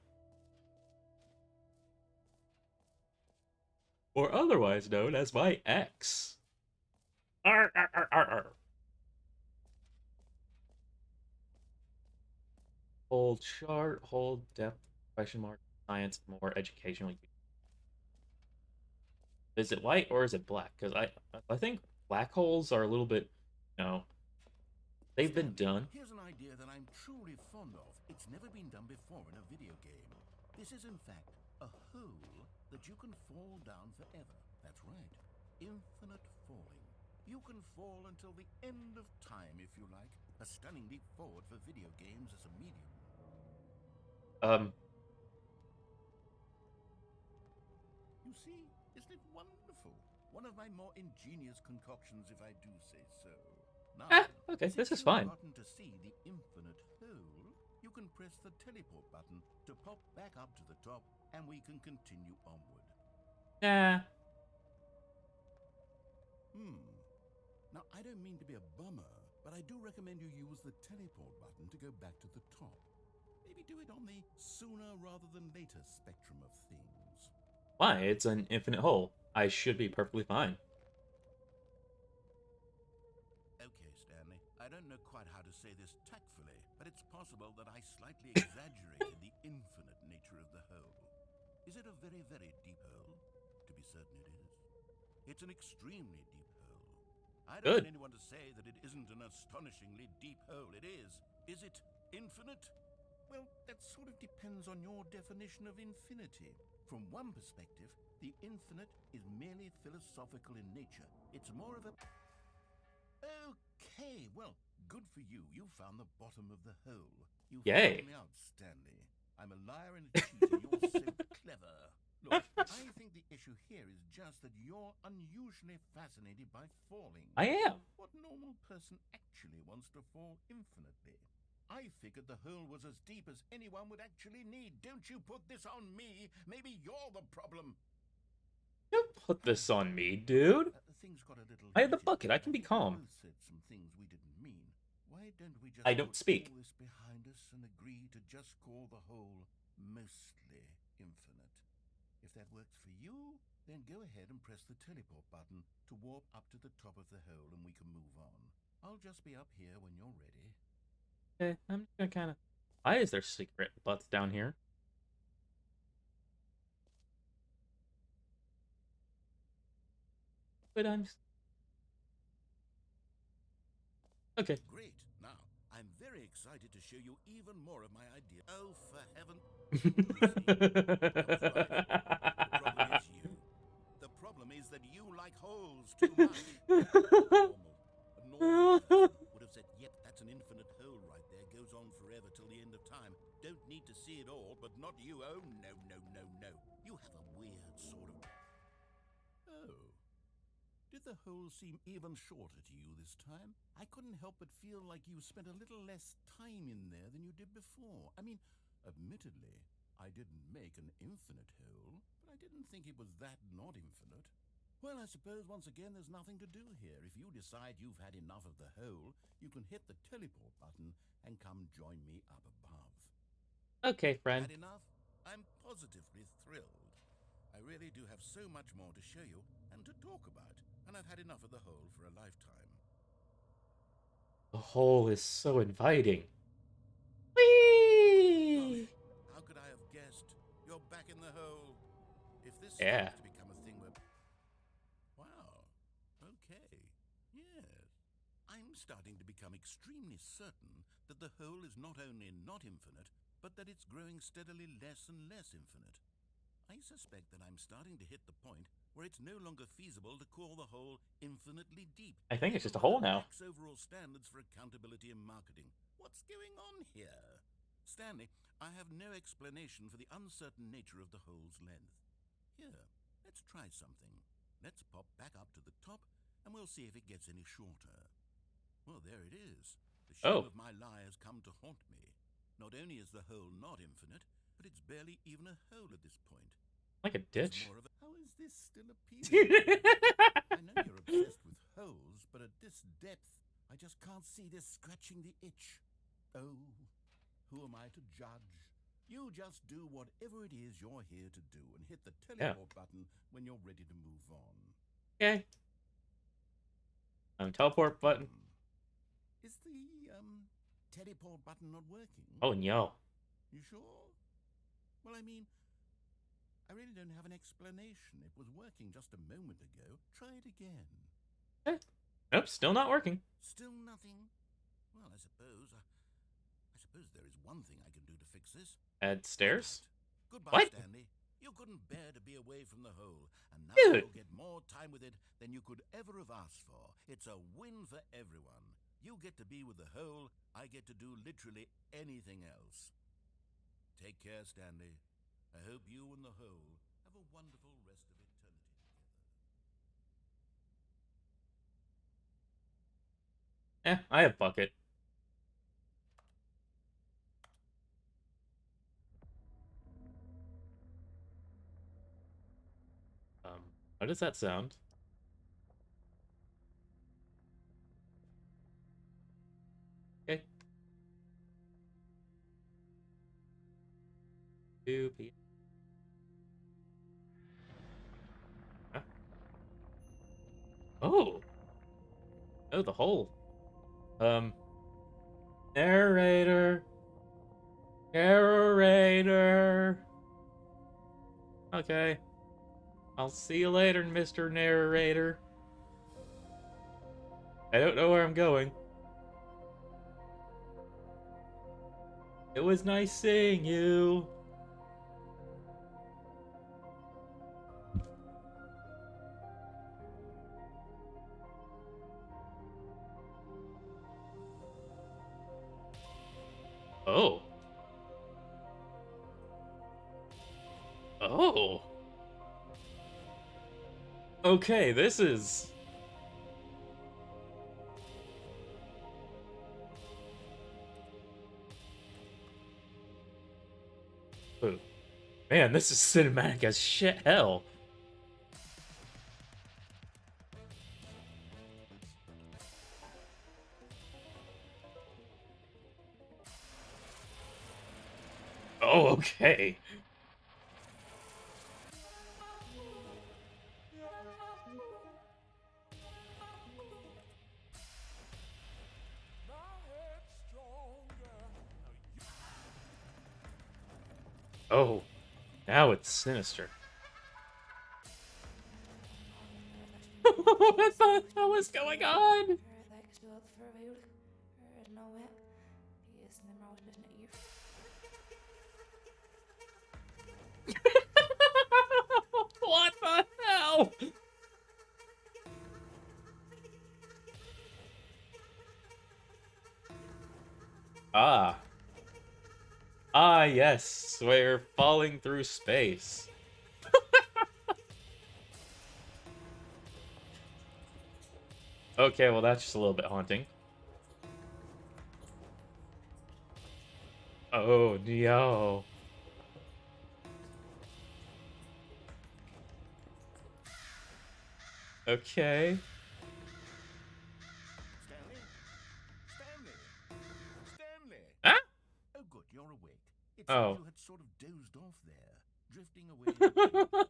Or otherwise known as my X. Arr, arr, arr, arr, arr. Hold chart, hold depth, question mark, science, more educational. Is it white or is it black? Because I think black holes are a little bit, you know, they've been Stanley, done. here's an idea that I'm truly fond of. It's never been done before in a video game. This is, in fact, a hole that you can fall down forever. That's right. Infinite falling. You can fall until the end of time, if you like. A stunning leap forward for video games as a medium. Um, You see, isn't it wonderful? One of my more ingenious concoctions, if I do say so. Now, okay, this since is you've fine. gotten to see the infinite hole, you can press the teleport button to pop back up to the top, and we can continue onward. Nah. Now, I don't mean to be a bummer, but I do recommend you use the teleport button to go back to the top. Maybe do it on the sooner rather than later spectrum of things. Why? It's an infinite hole. I should be perfectly fine. Okay, Stanley, I don't know quite how to say this tactfully, but it's possible that I slightly exaggerated the infinite nature of the hole. Is it a very, very deep hole? To be certain it is. It's an extremely deep hole. I don't Good. want anyone to say that it isn't an astonishingly deep hole. It is. Is it infinite? Well, that sort of depends on your definition of infinity. From one perspective, the infinite is merely philosophical in nature. It's more of a... Okay, well, good for you. You found the bottom of the hole. You Yay. found me out, Stanley. I'm a liar and a cheat, and you're so clever. Look, I think the issue here is just that you're unusually fascinated by falling. I am. What normal person actually wants to fall infinitely? I figured the hole was as deep as anyone would actually need. Don't you put this on me. Maybe you're the problem. Don't put this on me, dude. Things got a little I have the heated bucket. there. I can be think we calm. both said some things we didn't mean. Why don't we just I don't put speak. all this behind us and agree to just call the hole mostly infinite? If that works for you, then go ahead and press the teleport button to warp up to the top of the hole and we can move on. I'll just be up here when you're ready. Okay, I'm just gonna kind of. Why is there secret butts down here? But I'm... Okay. Great. Now, I'm very excited to show you even more of my idea. Oh, for heaven. I was right. The problem is you. The problem is that you like holes too much. A normal person would have said, yep, that's an infinite hole right there. Goes on forever till the end of time. Don't need to see it all, but not you. Oh, no, no, no, no. You have a weird sort of... Oh. Did the hole seem even shorter to you this time? I couldn't help but feel like you spent a little less time in there than you did before. I mean, admittedly, I didn't make an infinite hole, but I didn't think it was that not infinite. Well, I suppose once again there's nothing to do here. If you decide you've had enough of the hole, you can hit the teleport button and come join me up above. Okay, friend. Had enough? I'm positively thrilled. I really do have so much more to show you and to talk about, and I've had enough of the hole for a lifetime. The hole is so inviting. Gosh, Whee! how could I have guessed? You're back in the hole. If this Yeah. starts to become a thing where... Wow. Okay. Yes. I'm starting to become extremely certain that the hole is not only not infinite, but that it's growing steadily less and less infinite. I suspect that I'm starting to hit the point where it's no longer feasible to call the hole infinitely deep. I think it's just a Even hole by the now. lax overall standards for accountability in marketing. What's going on here? Stanley, I have no explanation for the uncertain nature of the hole's length. Here, let's try something. Let's pop back up to the top, and we'll see if it gets any shorter. Well, there it is. The shame Oh. of my lie has come to haunt me. Not only is the hole not infinite, but it's barely even a hole at this point. Like a It's ditch. more of a... How is this still appealing? I know you're obsessed with holes, but at this depth, I just can't see this scratching the itch. Oh, who am I to judge? You just do whatever it is you're here to do and hit the teleport button when you're ready to move on. Okay. Teleport button. Is the, teleport button not working? Oh, no. You sure? Well, I mean, I really don't have an explanation. It was working just a moment ago. Try it again. Okay. Nope, still not working. Still nothing? Well, I suppose there is one thing I can do to fix this. Add stairs? Goodbye, What? Stanley. You couldn't bear to be away from the hole, and now Dude. you'll get more time with it than you could ever have asked for. It's a win for everyone. You get to be with the hole, I get to do literally anything else. Take care, Stanley. I hope you and the hole have a wonderful rest of eternity together. I have bucket. How does that sound? Okay. 2 p. Huh? Oh. Oh, the hole. Narrator. Narrator. Okay. I'll see you later, Mr. Narrator. I don't know where I'm going. It was nice seeing you. Oh. Oh. Okay, this is... Ooh. Man, this is cinematic as shit hell. Oh, okay. Oh, now it's sinister. What's going on? What the hell? Ah. Ah, yes. We're falling through space. Okay, well, that's just a little bit haunting. Oh, no. Okay. Stanley? Stanley? Stanley! Ah? Oh, good, you're awake. It seems Oh. you had sort of dozed off there, drifting away in a dream.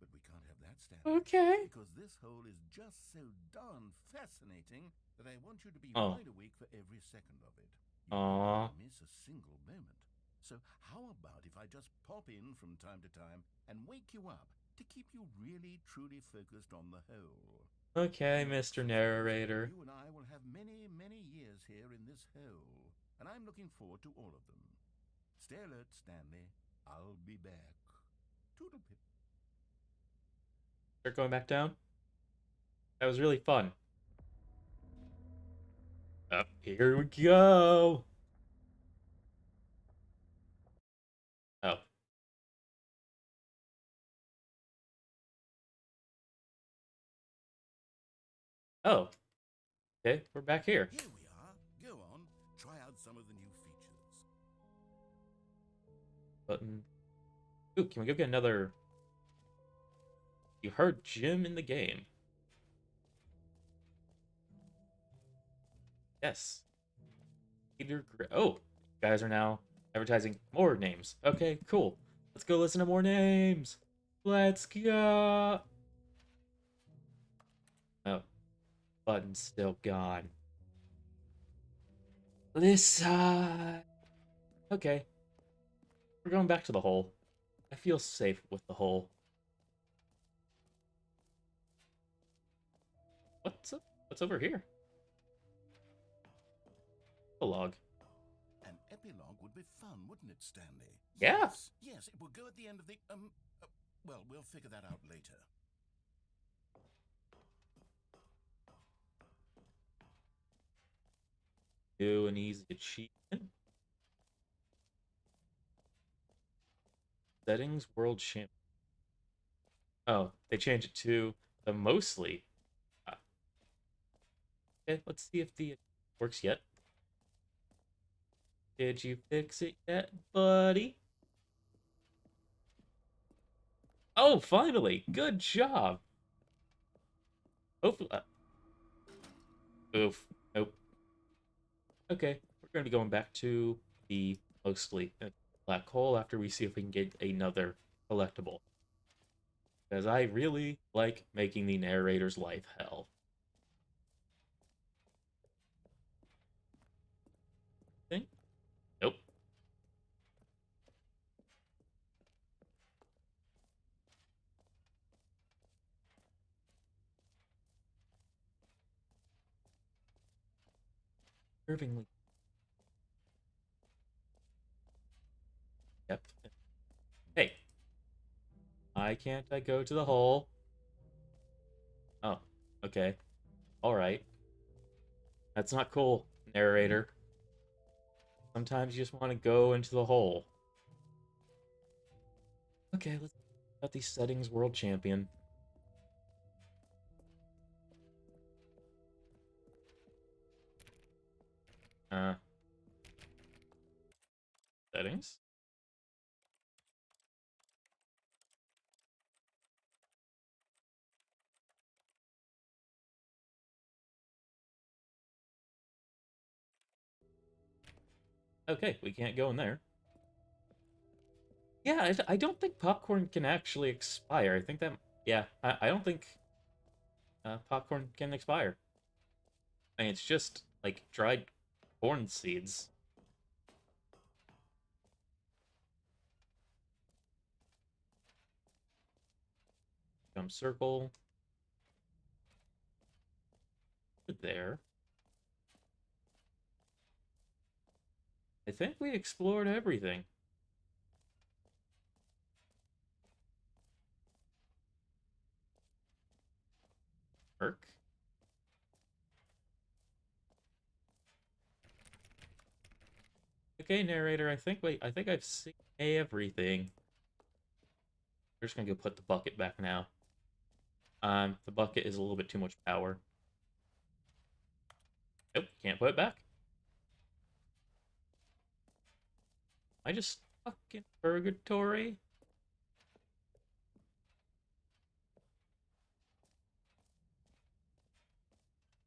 But we can't have that, Stanley. Okay. Because this hole is just so darn fascinating that I want you to be Oh. wide awake for every second of it. You won't Aw. want to miss a single moment. So how about if I just pop in from time to time and wake you up to keep you really, truly focused on the hole? Okay, Yes, Mr. of course, Narrator. you and I will have many, many years here in this hole, and I'm looking forward to all of them. Stay alert, Stanley. I'll be back. Toodle pip. Start going back down. That was really fun. Up here we go. Oh. Oh. Okay, we're back here. Here we are. Go on. Try out some of the new features. Button. Ooh, can we go get another... You heard Jim in the game. Yes. Oh, guys are now advertising more names. Okay, cool. Let's go listen to more names. Let's go. Oh, button's still gone. Listen. Okay, we're going back to the hole. I feel safe with the hole. What's over here? A log. An epilogue would be fun, wouldn't it, Stanley? Yeah. Yes, it will go at the end of the, well, we'll figure that out later. New and easy achievement. Settings World Champ. Oh, they changed it to the mostly. Okay, let's see if the works yet. Did you fix it yet, buddy? Oh, finally! Good job! Hopefully... oof. Nope. Okay, we're going to be going back to the mostly black hole after we see if we can get another collectible. Because I really like making the narrator's life hell. Think? Nope. Irvingly. Yep. Hey, why can't I go to the hole? Oh, okay. Alright. That's not cool, narrator. Sometimes you just want to go into the hole. Okay, let's talk about the settings world champion. Uh, settings? Okay, we can't go in there. Yeah, I don't think popcorn can actually expire. I think that... Yeah, I don't think popcorn can expire. I mean, it's just, like, dried corn seeds. Jump circle. There. I think we explored everything. Work. Okay, narrator, I think I've seen everything. We're just gonna go put the bucket back now. The bucket is a little bit too much power. Nope, can't put it back. I just stuck in purgatory.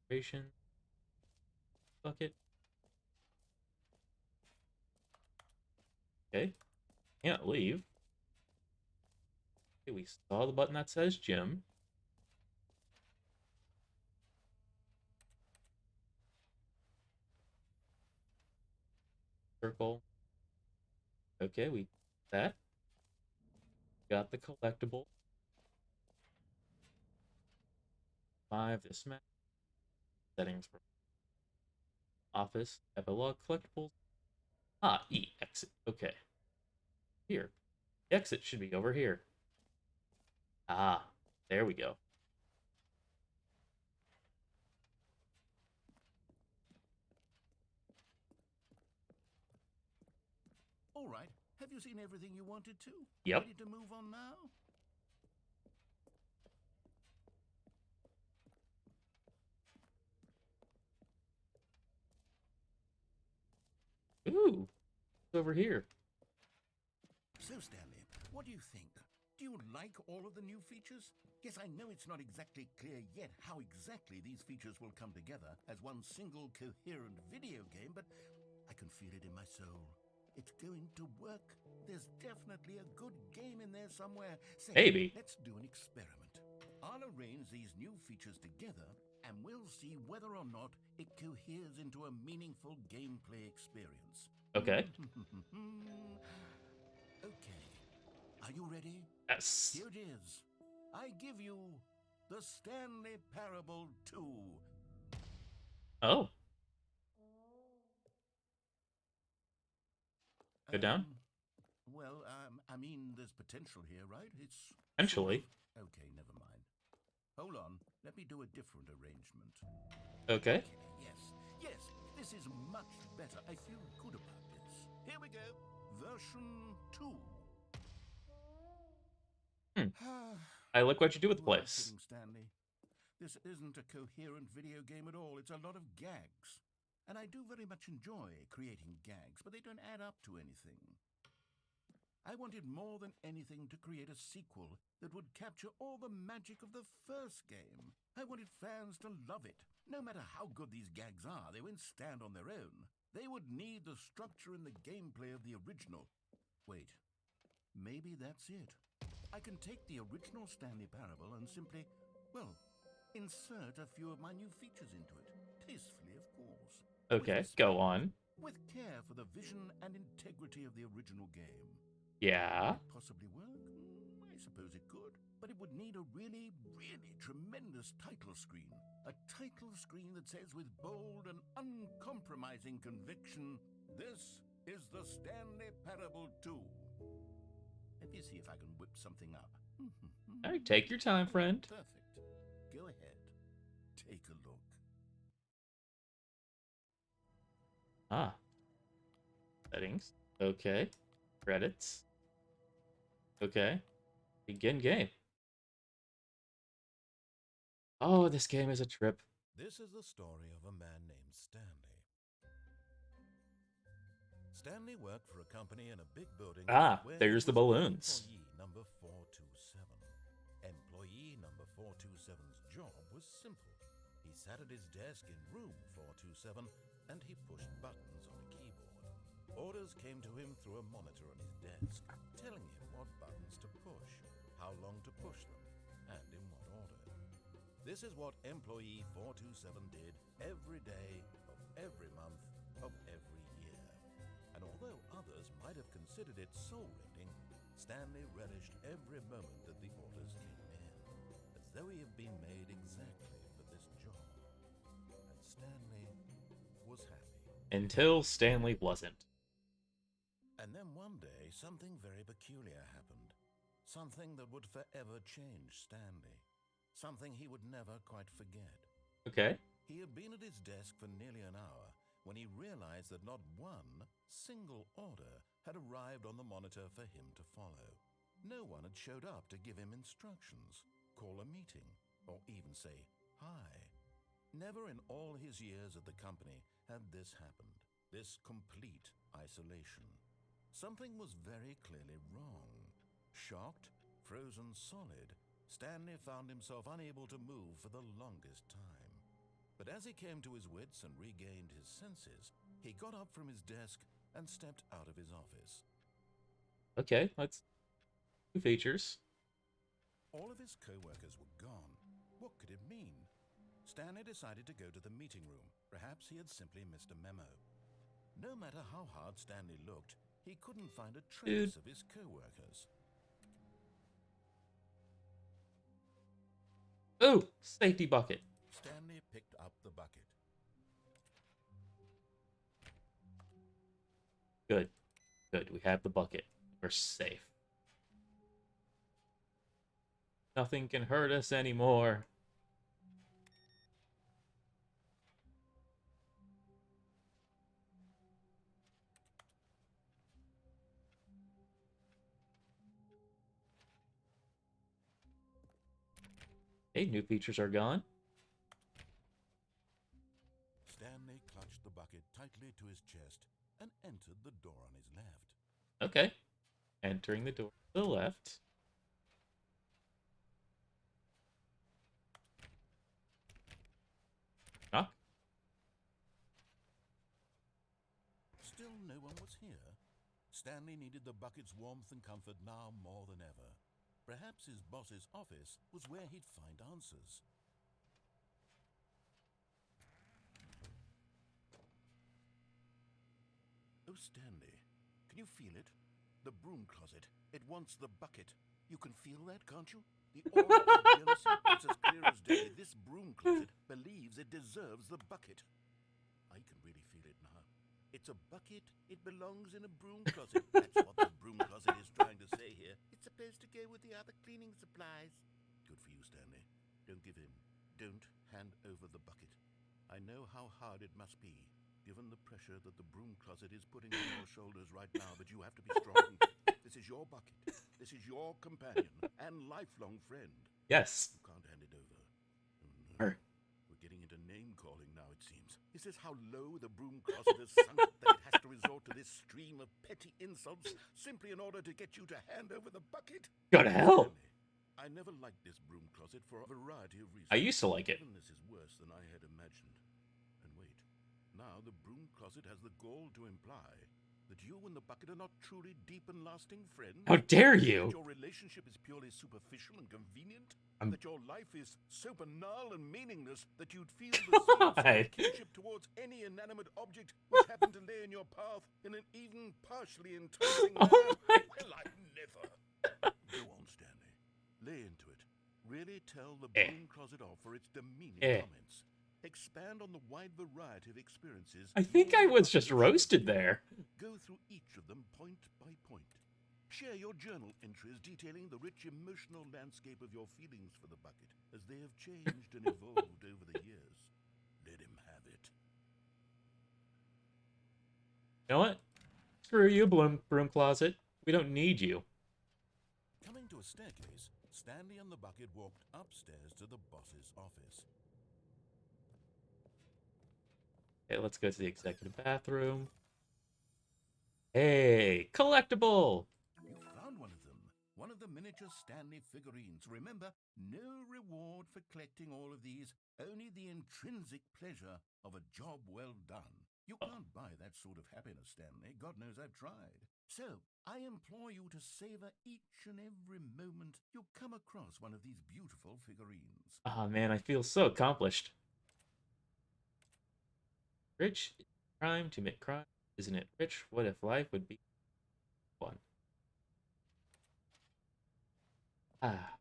Ration. Bucket. Okay. Can't leave. Okay, we saw the button that says gym. Circle. Okay, we that. Got the collectible. 5, this map. Settings for office. Epilogue collectibles. Ah, E, exit. Okay. Here. The exit should be over here. Ah, there we go. All right. Have you seen everything you wanted to? Yep. Ready to move on now? Ooh, it's over here. So, Stanley, what do you think? Do you like all of the new features? Yes, I know it's not exactly clear yet how exactly these features will come together as one single coherent video game, but I can feel it in my soul. It's going to work. There's definitely a good game in there somewhere. Say, Maybe. let's do an experiment. I'll arrange these new features together, and we'll see whether or not it coheres into a meaningful gameplay experience. Okay. Okay. Are you ready? Yes. Here it is. I give you the Stanley Parable 2. Oh. Go down? Well, I mean, there's potential here, right? It's Potentially. Sort of... Okay, never mind. Hold on. Let me do a different arrangement. Okay. Yes, this is much better. I feel good about this. Here we go. Version 2. I like what you do with the Who am I place. kidding, Stanley? This isn't a coherent video game at all. It's a lot of gags. And I do very much enjoy creating gags, but they don't add up to anything. I wanted more than anything to create a sequel that would capture all the magic of the first game. I wanted fans to love it. No matter how good these gags are, they won't stand on their own. They would need the structure and the gameplay of the original. Wait, maybe that's it. I can take the original Stanley Parable and simply, well, insert a few of my new features into it. Tastefully, of course. Okay, go on. With care for the vision and integrity of the original game. Yeah. Could it possibly work? I suppose it could. But it would need a really, really tremendous title screen. A title screen that says with bold and uncompromising conviction, "This is the Stanley Parable 2. Let me see if I can whip something up. All right, take your time, friend. Perfect. Go ahead. Take a look. Ah. Settings. Okay. Credits. Okay. Begin game. Oh, this game is a trip. This is the story of a man named Stanley. Stanley worked for a company in a big building. Ah, where there's he the was balloons. Employee number 427. Employee number 427's job was simple. He sat at his desk in room 427 and he pushed buttons on a keyboard. Orders came to him through a monitor on his desk, telling him what buttons to push, how long to push them, and in what order. This is what Employee 427 did every day of every month of every year. And although others might have considered it soul-rending, Stanley relished every moment that the orders came in, as though he had been made exactly for this job. Until Stanley wasn't. And then one day, something very peculiar happened. Something that would forever change Stanley. Something he would never quite forget. Okay. He had been at his desk for nearly an hour when he realized that not one single order had arrived on the monitor for him to follow. No one had showed up to give him instructions, call a meeting, or even say hi. Never in all his years at the company had this happened, this complete isolation. Something was very clearly wrong. Shocked, frozen solid, Stanley found himself unable to move for the longest time. But as he came to his wits and regained his senses, he got up from his desk and stepped out of his office. Okay, let's do features. All of his co-workers were gone. What could it mean? Stanley decided to go to the meeting room. Perhaps he had simply missed a memo. No matter how hard Stanley looked, he couldn't find a trace of his co-workers. Oh, safety bucket. Stanley picked up the bucket. Good. Good. We have the bucket. We're safe. Nothing can hurt us anymore. Hey, new features are gone. Stanley clutched the bucket tightly to his chest and entered the door on his left. Okay. Entering the door to the left. Knock. Still no one was here. Stanley needed the bucket's warmth and comfort now more than ever. Perhaps his boss's office was where he'd find answers. Oh, Stanley, can you feel it? The broom closet. It wants the bucket. You can feel that, can't you? The aura of jealousy. It's as clear as day. This broom closet believes it deserves the bucket. I can really feel it now. It's a bucket. It belongs in a broom closet. That's what the broom closet is trying to say here. It's supposed to go with the other cleaning supplies. Good for you, Stanley. Don't give in. Don't hand over the bucket. I know how hard it must be, given the pressure that the broom closet is putting on your shoulders right now, but you have to be strong. This is your bucket. This is your companion and lifelong friend. Yes. You can't hand it over. Oh, no. Her. We're getting into name-calling now, it seems. Is this how low the broom closet has sunk that it has to resort to this stream of petty insults simply in order to get you to hand over the bucket? Go to hell. Stanley, I never liked this broom closet for a variety of reasons. I used to like it. Even this is worse than I had imagined. And wait, now the broom closet has the gall to imply that you and the bucket are not truly deep and lasting friends. How dare That you? your relationship is purely superficial and convenient. I'm- That your life is so banal and meaningless that you'd feel the same sort God. of kinship towards any inanimate object which happened to lay in your path in an even partially enticing Oh manner. my- Well, I never. Go on, Stanley. Lay into it. Really tell the Eh. broom closet off for its demeaning Eh. comments. Expand on the wide variety of experiences. I think you I and the was bucket just have roasted shared there. together. Go through each of them point by point. Share your journal entries detailing the rich emotional landscape of your feelings for the bucket as they have changed and evolved over the years. Let him have it. You know what? Screw you, broom closet. We don't need you. Coming to a staircase, Stanley and the bucket walked upstairs to the boss's office. Okay, let's go to the executive bathroom. Hey, collectible! You found one of them. One of the miniature Stanley figurines. Remember, no reward for collecting all of these, only the intrinsic pleasure of a job well done. You can't buy that sort of happiness, Stanley. God knows I've tried. So, I implore you to savor each and every moment you come across one of these beautiful figurines. Ah, man, I feel so accomplished. Rich, crime to commit crime. Isn't it rich? What if life would be fun? Ah,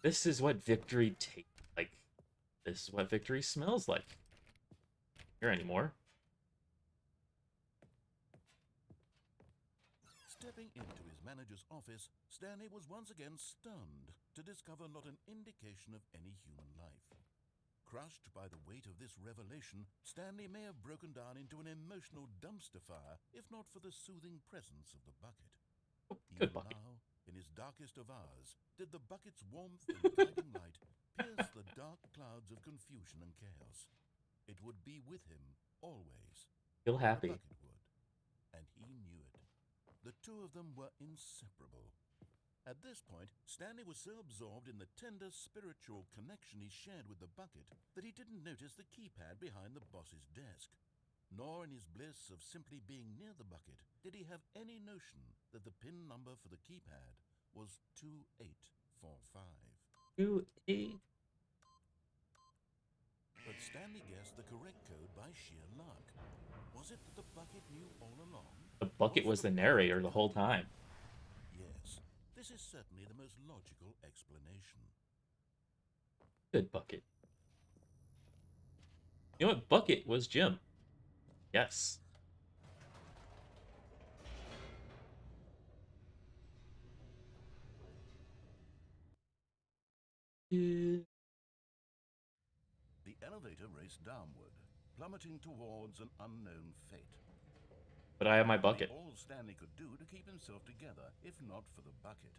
this is what victory tastes like. This is what victory smells like. Here anymore. Stepping into his manager's office, Stanley was once again stunned to discover not an indication of any human life. Crushed by the weight of this revelation, Stanley may have broken down into an emotional dumpster fire if not for the soothing presence of the bucket. Good Even bucket. now, in his darkest of hours, did the bucket's warmth and guiding light pierce the dark clouds of confusion and chaos. It would be with him always. Feel The happy. bucket would, and he knew it. The two of them were inseparable. At this point, Stanley was so absorbed in the tender spiritual connection he shared with the bucket that he didn't notice the keypad behind the boss's desk. Nor in his bliss of simply being near the bucket did he have any notion that the PIN number for the keypad was 2845. 2-8. But Stanley guessed the correct code by sheer luck. Was it that the bucket knew all along? The bucket was the narrator the whole time. Yes, this is certainly the most logical explanation. Good bucket. You know what? Bucket was Jim. Yes. The elevator raced downward, plummeting towards an unknown fate. But I have my bucket. All Stanley could do to keep himself together, if not for the bucket.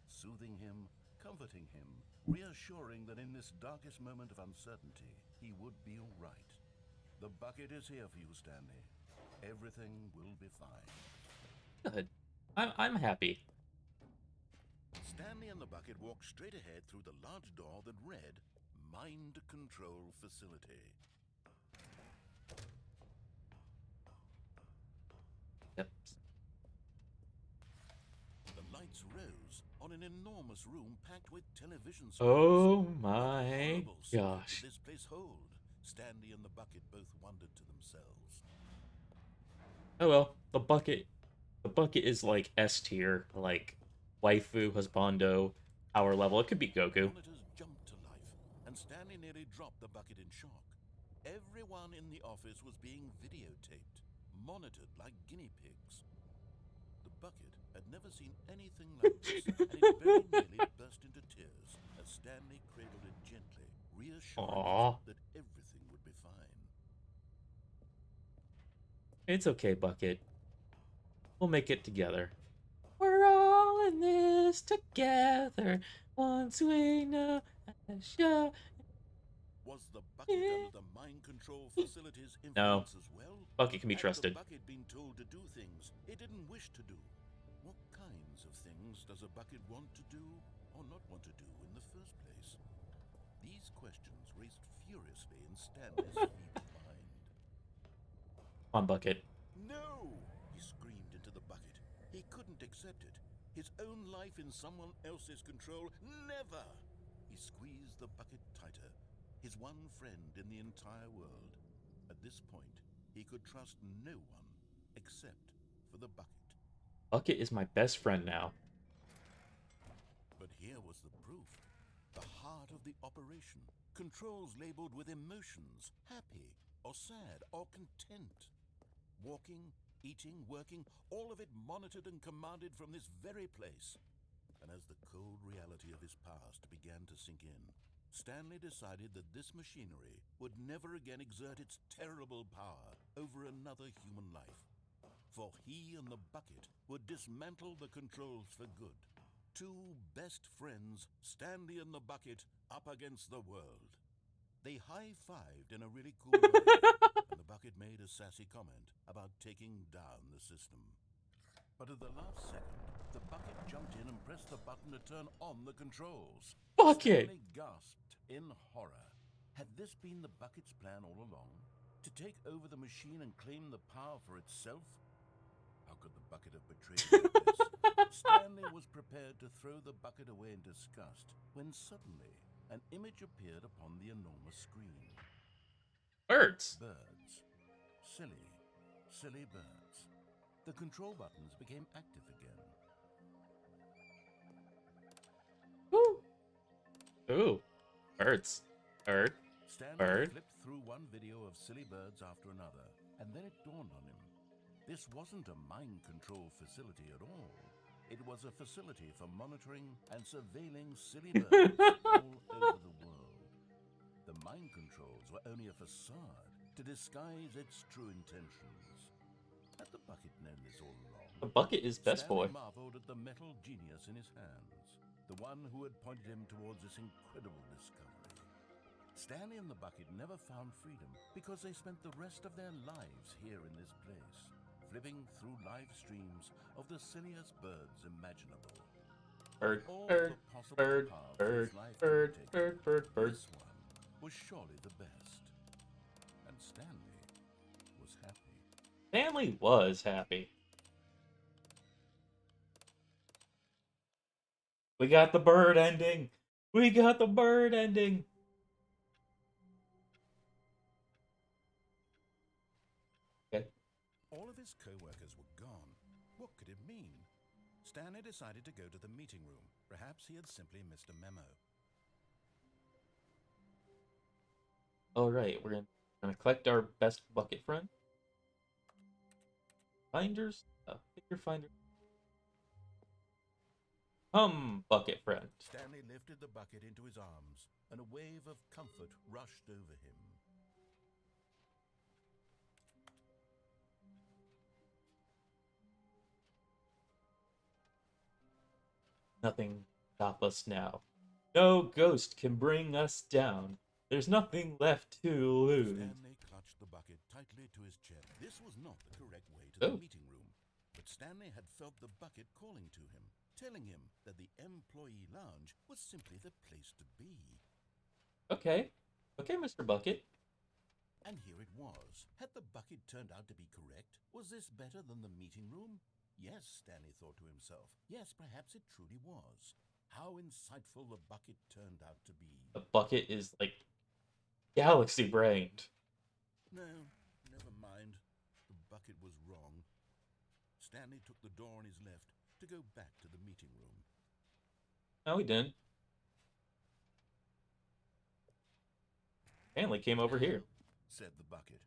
Soothing him, comforting him, reassuring that in this darkest moment of uncertainty, he would be all right. The bucket is here for you, Stanley. Everything will be fine. Good. I'm happy. Stanley and the bucket walked straight ahead through the large door that read, Mind Control Facility. Yep. The lights rose on an enormous room packed with television screens. Oh What my horrible secret gosh. did this place hold? Stanley and the bucket both wondered to themselves. Oh well, the bucket is like S tier, like waifu, husbando, power level. It could be Goku. Monitors jumped to life, and Stanley nearly dropped the bucket in shock. Everyone in the office was being videotaped, monitored like guinea pigs. The bucket had never seen anything like this, and it very nearly burst into tears as Stanley cradled it gently, reassuring Aww. it that everything would be fine. It's okay, Bucket. We'll make it together. We're all in this together. Once we know how to show. Was the bucket under the mind control facility's No. influence as well? Bucket can be Had trusted. the bucket been told to do things it didn't wish to do? What kinds of things does a bucket want to do or not want to do in the first place? These questions raced furiously in Stanley's feeble mind. Come on, Bucket. No! He screamed into the bucket. He couldn't accept it. His own life in someone else's control? Never! He squeezed the bucket tighter. His one friend in the entire world. At this point, he could trust no one except for the bucket. Bucket is my best friend now. But here was the proof. The heart of the operation. Controls labeled with emotions, happy or sad or content. Walking, eating, working, all of it monitored and commanded from this very place. And as the cold reality of his past began to sink in, Stanley decided that this machinery would never again exert its terrible power over another human life. For he and the bucket would dismantle the controls for good. Two best friends, Stanley and the bucket, up against the world. They high-fived in a really cool way, and the bucket made a sassy comment about taking down the system. But at the last second, the bucket jumped in and pressed the button to turn on the controls. Bucket! Stanley gasped in horror. Had this been the bucket's plan all along? To take over the machine and claim the power for itself? How could the bucket have betrayed him like this? Stanley was prepared to throw the bucket away in disgust when suddenly an image appeared upon the enormous screen. Birds. Birds. Silly, silly birds. The control buttons became active again. Ooh. Ooh. Birds. Bird. Stanley Bird. flipped through one video of silly birds after another, and then it dawned on him. This wasn't a mind control facility at all. It was a facility for monitoring and surveilling silly birds all over the world. The mind controls were only a facade to disguise its true intentions. Had the bucket known this all along? The bucket is best Stanley boy. marveled at the metal genius in his hands, the one who had pointed him towards this incredible discovery. Stanley and the bucket never found freedom because they spent the rest of their lives here in this place, flipping through live streams of the silliest birds imaginable. Bird, All bird, the possible bird, paths bird, his life bird, could have bird, taken, bird, bird. this one was surely the best. And Stanley was happy. Stanley was happy. We got the bird ending. We got the bird ending. Okay. All of his co-workers were gone. What could it mean? Stanley decided to go to the meeting room. Perhaps he had simply missed a memo. All right, we're gonna collect our best bucket friend. Finders, figure finder. Bucket friend. Stanley lifted the bucket into his arms, and a wave of comfort rushed over him. Nothing stop us now. No ghost can bring us down. There's nothing left to lose. Stanley clutched the bucket tightly to his chest. This was not the correct way to the meeting room, but Stanley had felt the bucket calling to him, telling him that the employee lounge was simply the place to be. Okay. Okay, Mr. Bucket. And here it was. Had the bucket turned out to be correct? Was this better than the meeting room? Yes, Stanley thought to himself. Yes, perhaps it truly was. How insightful the bucket turned out to be. The bucket is like galaxy brained. No, never mind. The bucket was wrong. Stanley took the door on his left to go back to the meeting room. No, he didn't. Stanley came over here. Said the bucket.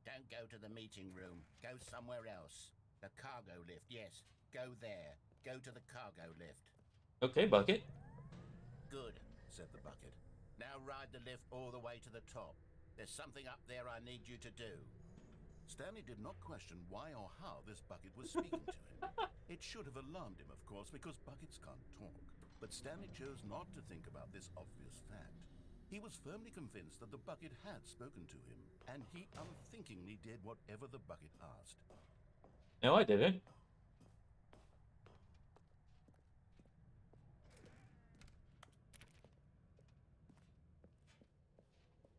Don't go to the meeting room. Go somewhere else. The cargo lift, yes. Go there. Go to the cargo lift. Okay, Bucket. Good, said the bucket. Now ride the lift all the way to the top. There's something up there I need you to do. Stanley did not question why or how this bucket was speaking to him. It should have alarmed him, of course, because buckets can't talk. But Stanley chose not to think about this obvious fact. He was firmly convinced that the bucket had spoken to him, and he unthinkingly did whatever the bucket asked. No, I didn't.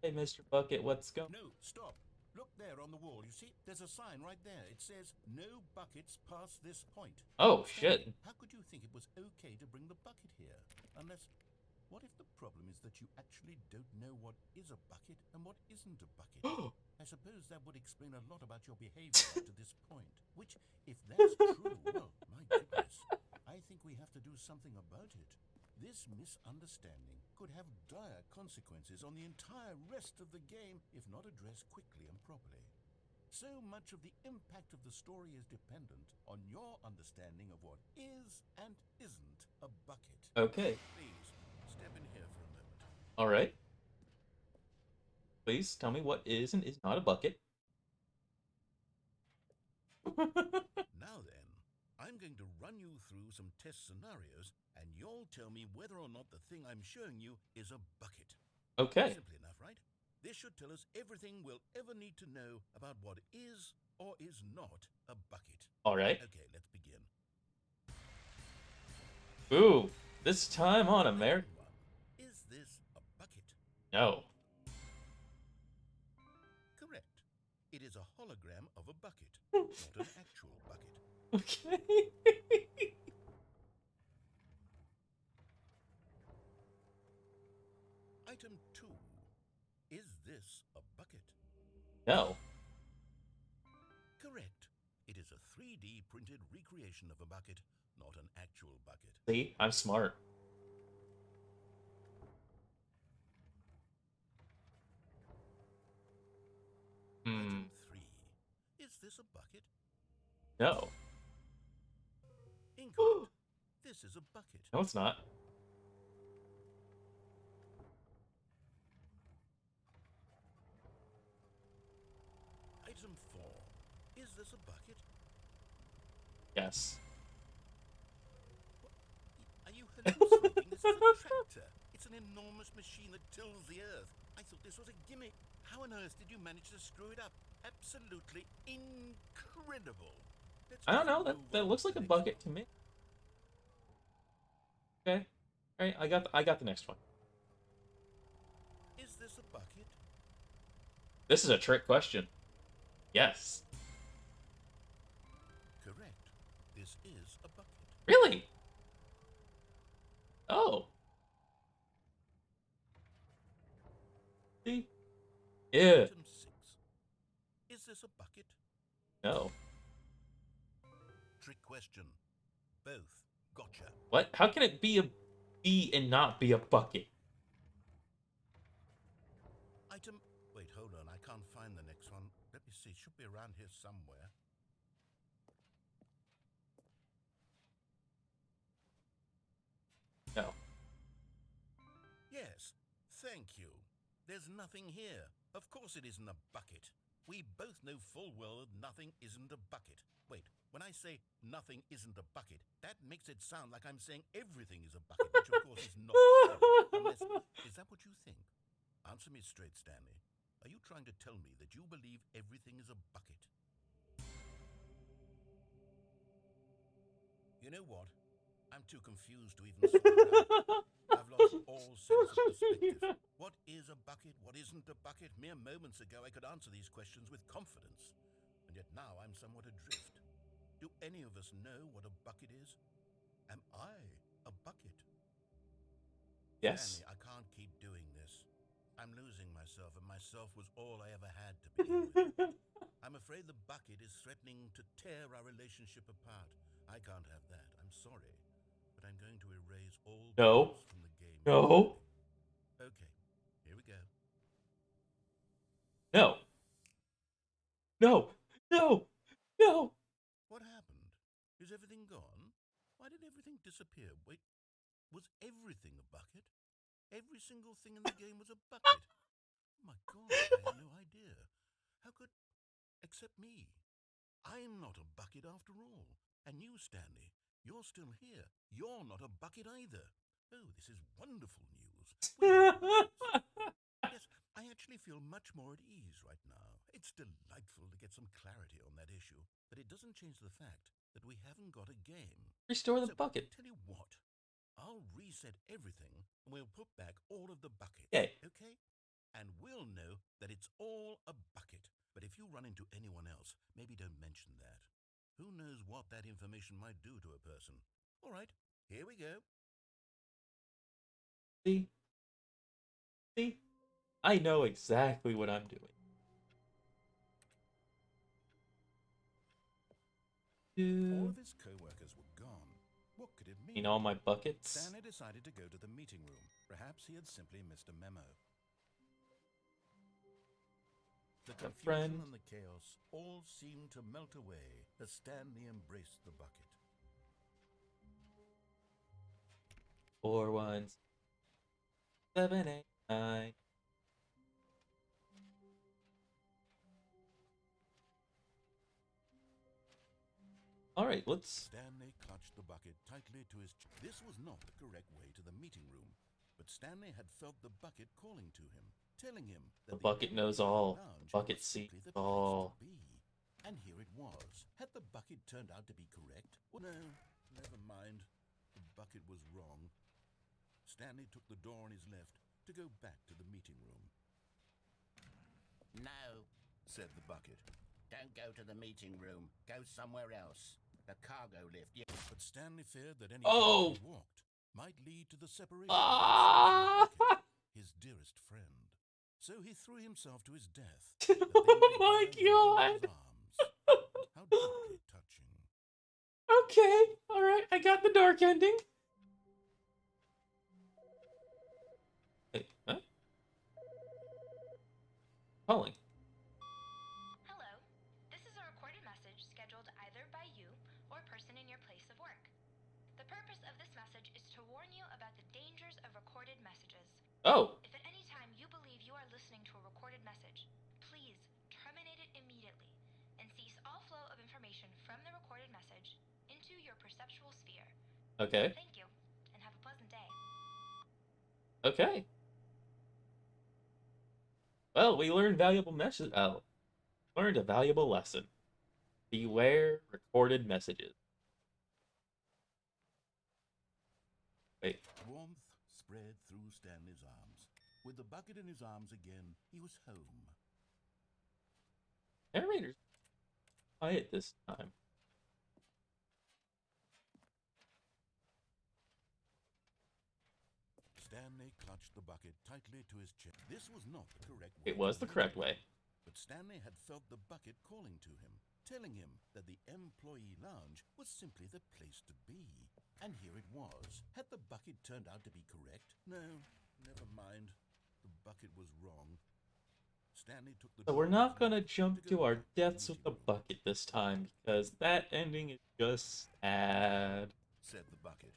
Hey, Mr. Bucket, what's going? No, stop. Look there on the wall. You see? There's a sign right there. It says, "No buckets past this point." Oh, shit. How could you think it was okay to bring the bucket here? Unless, what if the problem is that you actually don't know what is a bucket and what isn't a bucket? I suppose that would explain a lot about your behavior up to this point. Which, if that's true, well, my goodness, I think we have to do something about it. This misunderstanding could have dire consequences on the entire rest of the game if not addressed quickly and properly. So much of the impact of the story is dependent on your understanding of what is and isn't a bucket. Okay. Please, step in here for a moment. All right. Please tell me what is and is not a bucket. Now then, I'm going to run you through some test scenarios, and you'll tell me whether or not the thing I'm showing you is a bucket. Okay. Simple enough, right? This should tell us everything we'll ever need to know about what is or is not a bucket. All right. Okay, let's begin. Ooh, this time on America. Is this a bucket? No. Correct. It is a hologram of a bucket, not an actual bucket. Okay. Item 2. Is this a bucket? No. Correct. It is a 3D printed recreation of a bucket, not an actual bucket. See, I'm smart. Item 3. Is this a bucket? No. Incorrect. This is a bucket. No, it's not. Item 4. Is this a bucket? Yes. Are you hallucinating? This is a tractor. It's an enormous machine that tills the earth. I thought this was a gimmick. How on earth did you manage to screw it up? Absolutely incredible. Let's I don't just know. That move on looks to like the a next bucket to one. me. Okay. All right. I got the next one. Is this a bucket? This is a trick question. Yes. Correct. This is a bucket. Really? Oh. See? Yeah. Item 6. Is this a bucket? No. Trick question. Both. Gotcha. What? How can it be a bee and not be a bucket? Item. Wait, hold on. I can't find the next one. Let me see. It should be around here somewhere. No. Yes. Thank you. There's nothing here. Of course it isn't a bucket. We both know full well that nothing isn't a bucket. Wait, when I say nothing isn't a bucket, that makes it sound like I'm saying everything is a bucket, which of course is not true. Unless, is that what you think? Answer me straight, Stanley. Are you trying to tell me that you believe everything is a bucket? You know what? I'm too confused to even sort it out. I've lost all sense of perspective. What is a bucket? What isn't a bucket? Mere moments ago I could answer these questions with confidence. And yet now I'm somewhat adrift. Do any of us know what a bucket is? Am I a bucket? Yes. Stanley, I can't keep doing this. I'm losing myself, and myself was all I ever had to begin with. I'm afraid the bucket is threatening to tear our relationship apart. I can't have that. I'm sorry. But I'm going to erase all No. clues from the game. No. Okay, here we go. No. No. No. No. What happened? Is everything gone? Why did everything disappear? Wait, was everything a bucket? Every single thing in the game was a bucket? Oh my God, I had no idea. How could... except me. I'm not a bucket after all. And you, Stanley, you're still here. You're not a bucket either. Oh, this is wonderful news. We're buckets. Yes, I actually feel much more at ease right now. It's delightful to get some clarity on that issue, but it doesn't change the fact that we haven't got a game. Restore the So, bucket. tell you what, I'll reset everything and we'll put back all of the buckets. Okay. Okay? And we'll know that it's all a bucket. But if you run into anyone else, maybe don't mention that. Who knows what that information might do to a person? All right, here we go. See? See? I know exactly what I'm doing. All Do of his co-workers were gone. What could it mean? in all my buckets. Stanley decided to go to the meeting room. Perhaps he had simply missed a memo. The A confusion friend. and the chaos all seemed to melt away as Stanley embraced the bucket. 4 1 7 8 9. All right, let's. Stanley clutched the bucket tightly to his chest. This was not the correct way to the meeting room, but Stanley had felt the bucket calling to him, telling him that The bucket knows all. The bucket was sees simply the place all. to be. And here it was. Had the bucket turned out to be correct? Well, no, never mind. The bucket was wrong. Stanley took the door on his left to go back to the meeting room. No, Said the bucket. don't go to the meeting room. Go somewhere else. The cargo lift. Yeah. But Stanley feared that any Oh. path he walked might lead to the separation Ah! of himself and the bucket, his dearest friend. So he threw himself to his death. that they Oh might my die in one God. another's arms. How deeply touching. Okay. All right. I got the dark ending. Hey, huh? Calling. Hello. This is a recorded message scheduled either by you or person in your place of work. The purpose of this message is to warn you about the dangers of recorded messages. Oh, If at any time you believe you are listening to a recorded message, please terminate it immediately and cease all flow of information from the recorded message into your perceptual sphere. okay. Thank you, and have a pleasant day. Okay. Well, we learned learned a valuable lesson. Beware recorded messages. Wait. Warmth spread through Stanley's arms. With the bucket in his arms again, he was home. Narrator's quiet this time. Stanley clutched the bucket tightly to his chest. This was not the correct way. It was the correct way. But Stanley had felt the bucket calling to him, telling him that the employee lounge was simply the place to be. And here it was. Had the bucket turned out to be correct? No, never mind. The bucket was wrong. Stanley took the So we're not gonna jump to our deaths with the bucket this time, because that ending is just sad. said the bucket.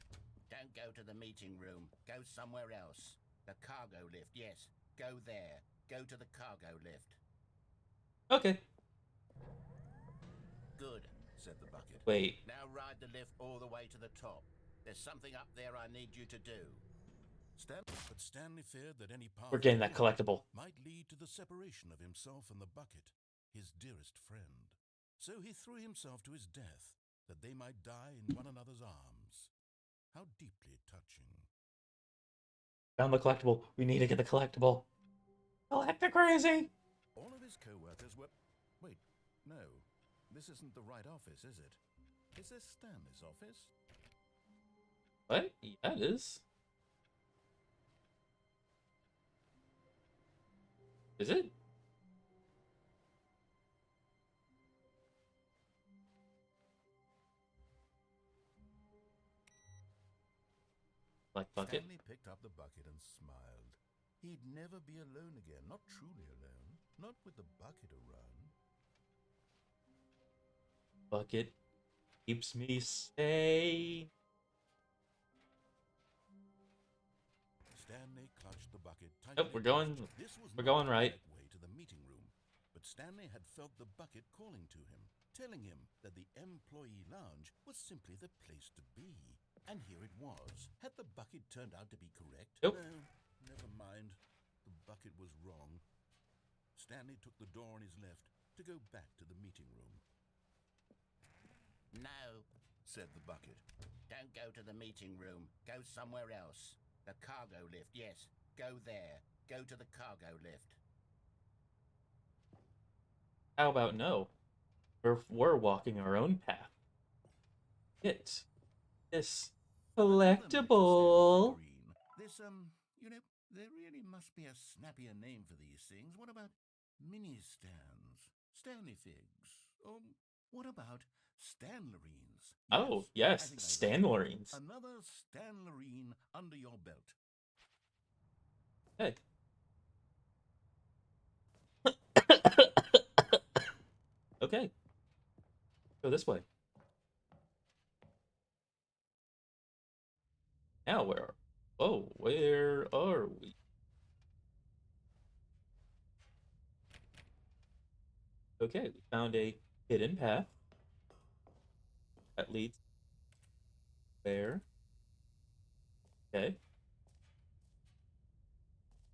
Don't go to the meeting room. Go somewhere else. The cargo lift, yes. Go there. Go to the cargo lift. Okay. Good, said the bucket. Wait. Now ride the lift all the way to the top. There's something up there I need you to do. But Stanley feared that any path We're getting that collectible. might lead to the separation of himself and the bucket, his dearest friend. So he threw himself to his death, that they might die in one another's arms. How deeply touching. Found the collectible. We need to get the collectible. Collect the crazy! All of his co-workers were... Wait, no. This isn't the right office, is it? Is this Stanley's office? What? Yeah, it is. Is it? Like bucket? Stanley picked up the bucket and smiled. He'd never be alone again, not truly alone, not with the bucket around. Bucket keeps me sane. Stanley clutched the bucket tightly. Oh, we're going the right. correct way to the meeting room, but Stanley had felt the bucket calling to him, telling him that the employee lounge was simply the place to be. And here it was. Had the bucket turned out to be correct? Nope. No, never mind. The bucket was wrong. Stanley took the door on his left to go back to the meeting room. No, Said the bucket. don't go to the meeting room. Go somewhere else. The cargo lift, yes. Go there. Go to the cargo lift. How about no? We're walking our own path. It. This collectible. This, you know, there really must be a snappier name for these things. What about mini stands? Stanley figs? Or what about Stanlerines? Oh, I yes, think I got it. Stanlerines. Another Stanlerine under your belt. Hey. Okay. Go this way. Now where are we? Okay, we found a hidden path that leads there. Okay.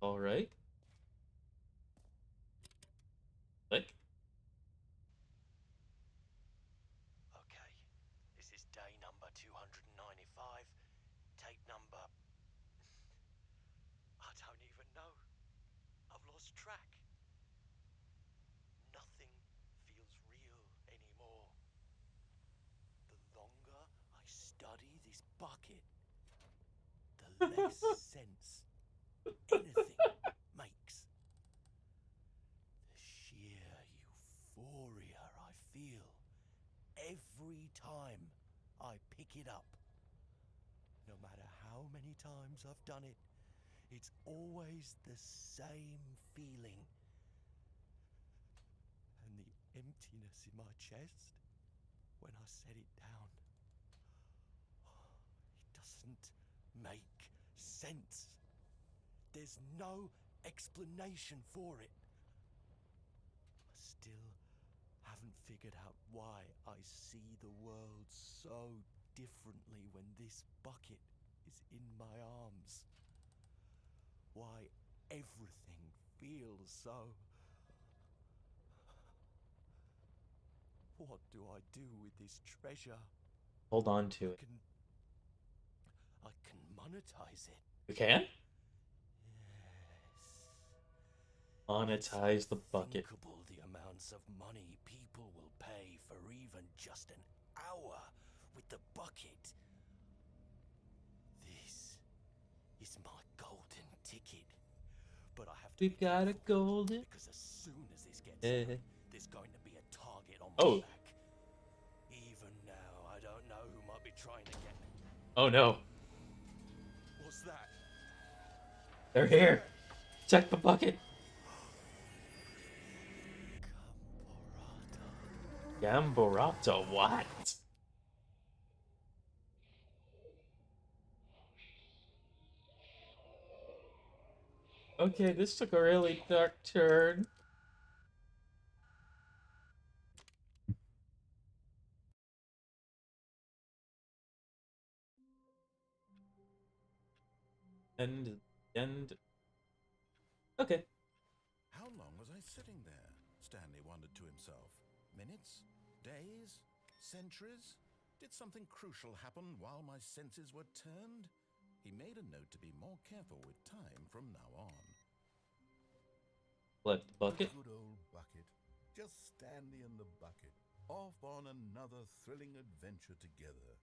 All right. Click. Okay, this is day number 295, tape number... I don't even know. I've lost track. Nothing feels real anymore. The longer I study this bucket, the less sense anything makes. The sheer euphoria I feel every time I pick it up. No matter how many times I've done it, it's always the same feeling. And the emptiness in my chest when I set it down. doesn't make sense. There's no explanation for it. I still haven't figured out why I see the world so differently when this bucket is in my arms. Why everything feels so... What do I do with this treasure? Hold on to it. I can monetize it. You can? Yes. Monetize the bucket. Unthinkable the amounts of money people will pay for even just an hour with the bucket. This is my golden ticket. But I have to We've be got a careful, golden. because as soon as this gets Eh. out, there's going to be a target on my Oh. back. Even now, I don't know who might be trying to get me. Oh no. What's that? They're here. Check the bucket. Gamborato, what? Okay, this took a really dark turn. End. Okay. How long was I sitting there? Stanley wondered to himself. Minutes? Days? Centuries? Did something crucial happen while my senses were turned? He made a note to be more careful with time from now on. Left the bucket. The good old bucket. Just Stanley and the bucket. Off on another thrilling adventure together.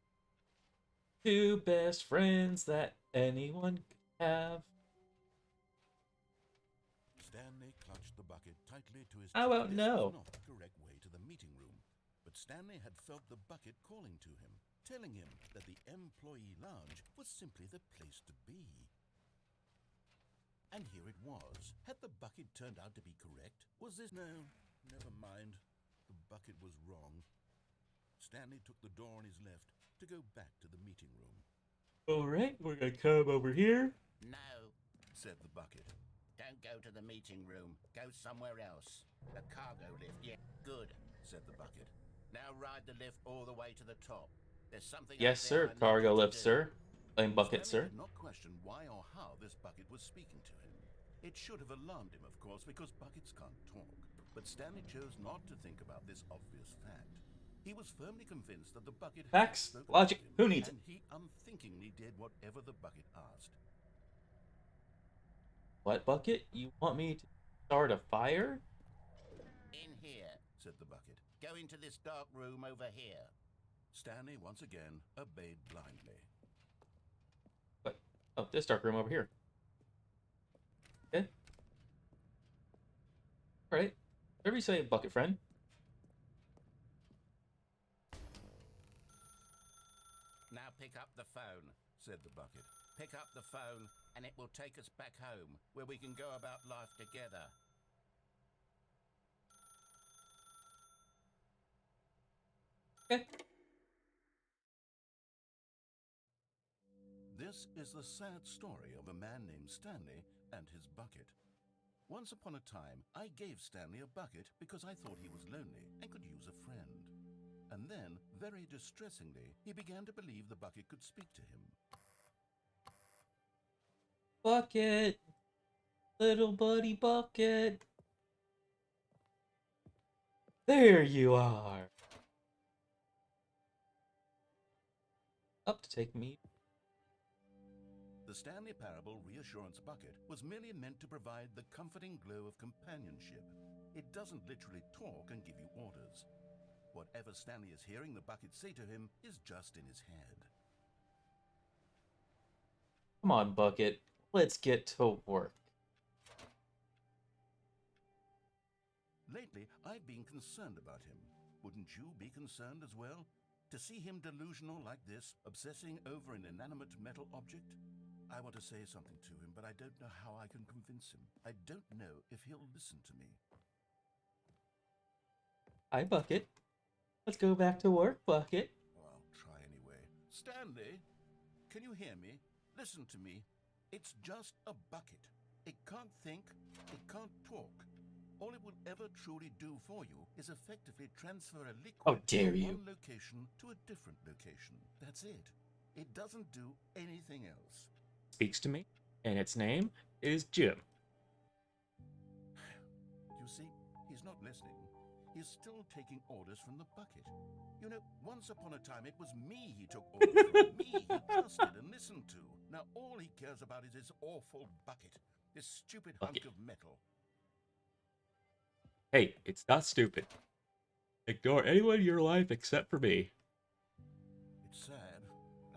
Two best friends that anyone could have. Stanley clutched the bucket tightly to his How chin. about This no? was not the correct way to the meeting room, but Stanley had felt the bucket calling to him, telling him that the employee lounge was simply the place to be. And here it was. Had the bucket turned out to be correct? Was this... No, never mind. The bucket was wrong. Stanley took the door on his left to go back to the meeting room. Alright, we're gonna come over here. No, Said the bucket. don't go to the meeting room. Go somewhere else. The cargo lift, yeah, good, Said the bucket. Now ride the lift all the way to the top. There's something Yes, up sir. there I need Cargo you to lift, do. sir. Blame bucket, Stanley sir. did not question why or how this bucket was speaking to him. It should have alarmed him, of course, because buckets can't talk. But Stanley chose not to think about this obvious fact. He was firmly convinced that the bucket had Facts, spoken logic. to him, Who needs it? and he unthinkingly did whatever the bucket asked. What bucket? You want me to start a fire? In here. Said the bucket. Go into this dark room over here. Stanley once again obeyed blindly. What? Oh, this dark room over here. Okay. Alright. Whatever you say, bucket friend. Now pick up the phone. Said the bucket. Pick up the phone, and it will take us back home, where we can go about life together. Okay. This is the sad story of a man named Stanley and his bucket. Once upon a time, I gave Stanley a bucket because I thought he was lonely and could use a friend. And then, very distressingly, he began to believe the bucket could speak to him. Bucket. Little buddy bucket. There you are. Up to take me. The Stanley Parable Reassurance Bucket was merely meant to provide the comforting glow of companionship. It doesn't literally talk and give you orders. Whatever Stanley is hearing the bucket say to him is just in his head. Come on, bucket. Let's get to work. Lately, I've been concerned about him. Wouldn't you be concerned as well? To see him delusional like this, obsessing over an inanimate metal object? I want to say something to him, but I don't know how I can convince him. I don't know if he'll listen to me. Hi, bucket. Let's go back to work, bucket. Oh, I'll try anyway. Stanley, Can you hear me? Listen to me. It's just a bucket. It can't think, it can't talk. All it will ever truly do for you is effectively transfer a How liquid dare from you. one location to a different location. That's it. It doesn't do anything else. Speaks to me, and its name is Jim. You see, he's not listening. He's still taking orders from the bucket. You know, once upon a time it was me he took orders from, me he trusted and listened to. Now all he cares about is his awful bucket, this stupid Bucket. hunk of metal. Hey, it's not stupid. Ignore anyone in your life except for me. It's sad.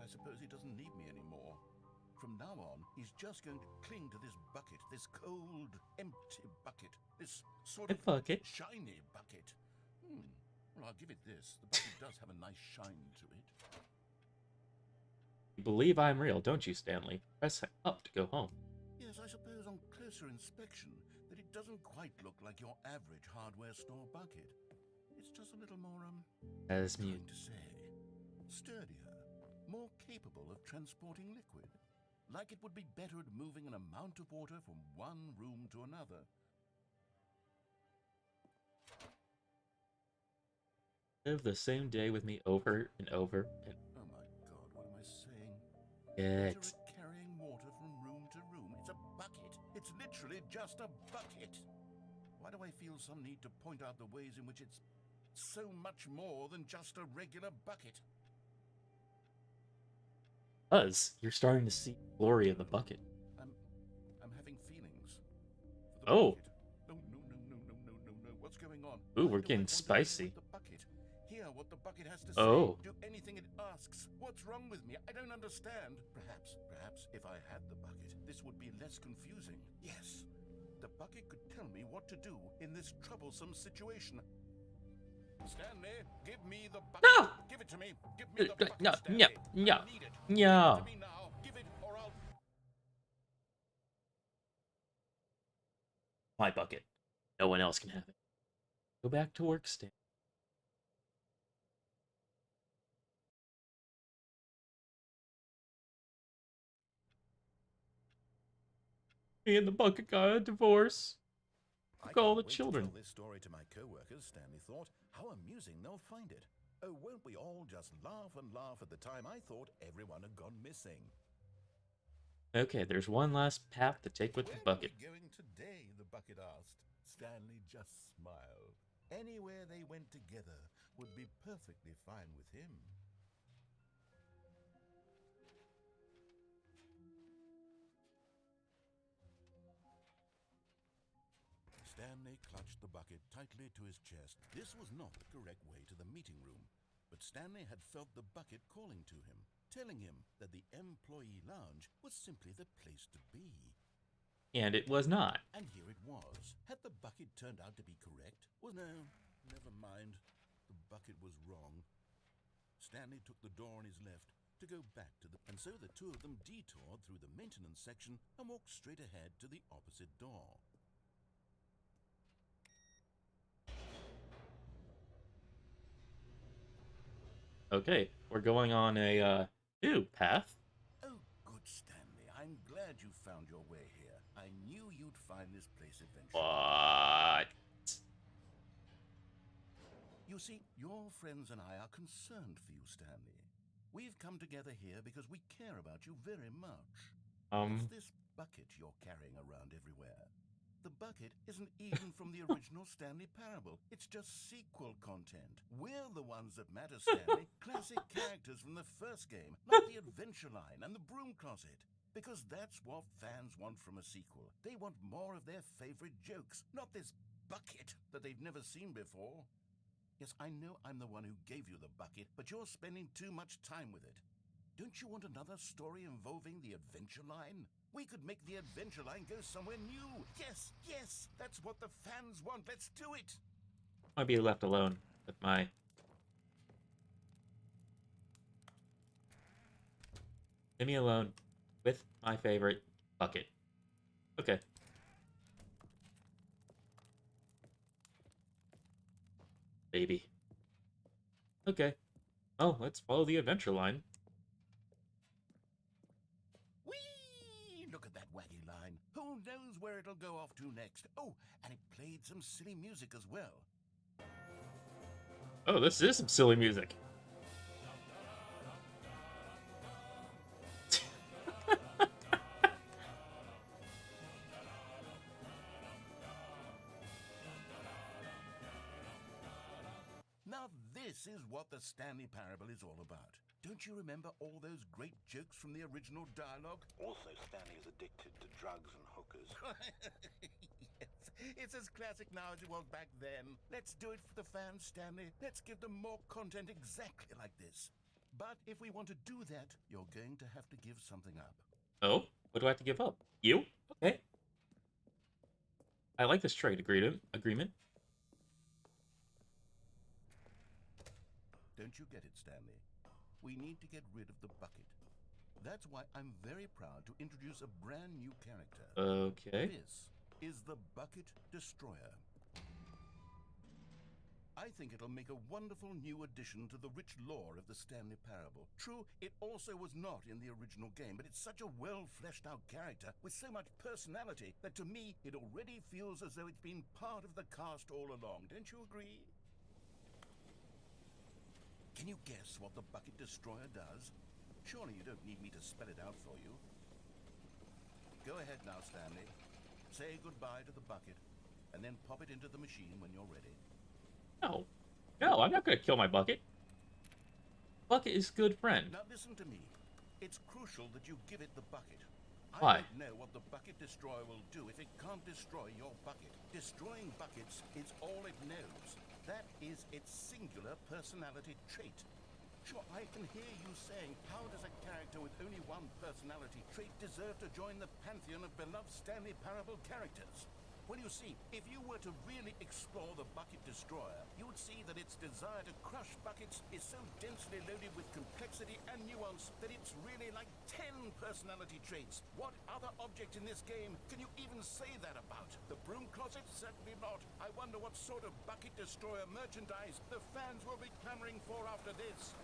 I suppose he doesn't need me anymore. From now on, he's just going to cling to this bucket, this cold, empty bucket, this sort of Bucket. shiny bucket. Well, I'll give it this. The bucket does have a nice shine to it. You believe I'm real, don't you, Stanley? Press up to go home. Yes, I suppose on closer inspection that it doesn't quite look like your average hardware store bucket. It's just a little more, As I'm me. trying to say, sturdier, more capable of transporting liquid. Like it would be better at moving an amount of water from one room to another. Live the same day with me over and over and Oh my God, what am I saying? Get. Better at carrying water from room to room. It's a bucket. It's literally just a bucket. Why do I feel some need to point out the ways in which it's so much more than just a regular bucket? Buzz, you're starting to see the glory of the bucket. I'm having feelings for the Oh. bucket. No. What's going on? Ooh, Why we're do I getting want to spicy. hear what the bucket? Hear what the bucket has to Oh. say. Do anything it asks. What's wrong with me? I don't understand. Perhaps if I had the bucket, this would be less confusing. Yes, the bucket could tell me what to do in this troublesome situation. Stanley, give me the bucket. No! Give it to me. Give me the bucket, No, Stanley. no, I no, need it. no. Give it to me now. Give it or I'll... My bucket. No one else can have it. Go back to work, Stan. Me and the bucket got a divorce. I Look at all can't the wait children. to tell this story to my co-workers, Stanley thought. How amusing they'll find it. Oh, won't we all just laugh and laugh at the time I thought everyone had gone missing. Okay, there's one last path to take with the Where bucket. are we going today? The bucket asked. Stanley just smiled. Anywhere they went together would be perfectly fine with him. Stanley clutched the bucket tightly to his chest. This was not the correct way to the meeting room, but Stanley had felt the bucket calling to him, telling him that the employee lounge was simply the place to be. And it was not. And here it was. Had the bucket turned out to be correct? Well, no, never mind. The bucket was wrong. Stanley took the door on his left to go back to the... And so the two of them detoured through the maintenance section and walked straight ahead to the opposite door. Okay, we're going on a new path. Oh, good, Stanley. I'm glad you found your way here. I knew you'd find this place eventually. What? You see, your friends and I are concerned for you, Stanley. We've come together here because we care about you very much. It's this bucket you're carrying around everywhere. The bucket isn't even from the original Stanley Parable. It's just sequel content. We're the ones that matter, Stanley. Classic characters from the first game, like the Adventure Line and the Broom Closet. Because that's what fans want from a sequel. They want more of their favorite jokes, not this bucket that they've never seen before. Yes, I know I'm the one who gave you the bucket, but you're spending too much time with it. Don't you want another story involving the Adventure Line? We could make the Adventure Line go somewhere new. Yes, that's what the fans want. Let's do it. I'd be left alone with my... Leave me alone with my favorite bucket. Okay. Baby. Okay. Oh, let's follow the adventure line. Who knows where it'll go off to next? Oh, and it played some silly music as well. Oh, this is some silly music. Now this is what the Stanley Parable is all about. Don't you remember all those great jokes from the original dialogue? Also, Stanley is addicted to drugs and hookers. Yes, it's as classic now as it was back then. Let's do it for the fans, Stanley. Let's give them more content exactly like this. But if we want to do that, you're going to have to give something up. Oh, what do I have to give up? You? Okay. I like this trade agreement. Don't you get it, Stanley? We need to get rid of the bucket. That's why I'm very proud to introduce a brand new character. Okay. This is the Bucket Destroyer. I think it'll make a wonderful new addition to the rich lore of the Stanley Parable. True, it also was not in the original game, but it's such a well-fleshed-out character with so much personality that to me, it already feels as though it's been part of the cast all along. Don't you agree? Can you guess what the Bucket Destroyer does? Surely you don't need me to spell it out for you. Go ahead now, Stanley. Say goodbye to the bucket, and then pop it into the machine when you're ready. No. No, I'm not going to kill my bucket. Bucket is a good friend. Now listen to me. It's crucial that you give it the bucket. Why? I don't know what the Bucket Destroyer will do if it can't destroy your bucket. Destroying buckets is all it knows. That is its singular personality trait. Sure, I can hear you saying, how does a character with only one personality trait deserve to join the pantheon of beloved Stanley Parable characters? Well, you see, if you were to really explore the Bucket Destroyer, you would see that its desire to crush buckets is so densely loaded with complexity and nuance that it's really like 10 personality traits. What other object in this game can you even say that about? The broom closet? Certainly not. I wonder what sort of Bucket Destroyer merchandise the fans will be clamoring for after this.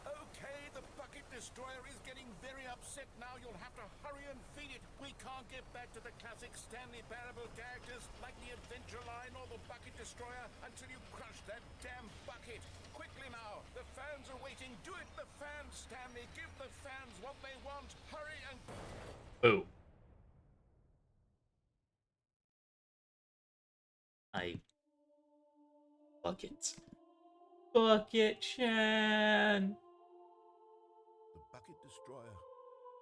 Okay, the Bucket Destroyer is getting very upset now. You'll have to hurry and feed it. We can't get back to the classic Stanley Parable characters like the Adventure Line or the Bucket Destroyer until you crush that damn bucket. Quickly now, the fans are waiting. Do it, the fans, Stanley. Give the fans what they want. Hurry and... Oh. Bucket. Bucket Chan! The Bucket Destroyer.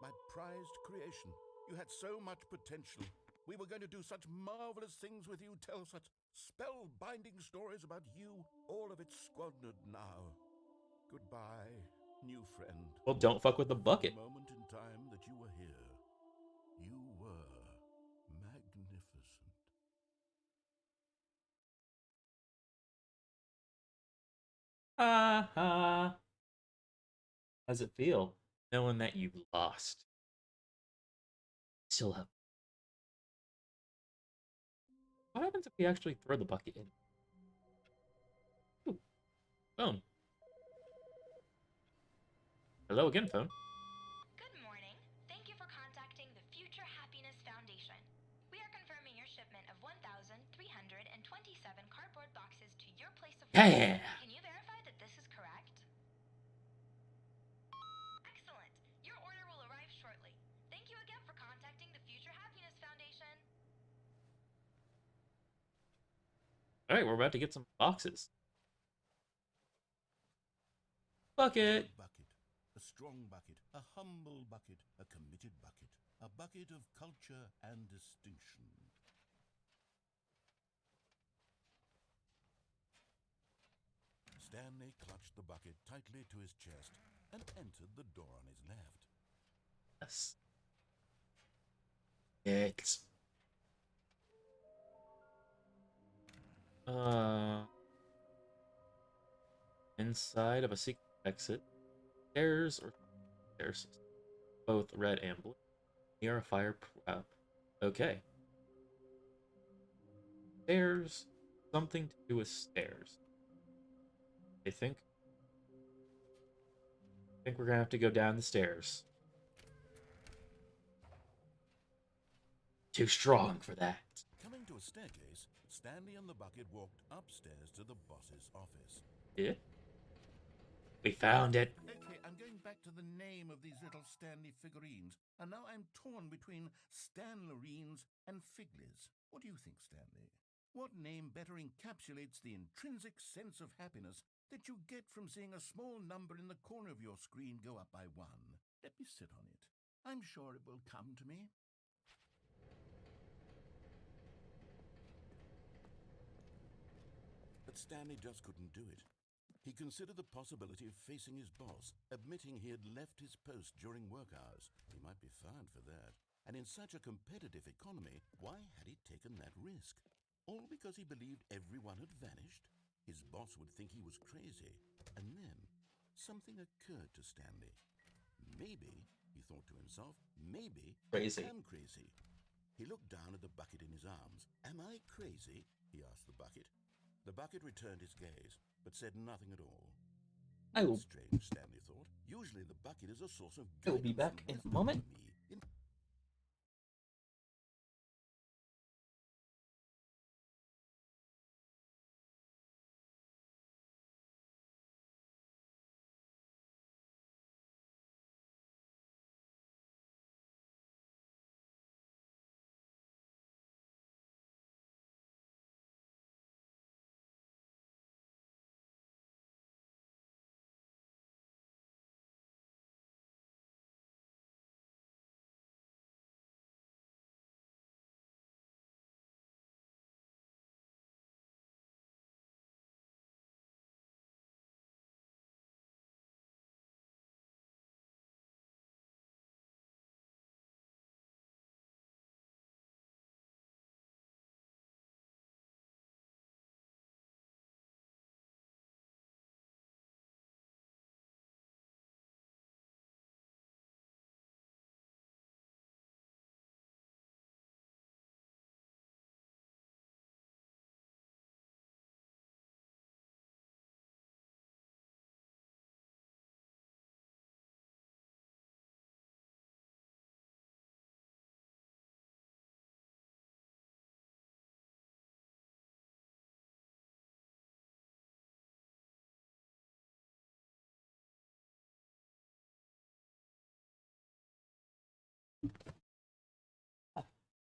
My prized creation. You had so much potential. We were going to do such marvelous things with you, tell such spellbinding stories about you. All of it squandered now. Goodbye, new friend. Well, don't fuck with the bucket. The moment in time that you were here, you were magnificent. Ha ha. How's it feel knowing that you lost? Still have. What happens if we actually throw the bucket in? Ooh, phone. Hello again, phone. Good morning. Thank you for contacting the Future Happiness Foundation. We are confirming your shipment of 1,327 cardboard boxes to your place of work. Yeah. Can you verify that this is correct? Excellent. Your order will arrive shortly. Thank you again for contacting the Future Happiness Foundation. All right, we're about to get some boxes. Bucket. Bucket. A strong bucket. A humble bucket. A committed bucket. A bucket of culture and distinction. Stanley clutched the bucket tightly to his chest and entered the door on his left. Yes. It's. Inside of a secret exit. Stairs or stairs. Both red and blue. Near a fire. Okay. Stairs. Something to do with stairs. I think we're gonna have to go down the stairs. Too strong for that. Coming to a staircase, Stanley and the bucket walked upstairs to the boss's office. Yeah. We found it. Okay, I'm going back to the name of these little Stanley figurines, and now I'm torn between Stanlerines and Figlies. What do you think, Stanley? What name better encapsulates the intrinsic sense of happiness that you get from seeing a small number in the corner of your screen go up by 1? Let me sit on it. I'm sure it will come to me. But Stanley just couldn't do it. He considered the possibility of facing his boss, admitting he had left his post during work hours. He might be fired for that. And in such a competitive economy, why had he taken that risk? All because he believed everyone had vanished? His boss would think he was crazy. And then, something occurred to Stanley. Maybe, he thought to himself, maybe Crazy. I am crazy. He looked down at the bucket in his arms. Am I crazy? He asked the bucket. The bucket returned his gaze, but said nothing at all. I will. Strange, Stanley thought. Usually the bucket is a source of I will be guidance back and in a wisdom moment. to me.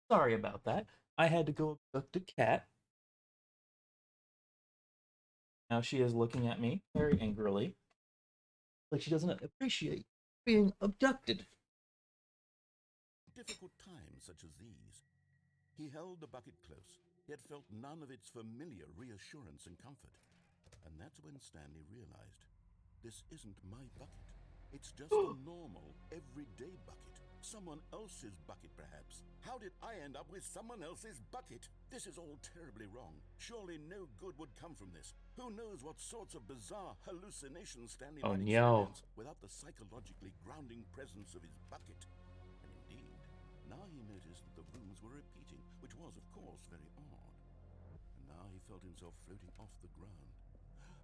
Sorry about that. I had to go abduct a cat. Now she is looking at me very angrily, like she doesn't appreciate being abducted. Difficult times such as these. He held the bucket close, yet felt none of its familiar reassurance and comfort. And that's when Stanley realized, this isn't my bucket. It's just a normal, everyday bucket. Someone else's bucket, perhaps. How did I end up with someone else's bucket? This is all terribly wrong. Surely no good would come from this. Who knows what sorts of bizarre hallucinations Stanley might experience without the psychologically grounding presence of his bucket. And indeed, now he noticed that the rooms were repeating, which was, of course, very odd. And now he felt himself floating off the ground.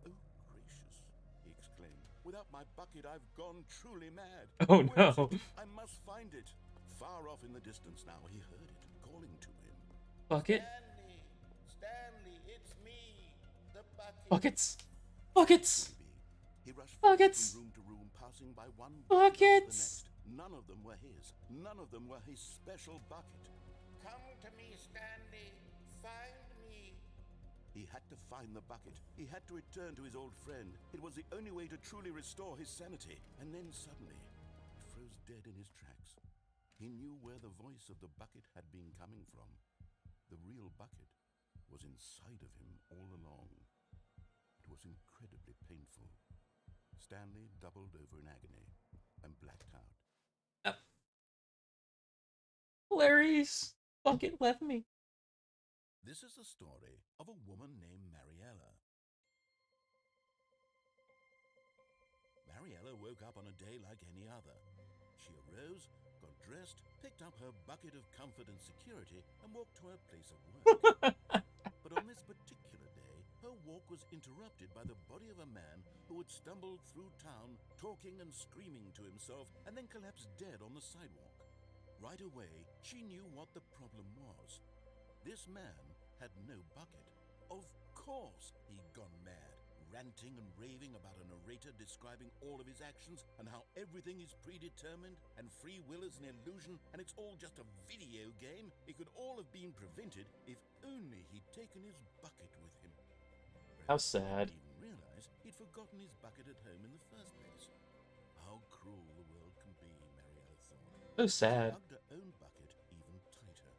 Oh, gracious, he exclaimed. Without my bucket, I've gone truly mad. Oh Where is no. it? I must find it. Far off in the distance now, he heard it, calling to him. Bucket? Stanley, it's me, the bucket. Buckets? Buckets? He rushed Buckets? from room to room, passing by one bucket after the Buckets? next. None of them were his. None of them were his special bucket. Come to me, Stanley. Find me. He had to find the bucket. He had to return to his old friend. It was the only way to truly restore his sanity. And then suddenly, he froze dead in his tracks. He knew where the voice of the bucket had been coming from. The real bucket was inside of him all along. It was incredibly painful. Stanley doubled over in agony and blacked out. Larry's bucket left me. This is the story of a woman named Mariella. Mariella woke up on a day like any other. She arose, got dressed, picked up her bucket of comfort and security, and walked to her place of work. But on this particular day, her walk was interrupted by the body of a man who had stumbled through town, talking and screaming to himself, and then collapsed dead on the sidewalk. Right away, she knew what the problem was. This man had no bucket. Of course he'd gone mad, ranting and raving about a narrator describing all of his actions and how everything is predetermined and free will is an illusion and it's all just a video game. It could all have been prevented if only he'd taken his bucket with him. How Perhaps sad. he didn't even realize he'd forgotten his bucket at home in the first place. How cruel the world can be, Mariella thought. So She sad. hugged her own bucket even tighter.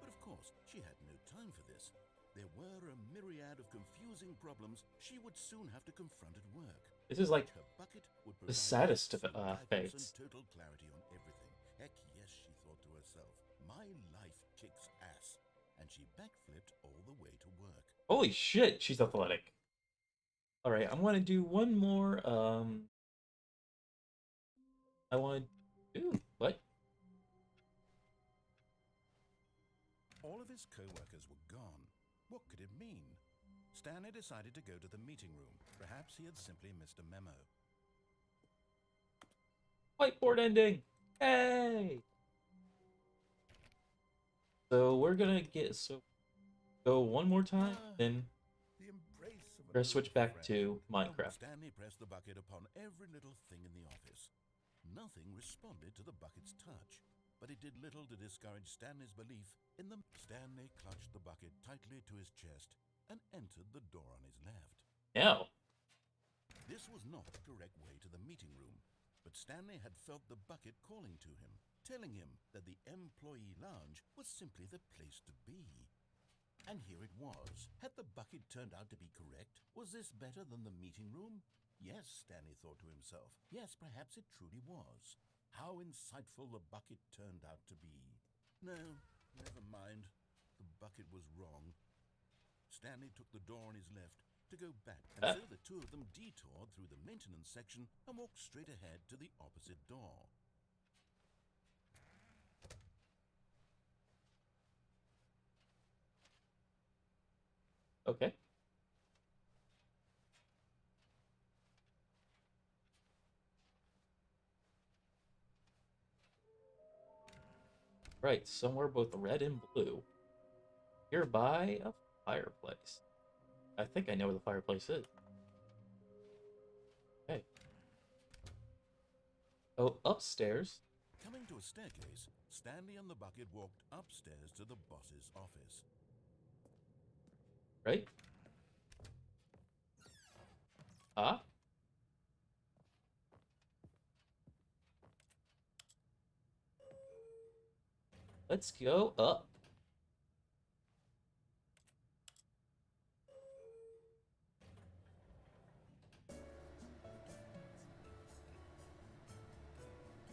But of course, she had no time for this. There were a myriad of confusing problems she would soon have to confront at work. This is like Her bucket would the provide saddest of absolute guidance fates. and total clarity on everything. Heck yes, she thought to herself. My life kicks ass. And she backflipped all the way to work. Holy shit, she's athletic. Alright, I want to do one more, I want to... Ooh, what? All of his co-workers were gone. What could it mean? Stanley decided to go to the meeting room. Perhaps he had simply missed a memo. Whiteboard ending! Hey! So we're gonna go one more time, then The embrace of we're gonna switch back to Oh, Minecraft. Stanley pressed the bucket upon every little thing in the office. Nothing responded to the bucket's touch, but it did little to discourage Stanley's belief in them. Stanley clutched the bucket tightly to his chest and entered the door on his left. Now, This was not the correct way to the meeting room, but Stanley had felt the bucket calling to him, telling him that the employee lounge was simply the place to be. And here it was. Had the bucket turned out to be correct? Was this better than the meeting room? Yes, Stanley thought to himself. Yes, perhaps it truly was. How insightful the bucket turned out to be. No, never mind. The bucket was wrong. Stanley took the door on his left to go back, and so the two of them detoured through the maintenance section and walked straight ahead to the opposite door. okay. Right, somewhere both red and blue. Nearby a fireplace. I think I know where the fireplace is. Okay. Oh, upstairs. Coming to a staircase, Stanley and the bucket walked upstairs to the boss's office. Right? Ah? Let's go up.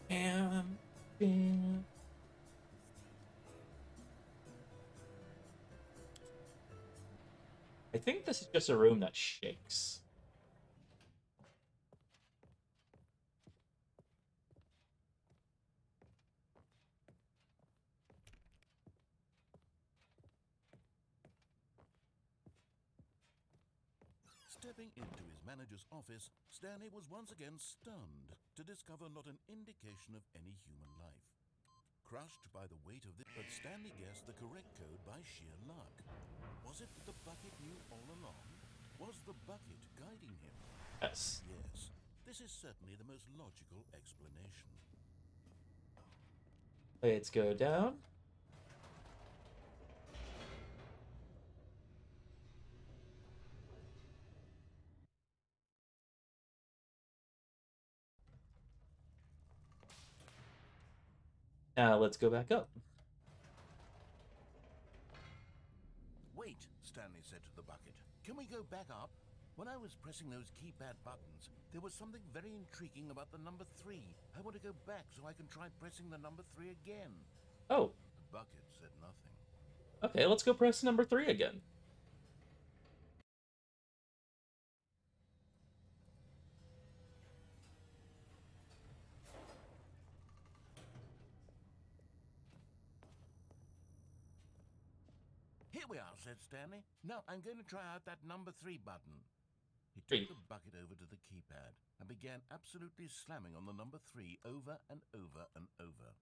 Bam, bam. I think this is just a room that shakes. Stepping into his manager's office, Stanley was once again stunned to discover not an indication of any human life. Crushed by the weight of this, but Stanley guessed the correct code by sheer luck. Was it that the bucket knew all along? Was the bucket guiding him? Yes. Yes, this is certainly the most logical explanation. Let's go down. Now let's go back up. Wait, Stanley said to the bucket. Can we go back up? When I was pressing those keypad buttons, there was something very intriguing about the number 3. I want to go back so I can try pressing the number 3 again. Oh, The bucket said nothing. okay, let's go press number 3 again. Here we are, said Stanley. Now I'm going to try out that number 3 button. He took 3. the bucket over to the keypad and began absolutely slamming on the number 3 over and over and over.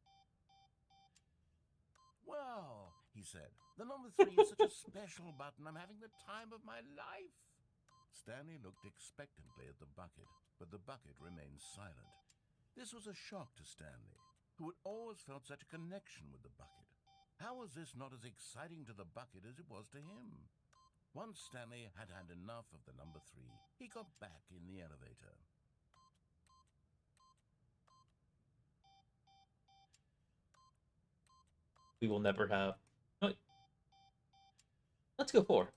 Wow, he said. The number 3 is such a special button. I'm having the time of my life. Stanley looked expectantly at the bucket, but the bucket remained silent. This was a shock to Stanley, who had always felt such a connection with the bucket. How was this not as exciting to the bucket as it was to him? Once Stanley had had enough of the number 3, he got back in the elevator. We will never have. No, let's go 4.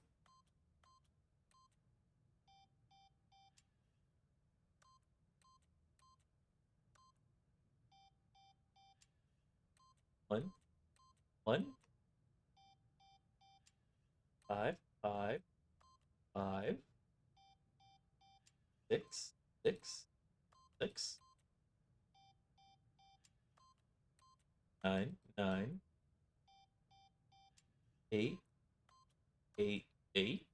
One, 5, 5, 5, 6, 6, 6, 9, 9, 8, 8, 8,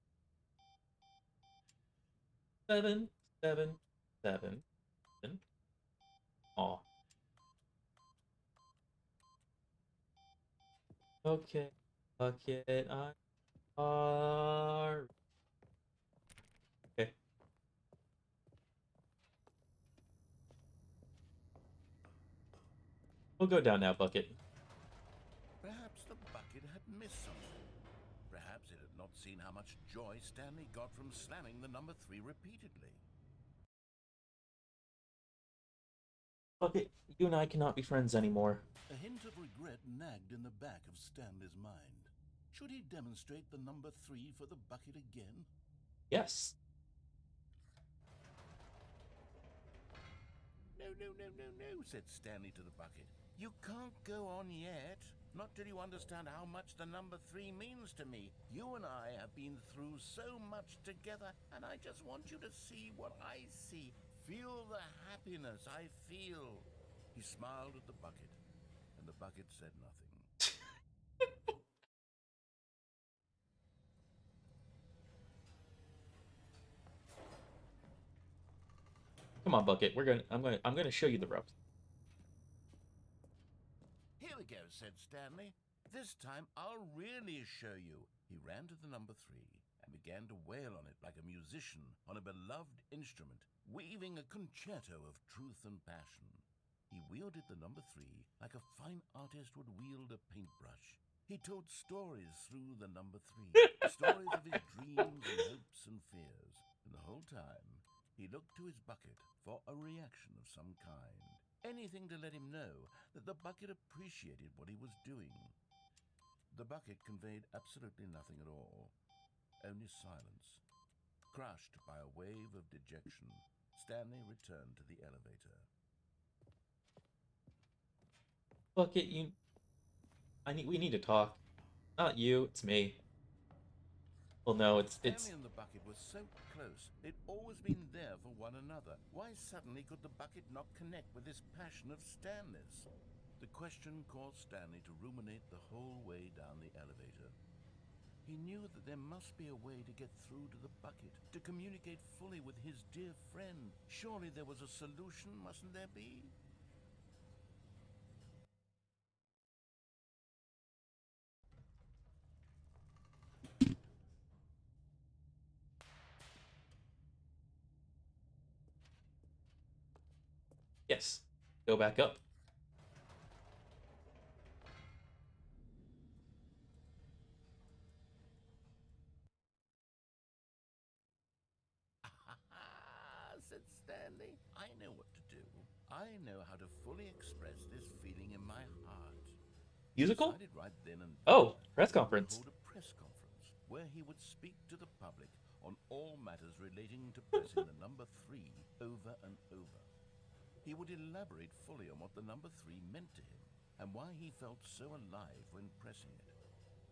7, 7, 7, 7. Aw. Okay. Bucket, I are. Okay. We'll go down now, Bucket. Perhaps the bucket had missed something. Perhaps it had not seen how much joy Stanley got from slamming the number 3 repeatedly. Bucket, you and I cannot be friends anymore. A hint of regret nagged in the back of Stanley's mind. Should he demonstrate the number 3 for the bucket again? Yes. No, said Stanley to the bucket. You can't go on yet. Not till you understand how much the number 3 means to me. You and I have been through so much together, and I just want you to see what I see. Feel the happiness I feel. He smiled at the bucket, and the bucket said nothing. Come on, Bucket. I'm gonna show you the ropes. Here we go, said Stanley. This time I'll really show you. He ran to the number 3 and began to wail on it like a musician on a beloved instrument, weaving a concerto of truth and passion. He wielded the number 3 like a fine artist would wield a paintbrush. He told stories through the number 3, stories of his dreams and hopes and fears. And the whole time, he looked to his bucket for a reaction of some kind. Anything to let him know that the bucket appreciated what he was doing. The bucket conveyed absolutely nothing at all, only silence. Crushed by a wave of dejection, Stanley returned to the elevator. Bucket, we need to talk. Not you, it's me. Well, no, it's. Stanley and the bucket were so close. They'd always been there for one another. Why suddenly could the bucket not connect with this passion of Stanley's? The question caused Stanley to ruminate the whole way down the elevator. He knew that there must be a way to get through to the bucket, to communicate fully with his dear friend. Surely there was a solution, mustn't there be? Yes. Go back up. Said Stanley. I know what to do. I know how to fully express this feeling in my heart. Musical? He decided right then and Oh, there press to conference. hold a press conference where he would speak to the public on all matters relating to pressing the number 3 over and over. He would elaborate fully on what the number 3 meant to him and why he felt so alive when pressing it.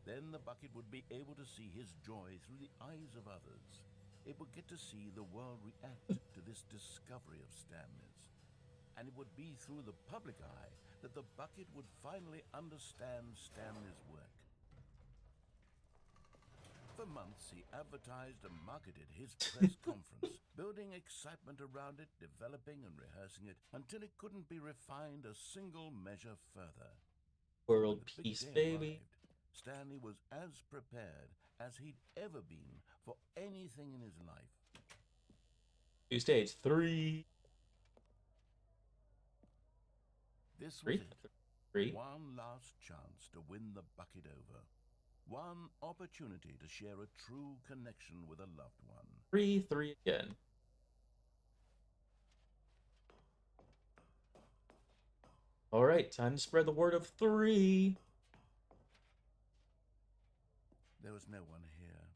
Then the bucket would be able to see his joy through the eyes of others. It would get to see the world react to this discovery of Stanley's. And it would be through the public eye that the bucket would finally understand Stanley's work. For months, he advertised and marketed his press conference, building excitement around it, developing and rehearsing it, until it couldn't be refined a single measure further. World When the big peace, day baby. arrived, Stanley was as prepared as he'd ever been for anything in his life. To stage 3. This was 3? it. 3? One last chance to win the bucket over. One opportunity to share a true connection with a loved one. 3, 3 again. Alright, time to spread the word of 3. There was no one here.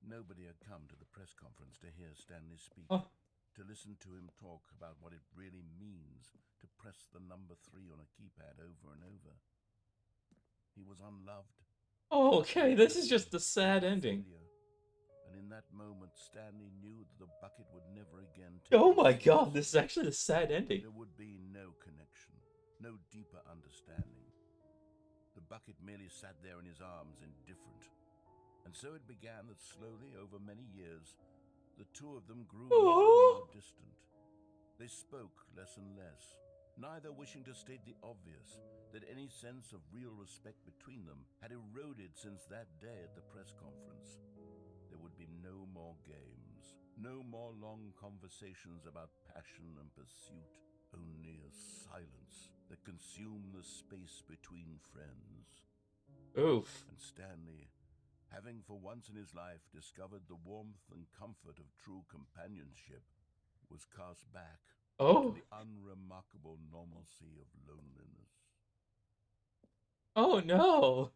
Nobody had come to the press conference to hear Stanley speak, Oh. to listen to him talk about what it really means to press the number 3 on a keypad over and over. He was unloved. Oh, okay, this is just the sad ending. And in that moment, Stanley knew that the bucket would never again take Oh him my seriously. god, this is actually the sad ending. There would be no connection, no deeper understanding. The bucket merely sat there in his arms, indifferent. And so it began that slowly, over many years, the two of them grew more and more distant. They spoke less and less, neither wishing to state the obvious, that any sense of real respect between them had eroded since that day at the press conference. There would be no more games, no more long conversations about passion and pursuit, only a silence that consumed the space between friends. Oof. And Stanley, having for once in his life discovered the warmth and comfort of true companionship, was cast back to the unremarkable normalcy of loneliness. Oh no.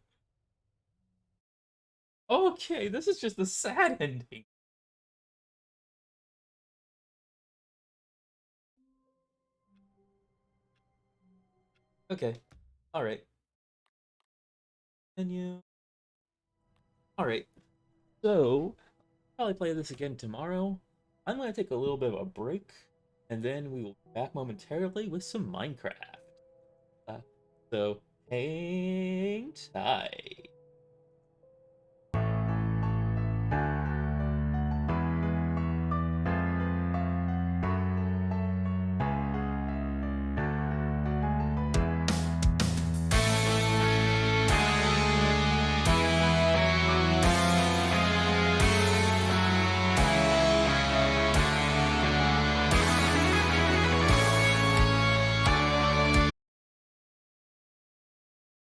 Okay, this is just the sad ending. Okay. Alright. Menu. Alright. So, probably play this again tomorrow. I'm gonna take a little bit of a break, and then we will be back momentarily with some Minecraft. So, hang tight.